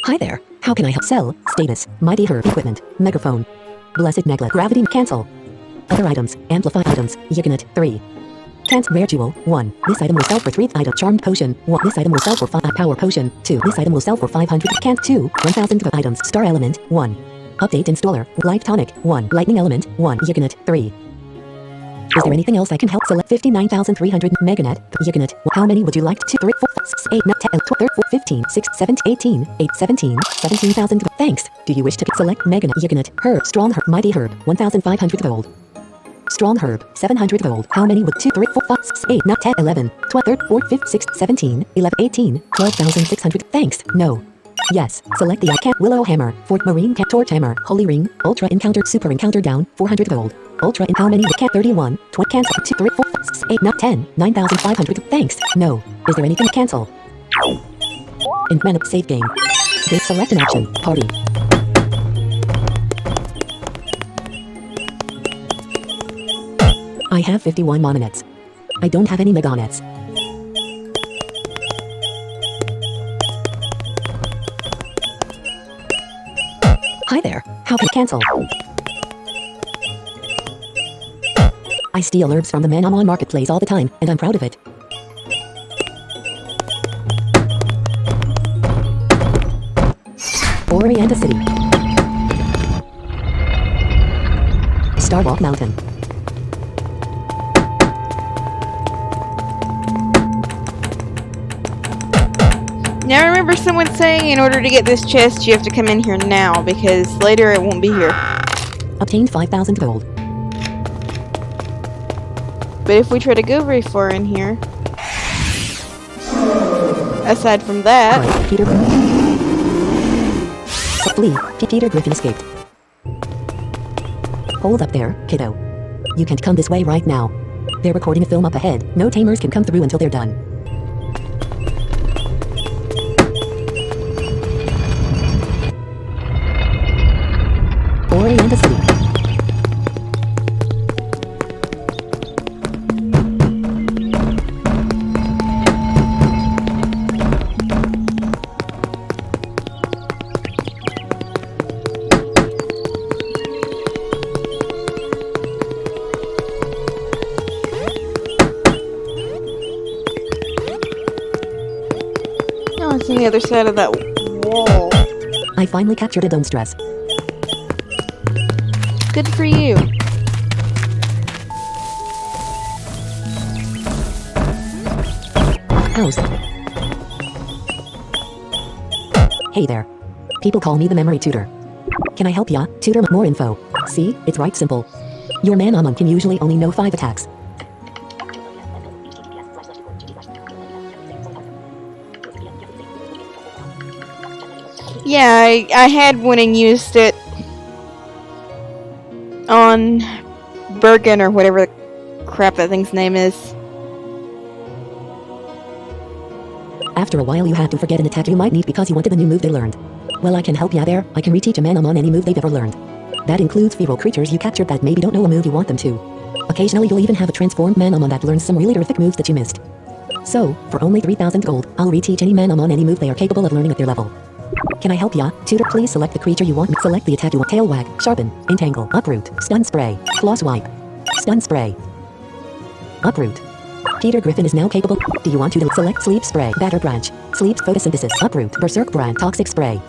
Hi there. How can I help? Sell. Status. Mighty Herb. Equipment. Megaphone. Blessed Neglet. Gravity. Cancel. Other items. Amplify items. Yiganet. 3. Cancel. Rare Jewel. 1. This item will sell for 3. Item. Charmed Potion. 1. This item will sell for 5. Power Potion. 2. This item will sell for 500. Can't 2. 1000 items. Star Element. 1. Update Installer. Light Tonic. 1. Lightning Element. 1. Yiganet. 3. Is there anything else I can help? Select 59,300 Meganet. Yiganet. How many would you like? 2, 3, 4, 5, 6, 8, 9, 10, 12, 13, 15, 6, 7, 18, 8, 17, 17,000. Thanks. Do you wish to select Meganet? Yiganet. Herb. Strong Herb. Mighty Herb. 1,500 gold. Strong Herb. 700 gold. How many would 2, 3, 4, 5, 6, 8, 9, 10, 11, 12, 13, 14, 15, 16, 17, 11, 18, 12,600. Thanks. No. Yes. Select the Cat Willow Hammer. Fort Marine Cat Torch Hammer. Holy Ring. Ultra Encounter. Super Encounter down. 400 gold. Ultra in how many? Cat 31. 20. Cancel. 2, 3, 4, 5, 6, 8, 9, 10. 9,500. Thanks. No. Is there anything to cancel? In Manamon save game. Date select an option. Party. I have 51 Mononets. I don't have any Meganets. Hi there. How can I cancel? I steal herbs from the Manamon Marketplace all the time, and I'm proud of it. Orienta City. Starwalk Mountain. Now I remember someone saying in order to get this chest you have to come in here now because later it won't be here. Obtained 5,000 gold. But if we try to go very far in here, aside from that, Alright, Peter. Flee. Peter Griffin escaped. Hold up there, kiddo. You can't come this way right now. They're recording a film up ahead. No tamers can come through until they're done. Orienta City. oh, it's on the other side of that wall. I finally captured a dome stress. Good for you. House. Hey there. People call me the memory tutor. Can I help ya? Tutor more info. See, it's right simple. Your Manamon can usually only know 5 attacks. Yeah, I had one and used it on Bergen or whatever the crap that thing's name is. After a while you have to forget an attack you might need because you wanted the new move they learned. Well, I can help ya there. I can reteach a Manamon any move they've ever learned. That includes feral creatures you captured that maybe don't know a move you want them to. Occasionally you'll even have a transformed Manamon that learns some really terrific moves that you missed. So, for only 3,000 gold, I'll reteach any Manamon any move they are capable of learning at their level. Can I help ya? Tutor, please select the creature you want. Select the attack you want. Tail wag, sharpen, entangle, uproot, stun spray, floss wipe, stun spray, uproot. Peter Griffin is now capable. Do you want to select sleep spray, batter branch, sleep photosynthesis, uproot, berserk brand, toxic spray.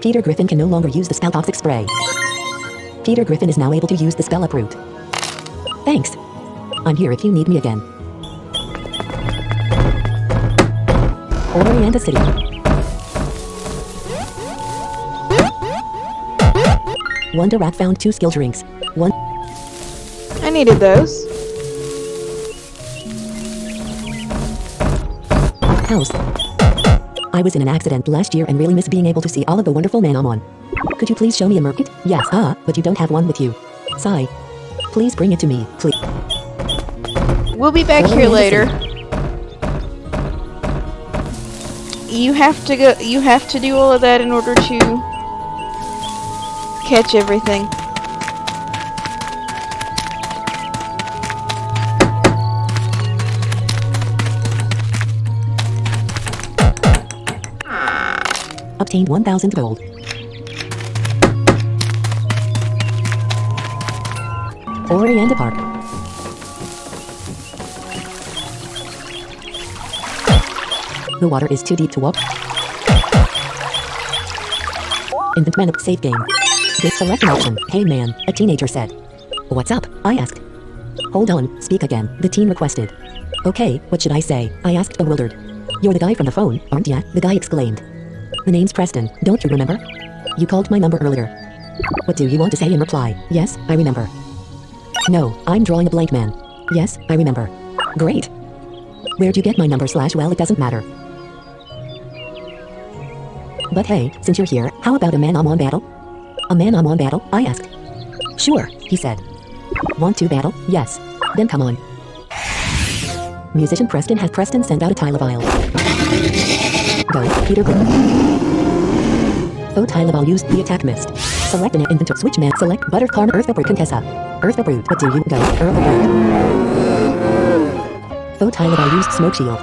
Peter Griffin can no longer use the spell toxic spray. Peter Griffin is now able to use the spell uproot. Thanks. I'm here if you need me again. Orienta City. Wonder Rat found 2 skill drinks. One I needed those. house. I was in an accident last year and really miss being able to see all of the wonderful Manamon. Could you please show me a merkit? Yes, but you don't have one with you. Sigh. Please bring it to me, please. We'll be back here later. You have to go. You have to do all of that in order to catch everything. Obtained 1,000 gold. Orienta Park. The water is too deep to walk. Infant man, save game. This select an option. Hey man, a teenager said. What's up? I asked. Hold on, speak again, the teen requested. Okay, what should I say? I asked bewildered. You're the guy from the phone, aren't ya? The guy exclaimed. The name's Preston, don't you remember? You called my number earlier. What do you want to say in reply? Yes, I remember. No, I'm drawing a blank man. Yes, I remember. Great. Where'd you get my number / well, it doesn't matter. But hey, since you're here, how about a man-on-one battle? A man-on-one battle? I asked. Sure, he said. Want to battle? Yes. Then come on. Musician Preston has Preston send out a Tylavile. Go, Peter. Oh, Tylavile used the attack missed. Select an inventory. Switch man. Select Buttercarn Earth Brute Contessa. Earth Brute. What do you go? Earth Brute. Oh, Tylavile used Smoke Shield.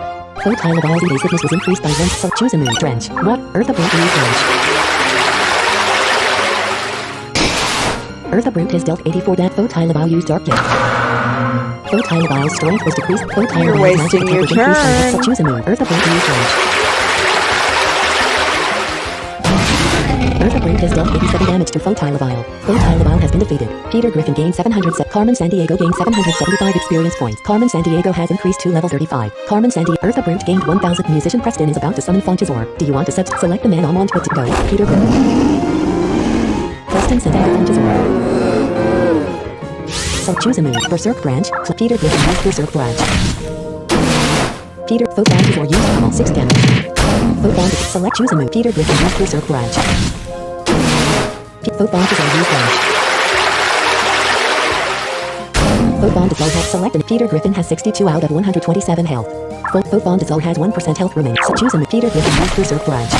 Oh, Tylavile's evasiveness was increased by 1, so choose a moon trench. What? Earth Brute new trench. Earth Brute has dealt 84 damage. Oh, Tylavile used Dark Gift. Oh, Tylavile's strength was decreased. Oh, You're Tylavile's wasting magic your attack was increased by 1, so turn. choose a moon. Earth Brute new trench. Brute has dealt 87 damage to Foe-Tylavile. Foe-Tylavile has been defeated. Peter Griffin gained 700. Carmen Sandiego gained 775 experience points. Carmen Sandiego has increased to level 35. Carmen Sandiego. Eartha Brute gained 1000. Musician Preston is about to summon Fonchazor. Do you want to select the Manamon to go? Peter Griffin. Preston Sandiego Fonchazor. So choose a move. Berserk Branch. Peter Griffin used Berserk Branch. Peter Foe Fonchazor used Pummel 6 damage. Foe Fonchazor. Select choose a move. Peter Griffin used Berserk Branch. Foe Fonchazor used Branch. Foe Fonchazor has selected. Peter Griffin has 62 out of 127 health. Foe Fonchazor has 1% health remaining. So choose a move. Peter Griffin used Berserk Branch.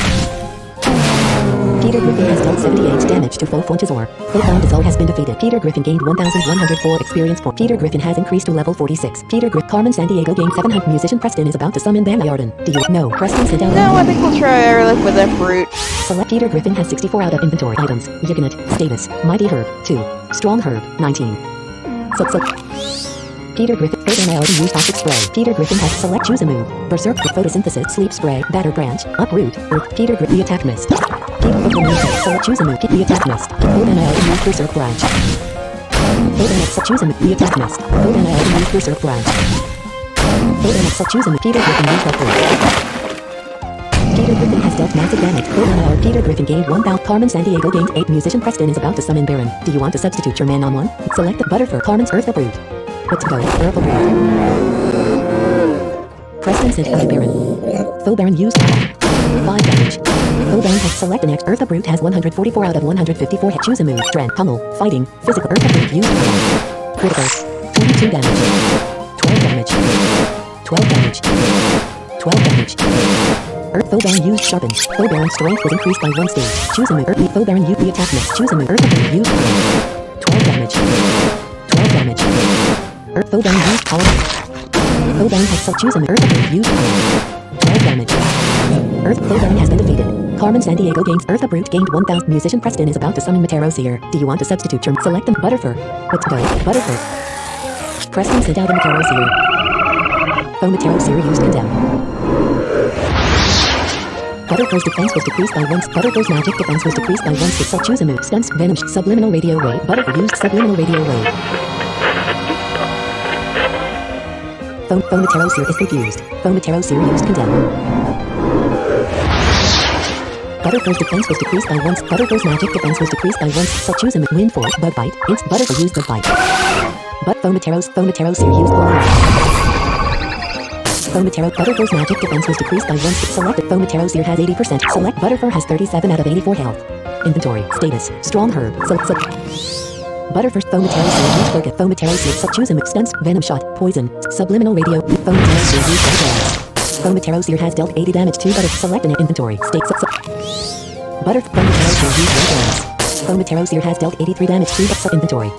Peter Griffin has dealt 78 damage to Foe Fonchazor. Foe Fonchazor has been defeated. Peter Griffin gained 1,104 experience points. Peter Griffin has increased to level 46. Carmen Sandiego gained 700. Musician Preston is about to summon Bambiarden. Do you know? Preston sent out. No, I think we'll try Erlich with that brute. Select. Peter Griffin has 64 out of inventory items. Yignit, status, Mighty Herb, 2. Strong Herb, 19. Peter Griffin, Photonality used Toxic Spray. Peter Griffin has select choose a move. Berserk, Photosynthesis, Sleep Spray, Batter Branch, Uproot, Earth. Peter Griffin, the Attack Mist. Peter Griffin, select choose a move. The Attack Mist. Photonality used Berserk Branch. Photonality, choose a move. The Attack Mist. Photonality used Berserk Branch. Photonality, choose a move. Peter Griffin used Uproot. Peter Griffin has dealt massive damage. Photonality. Peter Griffin gained 1,000. Carmen Sandiego gained 8. Musician Preston is about to summon Baron. Do you want to substitute your man on one? Select the Butterfur. Carmen's Earth Uproot. Let's go. Earth Uproot. Preston sent out Baron. Foe Baron used 5 damage. Foe Baron has selected next. Earth Uproot has 144 out of 154. Choose a move. Strength. Pummel. Fighting. Physical. Earth Uproot used Pummel. Critical. 22 damage. 12 damage. 12 damage. 12 damage. Earth Foe Baron used Sharpen. Foe Baron's strength was increased by 1 stage. Choose a move. Earth Foe Baron used the attack mist. Choose a move. Earth Uproot used Pummel. 12 damage. 12 damage. Earth Foe Baron used Power. Foe Baron has choose a move. Earth Uproot used Power. 12 damage. Earth Foe Baron has been defeated. Carmen Sandiego gains Earth Uproot gained 1,000. Musician Preston is about to summon Matero Seer. Do you want to substitute your select them? Butterfur. Let's go. Butterfur. Preston sent out a Matero Seer. Foe Matero Seer used Condemn. Butterfur's defense was decreased by 1. Butterfur's magic defense was decreased by 1. So choose a move. Stunts, Venom, Subliminal Radio Wave. Butterfur used Subliminal Radio Wave. Foe Matero Seer is confused. Foe Matero Seer used Condemn. Butterfur's defense was decreased by 1. Butterfur's magic defense was decreased by 1. So choose a move. Wind Force, Bug Bite. Butterfur used Bug Bite. But Foe Matero Seer used Polar. Butterfur's magic defense was decreased by 1. Selected. Foe Matero Seer has 80%. Select. Butterfur has 37 out of 84 health. Inventory. Status. Strong Herb. Butterfur. Foe Matero Seer used Forget. Foe Matero Seer. Choose a move. Stunts. Venom Shot. Poison. Subliminal Radio. Foe Matero Seer used Butterfur. Foe Matero Seer has dealt 80 damage to Butter. Select an inventory. State. Foe Matero Seer used Butterfur. Foe Matero Seer has dealt 83 damage to inventory.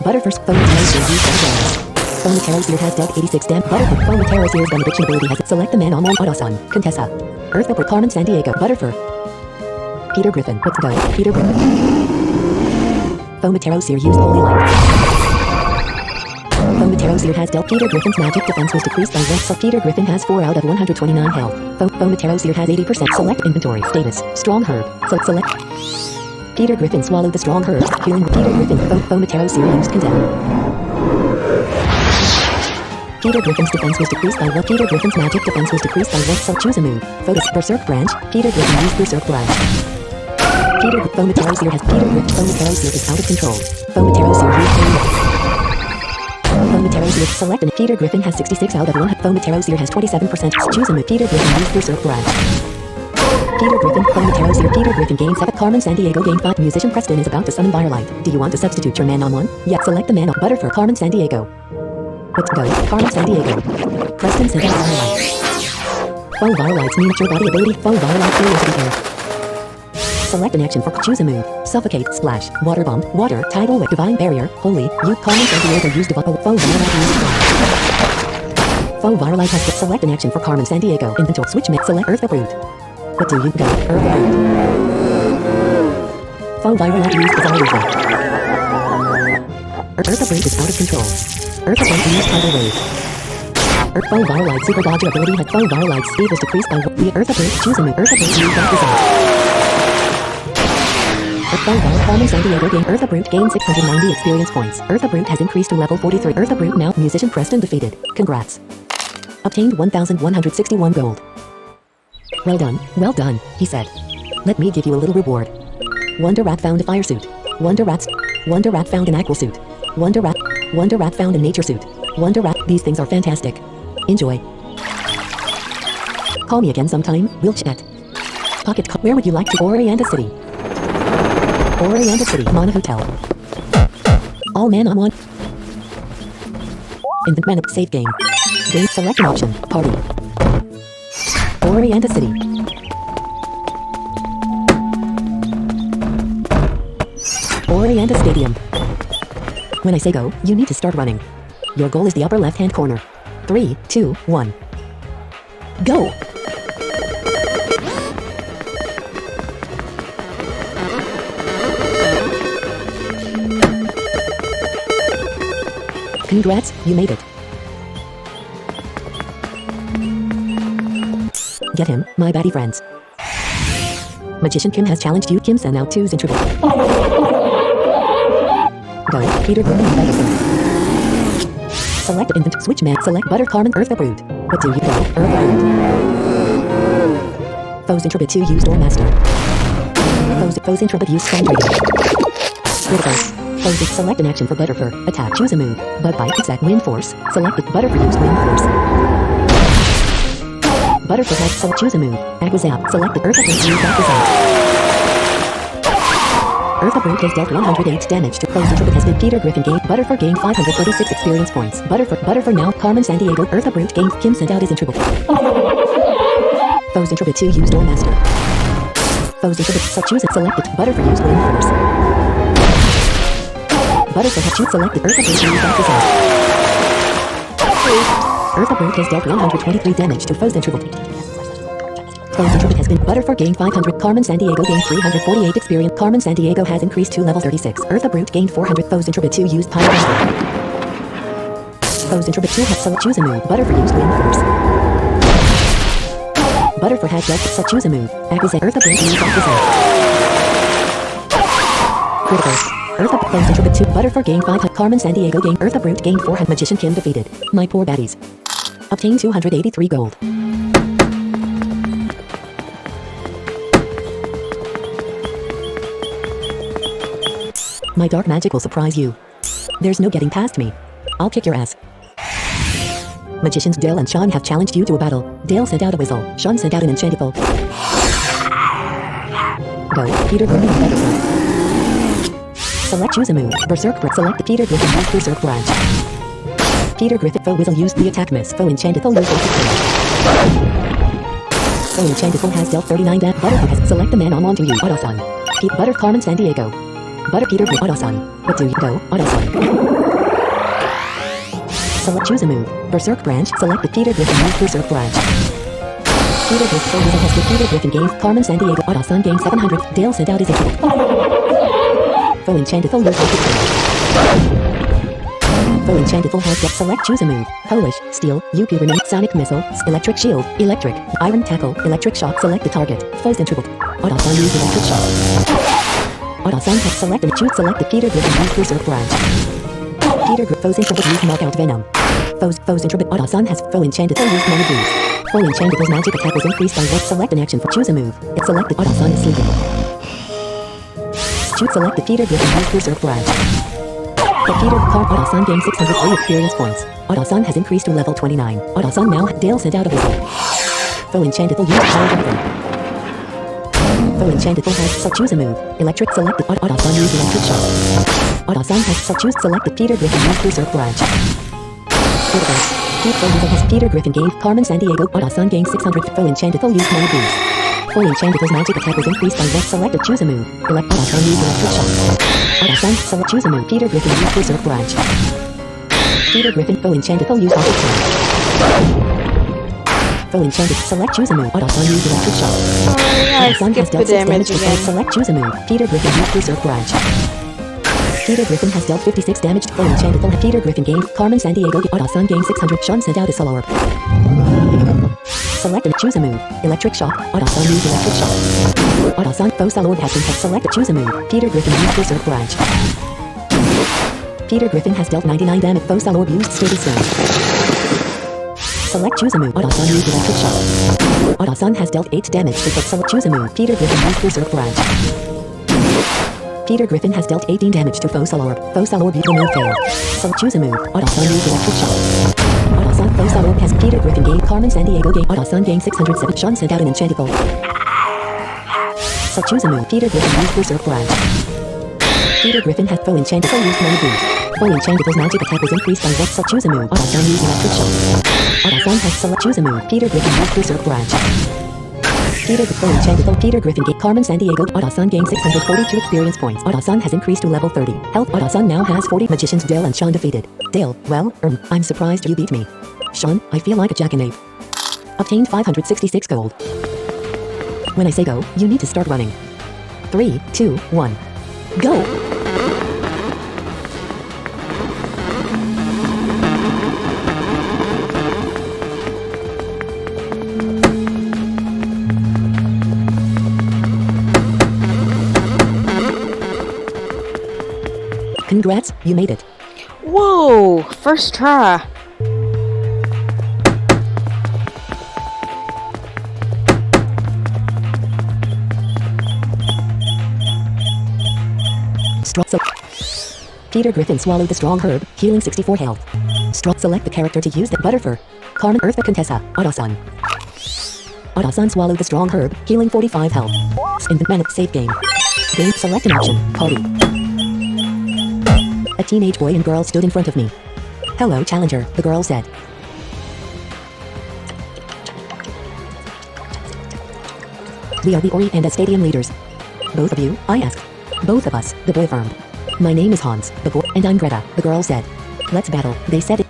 Butterfur. Foe Matero Seer used Butterfur. Foe Matero Seer has dealt 86 damage. Butterfur. Foe Matero Seer's benediction ability has select the man on Autosun. Contessa. Earth Upper. Carmen Sandiego. Butterfur. Peter Griffin. Let's go. Peter Griffin. Foe Matero Seer used Holy Light. Foe Matero Seer has dealt. Peter Griffin's magic defense was decreased by 1. So Peter Griffin has 4 out of 129 health. Foe Matero Seer has 80%. Select inventory. Status. Strong Herb. Select. Peter Griffin swallowed the Strong Herb. Healing. Peter Griffin. Foe Matero Seer used Condemn. Peter Griffin's defense was decreased by 1. Peter Griffin's magic defense was decreased by 1. So choose a move. Photos. Berserk Branch. Peter Griffin used Berserk Branch. Foe Matero Seer has Peter Griffin. Foe Matero Seer is out of control. Foe Matero Seer used Holy Light. Foe Matero Seer selected. Peter Griffin has 66 out of 1. Foe Matero Seer has 27%. Choose a move. Peter Griffin used Berserk Branch. Peter Griffin. Foe Matero Seer. Peter Griffin gained 7. Carmen Sandiego gained 5. Musician Preston is about to summon Firelight. Do you want to substitute your man on one? Yes. Select the man on Butterfur. Carmen Sandiego. Let's go. Carmen Sandiego. Preston sent out Firelight. Foe Firelights miniature body ability. Foe Firelight curiosity air. Select an action for choose a move. Suffocate, Splash, Water Bomb, Water, Tidal Wave, Divine Barrier, Holy, you Carmen Sandiego used Foe Firelight used Flash. Foe Firelight has to select an action for Carmen Sandiego. Inventory switch mix. Select Earth Uproot. What do you go? Earth Uproot. Foe Firelight used Bizarre Movement. Earth Uproot is out of control. Earth Uproot used Tidal Wave. Foe Firelight Super Dodger ability had Foe Firelight speed was decreased by the Earth Uproot. Choose a move. Earth Uproot used that result. Earthbound Carmen San Diego game. Eartha Brute gained 690 experience points. Eartha Brute has increased to level 43. Eartha Brute now. Musician Preston defeated. Congrats. Obtained 1,161 gold. Well done, he said. Let me give you a little reward. Wonder Rat found a fire suit. Wonder Rat found an aqua suit. Wonder Rat found a nature suit. Wonder Rat, these things are fantastic. Enjoy. Call me again sometime, we'll chat. Where would you like to? Orienta City. Orienta City, Mana Hotel. All Manamon. Invent Manamon, save game. Game select an option, party. Orienta City. Orienta Stadium. When I say go, you need to start running. Your goal is the upper left-hand corner. 3, 2, 1. Go! Congrats, you made it. Get him, my baddie friends. Magician Kim has challenged you. Kim sent out 2s in triple. Go, Peter Griffin and Butterfree. Select infant, switch man, select Butter Carmen, Eartha Brute. What do you go, Eartha Brute. Foes in Tribute 2 use Door Master. Foes in Tribute use Strong Trigger. Critical. Foes select an action for Butterfur. Attack, choose a move. Bud Bite, exact Wind Force. Select it, Butterfur use Wind Force. Butterfur has select, choose a move. Aqua Zap, select the Eartha Brute use Aqua Zap. Eartha Brute has dealt 108 damage to foes in Tribute has been Peter Griffin gained. Butterfur gained 536 experience points. Butterfur now, Carmen San Diego. Eartha Brute gained, Kim sent out his in triple. Foes in Tribute 2 use Door Master. Foes in Tribute, choose it, select it, Butterfur use Wind Force. Butterfur has selected Eartha Brute use Aqua Zap. Eartha Brute has dealt 123 damage to foes in triple. Foes in triple has been Butterfur gained 500. Carmen San Diego gained 348 experience. Carmen San Diego has increased to level 36. Eartha Brute gained 400. Foes in triple 2 used Pyro Butterfur. Foes in triple 2 have select choose a move. Butterfur used Wind Force. Butterfur has dealt select choose a move. Aqua Zap. Eartha Brute used Aqua Zap. Critical. Eartha Foes in triple 2. Butterfur gained 500. Carmen San Diego gained. Eartha Brute gained 400. Magician Kim defeated. My poor baddies. Obtained 283 gold. My dark magic will surprise you. There's no getting past me. I'll kick your ass. Magicians Dale and Sean have challenged you to a battle. Dale sent out a whistle. Sean sent out an enchanted bolt. Go, Peter Griffin and Butterfree. Select choose a move. Berserk select the Peter Griffin use Berserk branch. Peter Griffin foe whistle used the attack miss. Foe enchanted foe use Foe enchanted foe has dealt 39 damage. Butterfree has select the Manamon to use Autoson. Butter Carmen San Diego. Butter Peter Griffin Autoson. What do you go? Autoson. Select choose a move. Berserk branch. Select the Peter Griffin use Berserk branch. Peter Griffin foe whistle has the Peter Griffin gained. Carmen San Diego Autoson gained 700. Dale sent out his intro. Foe enchanted foe use Foe enchanted foe has dealt select choose a move. Polish, steel, Yuki remain, sonic missile, electric shield, electric, iron tackle, electric shock, select the target. Foes in triple. Autoson use electric shock. Autoson has selected choose select the Peter Griffin use Berserk branch. Peter Griffin foes in triple use knockout venom. Foes in triple. Autoson has foe enchanted foe use mana boost. Foe enchanted foe's magic attack was increased by what select an action for choose a move. It selected Autoson is sleeping. Choose select the Peter Griffin use Berserk branch. The Peter Car Autoson gained 603 experience points. Autoson has increased to level 29. Autoson now Dale sent out a whistle. Foe enchanted foe use Power Dragon. Foe enchanted foe has choose a move. Electric selected Autoson use electric shock. Autoson has choose selected Peter Griffin use Berserk branch. Critical. Foe has Peter Griffin gained Carmen San Diego. Autoson gained 600. Foe enchanted foe use mana boost. Foe enchanted foe's magic attack was increased by what selected choose a move. Autoson use electric shock. Autoson select choose a move. Peter Griffin use Berserk branch. Peter Griffin foe enchanted foe use Autoson. Foe enchanted select choose a move. Autoson use electric shock. Autoson has dealt 6 damage to foe select choose a move. Peter Griffin use Berserk branch. Peter Griffin has dealt 56 damage to foe enchanted foe. Peter Griffin gained Carmen San Diego. Autoson gained 600. Sean sent out a solo orb. Select and choose a move. Electric Shock. Autoson use Electric Shock. Autoson Fosa Lord has been kept. Select choose a move. Peter Griffin used Berserk Branch. Peter Griffin has dealt 99 damage. Fosa Lord used Sturdy Stone. Select choose a move. Autoson used Electric Shock. Autoson has dealt 8 damage. Select choose a move. Peter Griffin used Berserk Branch. Peter Griffin has dealt 18 damage to Fosalorb. Fosalorb the move failed. So choose a move. Autoson used Electric Shock. Autoson Fosalorb has Peter Griffin gained Carmen Sandiego gained Autoson gained 607. Sean sent out an Enchantical. So choose a move. Peter Griffin used Berserk Branch. Peter Griffin has Foe Enchantical used Mana Boost. Foe Enchantical's magic attack was increased by 1. So choose a move. Autoson used Electric Shock. Autoson has select choose a move. Peter Griffin used Berserk Branch. Peter Griffin gained Carmen Sandiego. Autoson gained 642 experience points. Autoson has increased to level 30. Health. Autoson now has 40. Magicians Dale and Sean defeated. Dale, well, I'm surprised you beat me. Sean, I feel like a jackanape. Obtained 566 gold. When I say go, you need to start running. 3, 2, 1. Go! Congrats, you made it. Whoa! First try. Peter Griffin swallowed the strong herb, healing 64 health. Select the character to use the Butterfur. Carmen Eartha Contessa, Autoson. Autoson swallowed the strong herb, healing 45 health. In the minute save game. Game select an option, party. A teenage boy and girl stood in front of me. Hello, Challenger, the girl said. We are the Ori and the stadium leaders. Both of you, I asked. Both of us, the boy affirmed. My name is Hans, the boy, and I'm Greta, the girl said. Let's battle, they said.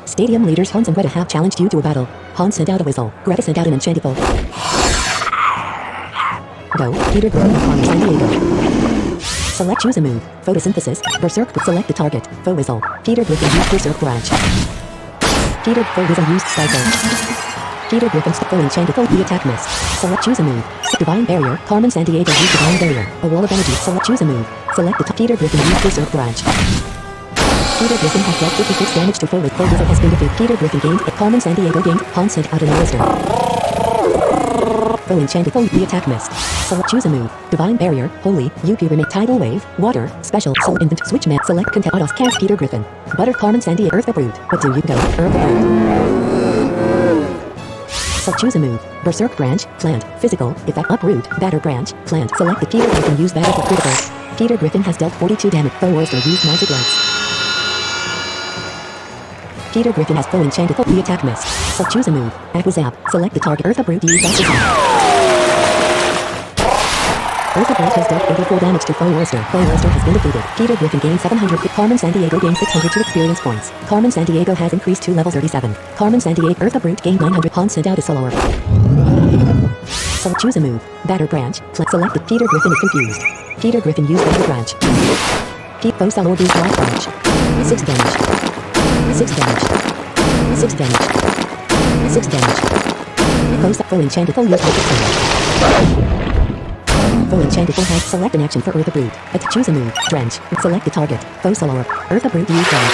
Stadium leaders Hans and Greta have challenged you to a battle. Hans sent out a whistle, Greta sent out an Enchantical. Go, Peter Griffin, Carmen Sandiego. Select choose a move. Photosynthesis. Berserk. Select the target. Foe whistle. Peter Griffin used Berserk Branch. Peter Foe whistle used Psycho. Peter Griffin's Foe enchanted Foe the attack missed. Select choose a move. Divine Barrier. Carmen Sandiego used Divine Barrier. A wall of energy. Select choose a move. Select the Peter Griffin used Berserk Branch. Peter Griffin has dealt 56 damage to Foe with Foe whistle has been defeated. Peter Griffin gained. Carmen Sandiego gained. Hans sent out an Alistair. Foe enchanted Foe the attack missed. Select choose a move. Divine Barrier, Holy, UP Remake, Tidal Wave, Water, Special, Soul Invent, Switch Map, Select Content, Autos, Cast, Peter Griffin. Butter, Carmen Sandy, Earth Uproot. What do you go? Earth Uproot. Select choose a move. Berserk Branch, Plant, Physical, Effect, Uproot, Batter Branch, Plant. Select the Peter Griffin, use Batter for critical. Peter Griffin has dealt 42 damage. Foe Oyster used Magic Lights. Peter Griffin has Foe enchanted Foe, the attack missed. Select choose a move. Aquazap, select the target. Earth Uproot, use Aquazap. Earth Uproot has dealt 84 damage to Foe Oyster. Foe Oyster has been defeated. Peter Griffin gained 700. Carmen Sandiego gained 602 experience points. Carmen Sandiego has increased to level 37. Carmen Sandiego Earth Uproot gained 900. Hans sent out a Solar. Select choose a move. Batter Branch. Select the Peter Griffin is confused. Peter Griffin used Batter Branch. Foe Solar used Light Branch. 6 damage. 6 damage. 6 damage. 6 damage. Foe enchanted Foe used Electric Fire. Foe enchanted Foe has select an action for Earth Uproot. Choose a move. Drench. Select the target. Foe Solar. Earth Uproot use Drench.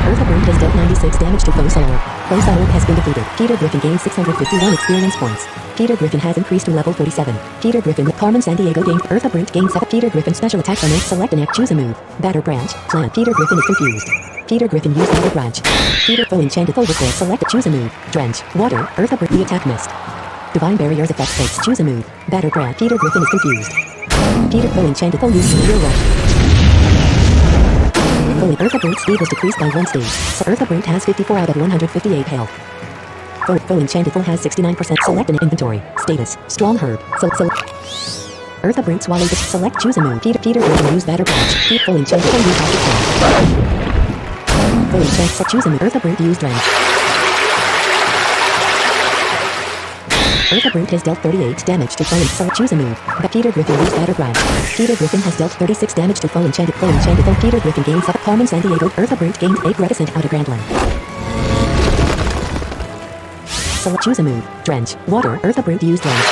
Earth Uproot has dealt 96 damage to Foe Solar. Foe Solar has been defeated. Peter Griffin gained 651 experience points. Peter Griffin has increased to level 37. Peter Griffin with Carmen Sandiego gained. Earth Uproot gained 7. Peter Griffin special attack summon. Select an act. Choose a move. Batter Branch. Plant. Peter Griffin is confused. Peter Griffin used Batter Branch. Peter Foe enchanted Foe whistle. Select a choose a move. Drench. Water. Earth Uproot the attack missed. Divine Barrier's effect takes. Choose a move. Batter Branch. Peter Griffin is confused. Peter Foe enchanted Foe used Severe Rush. Foe Earth Uproot speed was decreased by 1 stage. So Earth Uproot has 54 out of 158 health. Foe enchanted Foe has 69%. Select an inventory. Status. Strong herb. Earth Uproot swallowed the select choose a move. Peter Griffin used Batter Branch. Foe enchanted Foe used Optic Flame. Foe enchanted choose a move. Earth Uproot used Drench. Eartha Brute has dealt 38 damage to foe and so choose a move. But Peter Griffin used Batter Ground. Peter Griffin has dealt 36 damage to foe enchanted foe. Peter Griffin gains 7 Carmen San Diego. Eartha Brute gained 8 reticent out of Grandland. So choose a move. Drench. Water. Eartha Brute used Drench.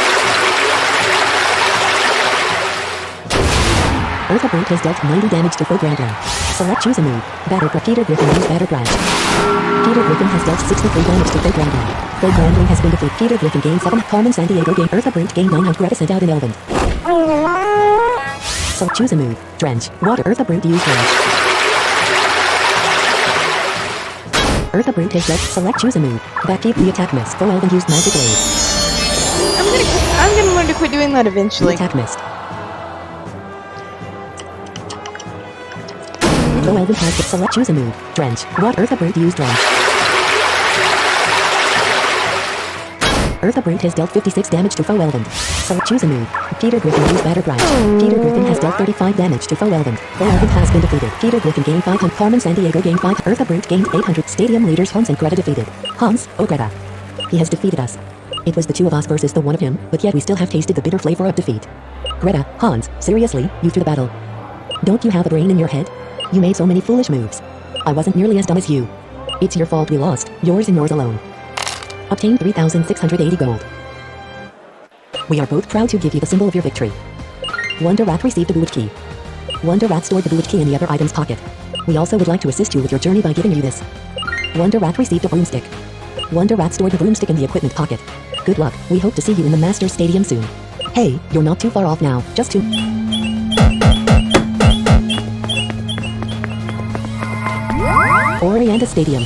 Eartha Brute has dealt 90 damage to foe Grandland. Select choose a move. Batter Peter Griffin used Batter Ground. Peter Griffin has dealt 63 damage to foe Grandland. Foe Grandland has been defeated. Peter Griffin gained 7. Carmen San Diego gained Eartha Brute gained 900 reticent out in Elven. So choose a move. Drench. Water. Eartha Brute used Drench. Eartha Brute has dealt. Select choose a move. Backkeep the attack missed. Foe Elven used Magic Blade. I'm gonna learn to quit doing that eventually. Attack missed. Foe Elven has to select choose a move. Drench. What Eartha Brute used Drench. Eartha Brute has dealt 56 damage to foe Elven. Select choose a move. Peter Griffin used Batter Grind. Peter Griffin has dealt 35 damage to foe Elven. Foe Elven has been defeated. Peter Griffin gained 500. Carmen San Diego gained 5. Eartha Brute gained 800. Stadium leaders Hans and Greta defeated. Hans, oh Greta. He has defeated us. It was the two of us versus the one of him, but yet we still have tasted the bitter flavor of defeat. Greta, Hans, seriously, you threw the battle. Don't you have a brain in your head? You made so many foolish moves. I wasn't nearly as dumb as you. It's your fault we lost, yours and yours alone. Obtain 3,680 gold. We are both proud to give you the symbol of your victory. Wonder Rat received a Buit key. Wonder Rat stored the Buit key in the other item's pocket. We also would like to assist you with your journey by giving you this. Wonder Rat received a broomstick. Wonder Rat stored the broomstick in the equipment pocket. Good luck, we hope to see you in the Master Stadium soon. Hey, you're not too far off now, just to... Orienta Stadium.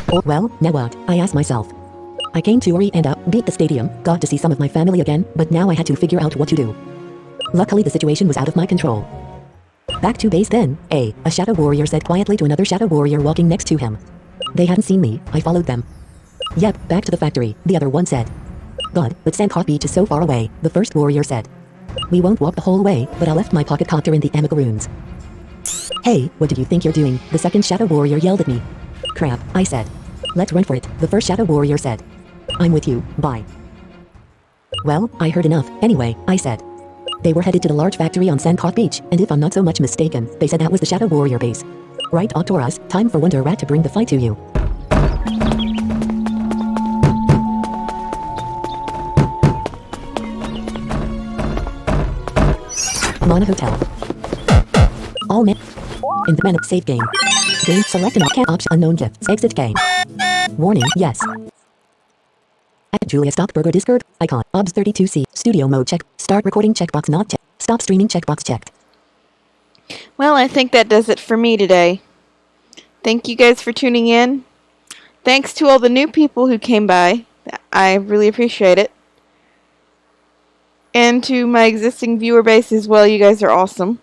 Oh, well, now what? I asked myself. I came to Orienta, beat the stadium, got to see some of my family again, but now I had to figure out what to do. Luckily the situation was out of my control. Back to base then, a Shadow Warrior said quietly to another Shadow Warrior walking next to him. They hadn't seen me, I followed them. Yep, back to the factory, the other one said. God, but Sandcart Beach is so far away, the first warrior said. We won't walk the whole way, but I left my pocket copter in the Amica runes. Hey, what do you think you're doing? The second Shadow Warrior yelled at me. Crap, I said. Let's run for it, the first Shadow Warrior said. I'm with you, bye. Well, I heard enough, anyway, I said. They were headed to the large factory on Sandcart Beach, and if I'm not so much mistaken, they said that was the Shadow Warrior base. Right, Octoras, time for Wonder Rat to bring the fight to you. Mana Hotel. All men in the Manamon save game. Game select an option unknown gifts. Exit game. Warning, yes. At Julia Stockburger Discord icon. OBS 32C. Studio mode check. Start recording checkbox not checked. Stop streaming checkbox checked. Well, I think that does it for me today. Thank you guys for tuning in. Thanks to all the new people who came by. I really appreciate it. And to my existing viewer base as well, you guys are awesome.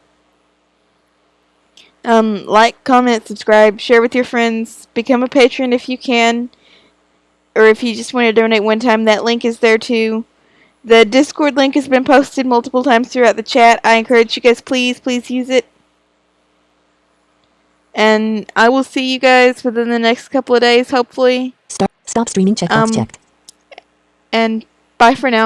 Like, comment, subscribe, share with your friends, become a patron if you can, or if you just want to donate one time, that link is there too. The Discord link has been posted multiple times throughout the chat. I encourage you guys, please use it. And I will see you guys within the next couple of days, hopefully. Stop streaming checkbox checked. And bye for now.